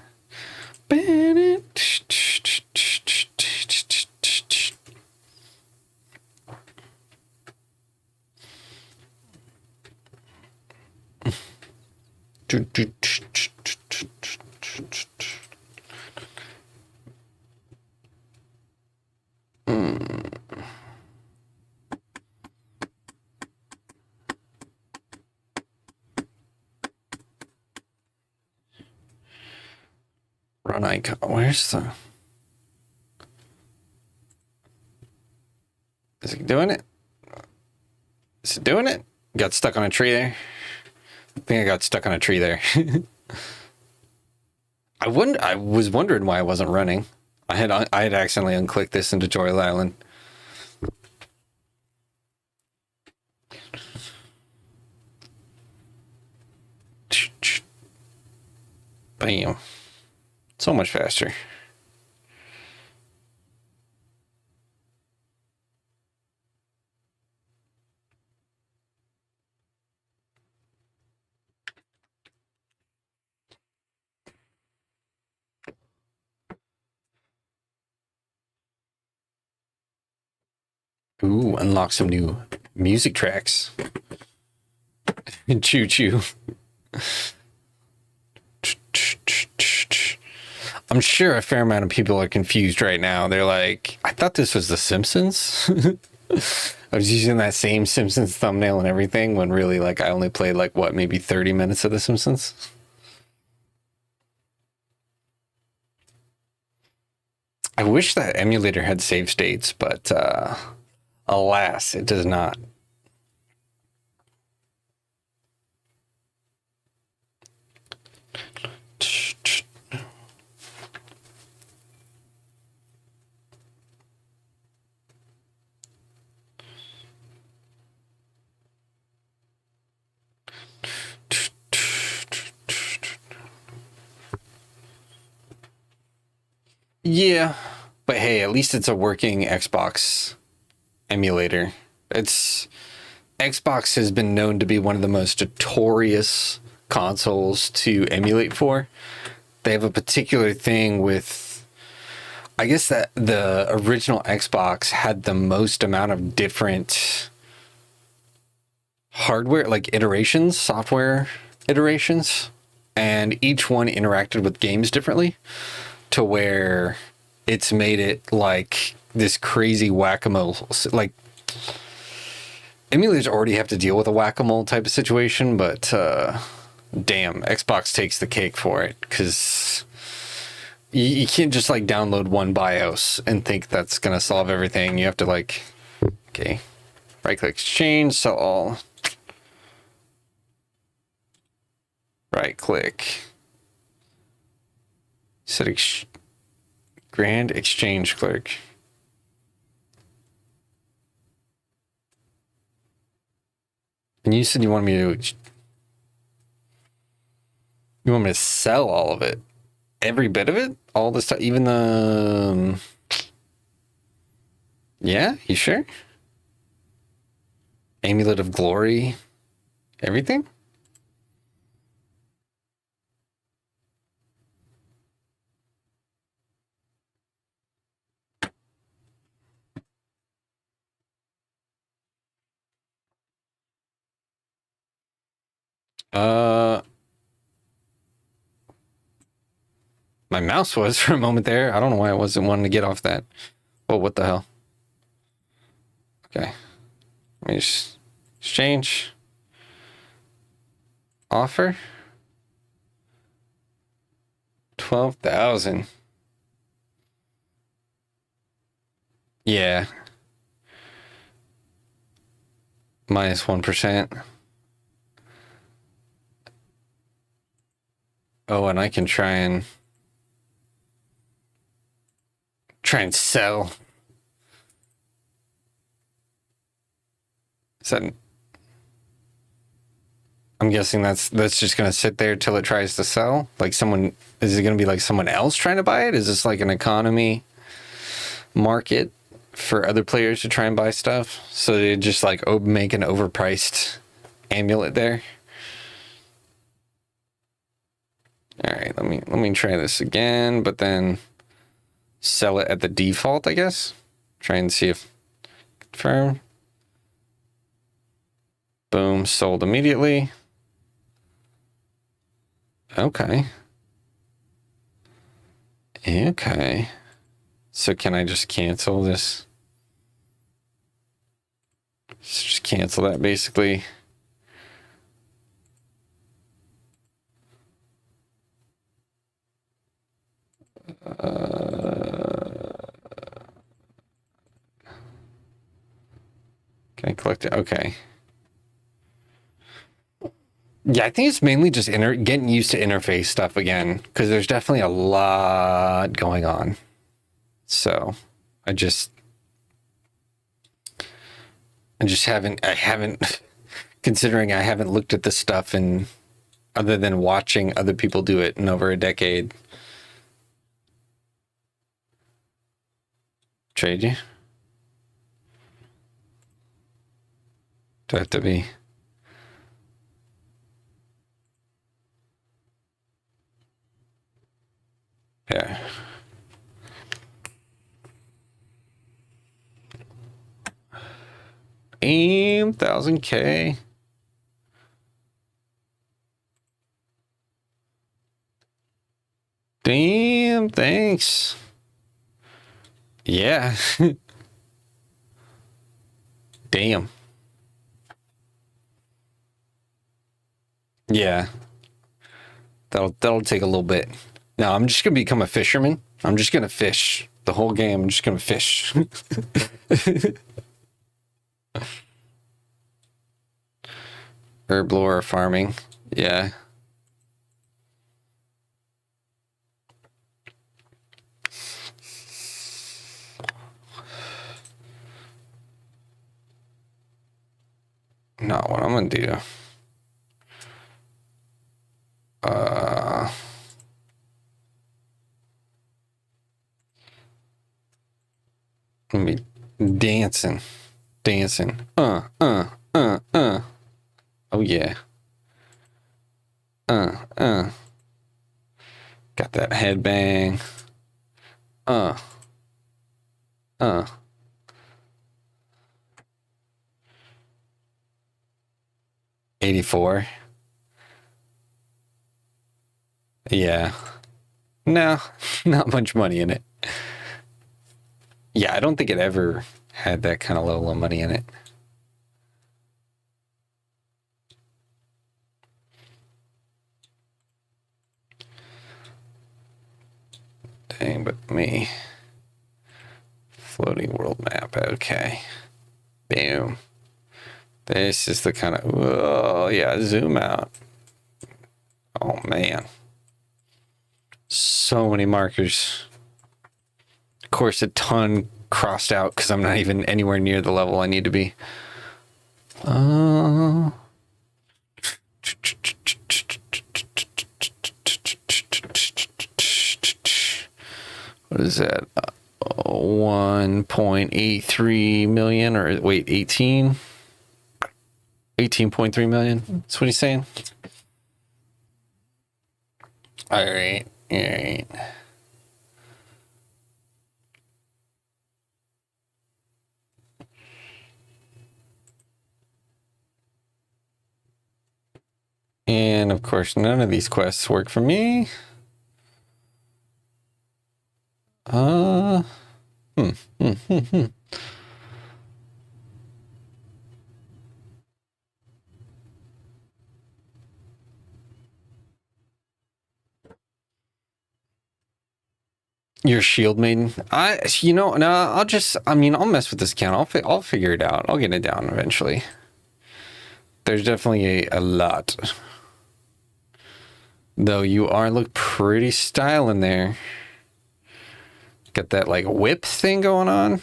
Run icon. Where's the... Is it doing it? Is it doing it? Got stuck on a tree there. I think I got stuck on a tree there. I was wondering why I wasn't running. I had accidentally unclicked this into Joy Island. Bam. So much faster. Ooh, unlock some new music tracks. Choo choo. I'm sure a fair amount of people are confused right now. They're like, I thought this was The Simpsons. I was using that same Simpsons thumbnail and everything when really, like, I only played, like, what, maybe 30 minutes of The Simpsons? I wish that emulator had save states, but alas, it does not. Yeah, but hey, at least it's a working Xbox emulator. Xbox has been known to be one of the most notorious consoles to emulate for. They have a particular thing with I guess that the original Xbox had the most amount of different hardware, like iterations, software iterations, and each one interacted with games differently to where it's made it like this crazy whack-a-mole. Like, emulators already have to deal with a whack-a-mole type of situation, but damn, Xbox takes the cake for it, because you can't just like download one BIOS and think that's gonna solve everything. You have to like, okay, right-click exchange, sell all. Right-click. Set grand exchange clerk. And you said you want me to sell all of it, every bit of it, all the stuff, even the. Yeah, you sure? Amulet of Glory, everything. My mouse was for a moment there. I don't know why I wasn't wanting to get off that. Oh, what the hell? Okay. Let me just exchange. Offer. 12,000. Yeah. Minus 1%. Oh, and I can try and sell. Is that? I'm guessing that's just gonna sit there till it tries to sell. Like someone, is it gonna be like someone else trying to buy it? Is this like an economy market for other players to try and buy stuff? So they just like make an overpriced amulet there. All right, let me try this again, but then sell it at the default, I guess. Try and see if confirm. Boom, sold immediately. Okay. Okay. So can I just cancel this? Just cancel that basically. Can I collect it? Okay. Yeah, I think it's mainly just getting used to interface stuff again, because there's definitely a lot going on. So I just haven't considering I haven't looked at this stuff in other than watching other people do it in over a decade. Trade you? Do I have to be? Yeah. Aim 1,000K. Damn, thanks. Yeah. Damn. Yeah. That'll take a little bit. No, I'm just gonna become a fisherman. I'm just gonna fish the whole game. I'm just gonna fish. Herblore farming. Yeah. Not what I'm gonna do. Let me dancing. Oh yeah. Got that headbang. Uh. 84. Yeah. No, not much money in it. Yeah, I don't think it ever had that kind of level of money in it. Dang, but me. Floating world map. Okay. Boom. This is the kind of... Oh, yeah, zoom out. Oh, man. So many markers. Of course, a ton crossed out because I'm not even anywhere near the level I need to be. What is that? 1.83 million, or wait, 18.3 million. That's what he's saying. All right. And of course, none of these quests work for me. Your shield maiden. No, I'll mess with this account. I'll figure it out. I'll get it down eventually. There's definitely a lot. Though you look pretty styling there. Got that like whip thing going on.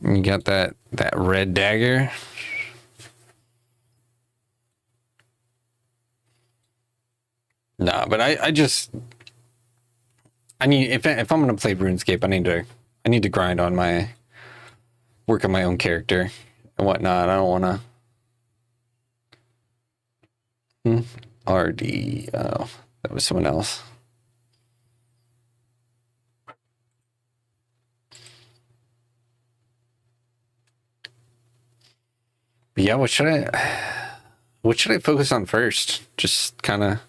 You got that red dagger. Nah, but I need, if I'm gonna play RuneScape, I need to grind on work on my own character and whatnot. I don't wanna RD. Oh, that was someone else. But yeah, what should I focus on first? Just kind of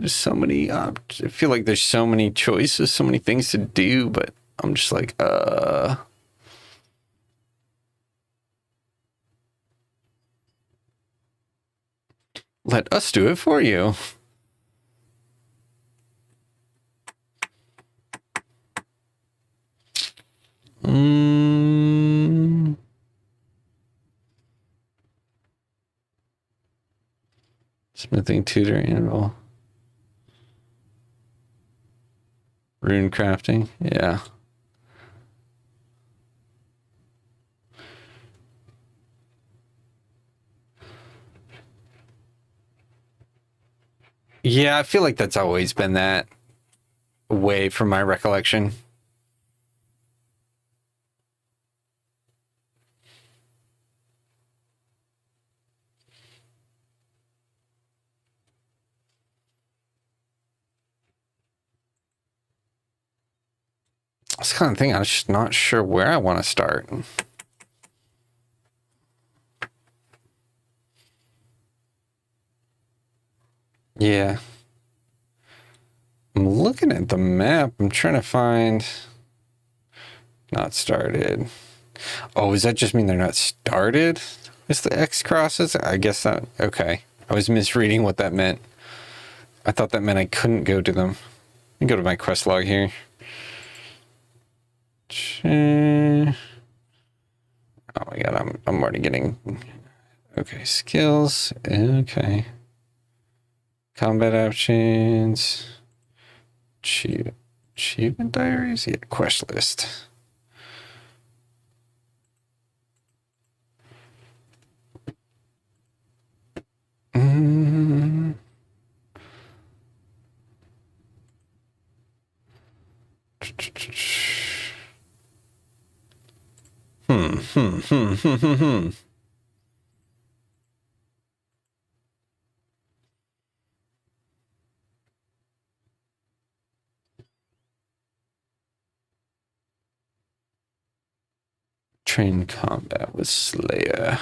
so many I feel like there's so many choices, so many things to do, but I'm just like let us do it for you. Smithing, tutoring, and rune crafting. Yeah. Yeah, I feel like that's always been that way from my recollection. That's the kind of thing I'm just not sure where I want to start. Yeah. I'm looking at the map. I'm trying to find... Not started. Oh, does that just mean they're not started? Is the X crosses? I guess that... Okay. I was misreading what that meant. I thought that meant I couldn't go to them. Let me go to my quest log here. Oh my god, I'm already getting... Okay, skills. Okay. Combat options. Achievement diaries? Yeah, quest list. Train combat with Slayer.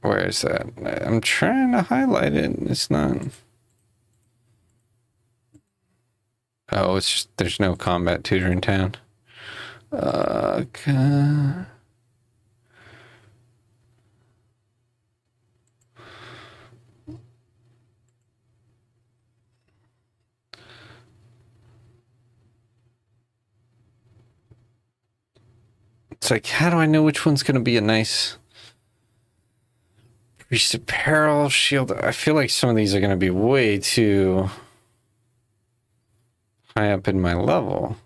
Where is that? I'm trying to highlight it. It's not. Oh, it's just, there's no combat tutor in town. Okay. It's like, how do I know which one's going to be a nice priest apparel shield? I feel like some of these are going to be way too high up in my level.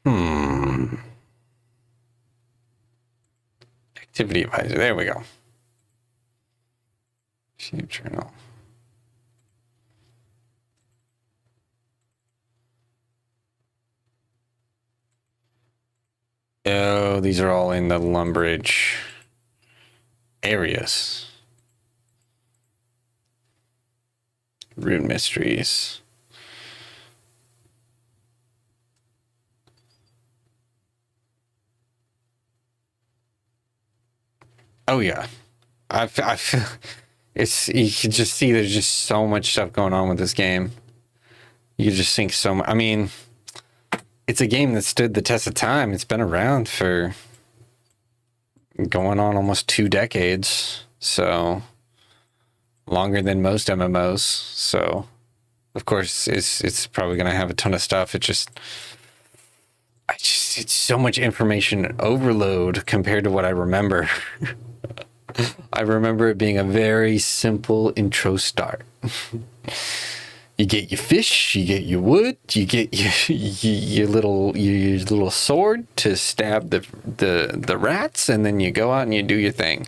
Hmm. Activity advisor. There we go. Shape journal. Oh, these are all in the Lumbridge areas. Rune mysteries. Oh yeah, I feel it's, you can just see there's just so much stuff going on with this game. You just think so much. I mean, it's a game that stood the test of time. It's been around for going on almost 2 decades, so longer than most MMOs. So, of course, it's probably going to have a ton of stuff. It's so much information overload compared to what I remember. I remember it being a very simple intro start. You get your fish, you get your wood, you get your little sword to stab the rats, and then you go out and you do your thing.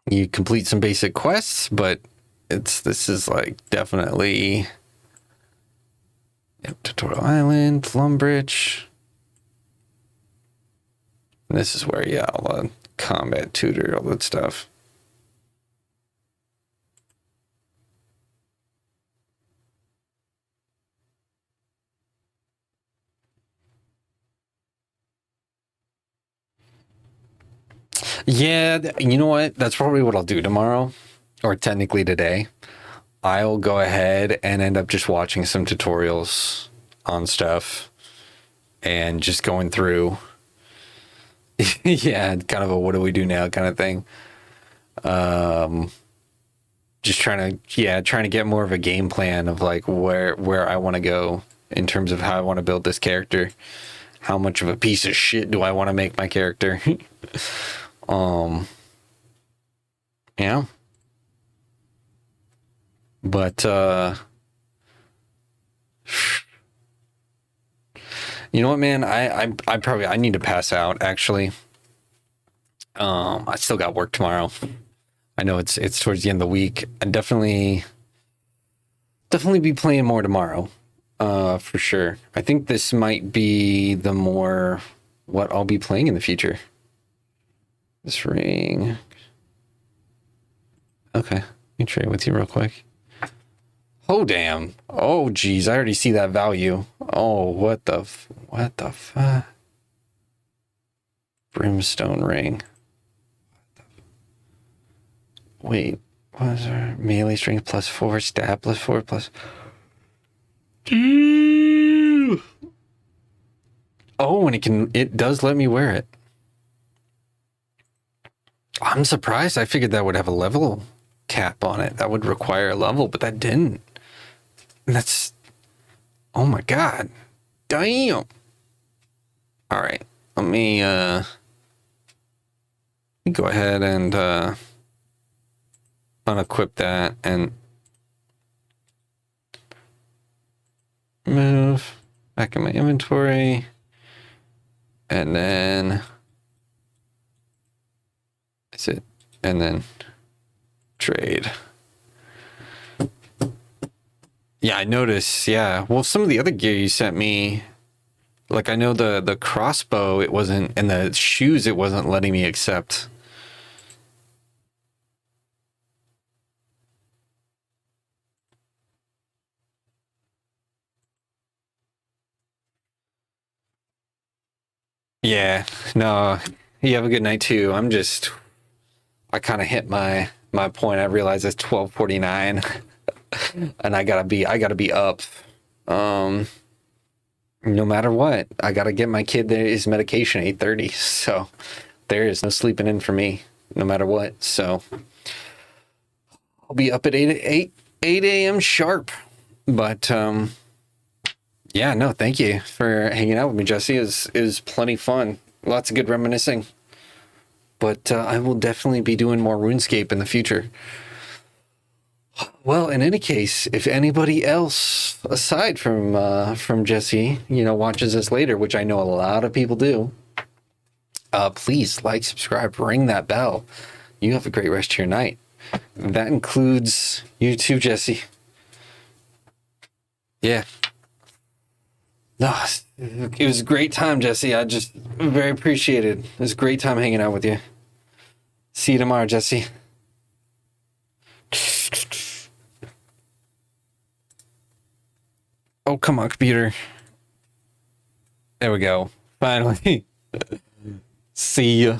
You complete some basic quests, but this is like definitely Tutorial Island, Lumbridge. And this is where, yeah, all the combat tutor, all that stuff. Yeah, you know what? That's probably what I'll do tomorrow, or technically today. I'll go ahead and end up just watching some tutorials on stuff and just going through. Yeah, kind of a what do we do now kind of thing. Just trying to get more of a game plan of like where I want to go in terms of how I want to build this character. How much of a piece of shit do I want to make my character? Yeah. But you know what, man? I need to pass out actually. I still got work tomorrow. I know it's towards the end of the week. I definitely be playing more tomorrow. For sure. I think this might be the more what I'll be playing in the future. This ring. Okay, let me trade with you real quick. Oh damn! Oh geez, I already see that value. Oh, what the fuck? Brimstone ring. Wait, what is our melee strength +4, stab +4 plus? Oh, and it does let me wear it. I'm surprised. I figured that would have a level cap on it. That would require a level, but that didn't. And that's, oh my god, damn. All right, let me go ahead and unequip that, and back in my inventory. And then is it? And then trade. Yeah, I noticed. Yeah. Well, some of the other gear you sent me, like I know the crossbow, it wasn't, and the shoes, it wasn't letting me accept. Yeah. No. You have a good night too. I kind of hit my point. I realized it's 12:49, and I gotta be up. No matter what, I gotta get my kid his medication at 8:30. So there is no sleeping in for me, no matter what. So I'll be up at 8 a.m. sharp. But yeah, no, thank you for hanging out with me, Jesse. It was plenty fun. Lots of good reminiscing. But I will definitely be doing more RuneScape in the future. Well, in any case, if anybody else aside from Jesse, watches this later, which I know a lot of people do, please like, subscribe, ring that bell. You have a great rest of your night. That includes you too, Jesse. Yeah. No, it was a great time, Jesse. I just very appreciated. It was a great time hanging out with you. See you tomorrow, Jesse. Oh, come on, computer. There we go. Finally. See ya.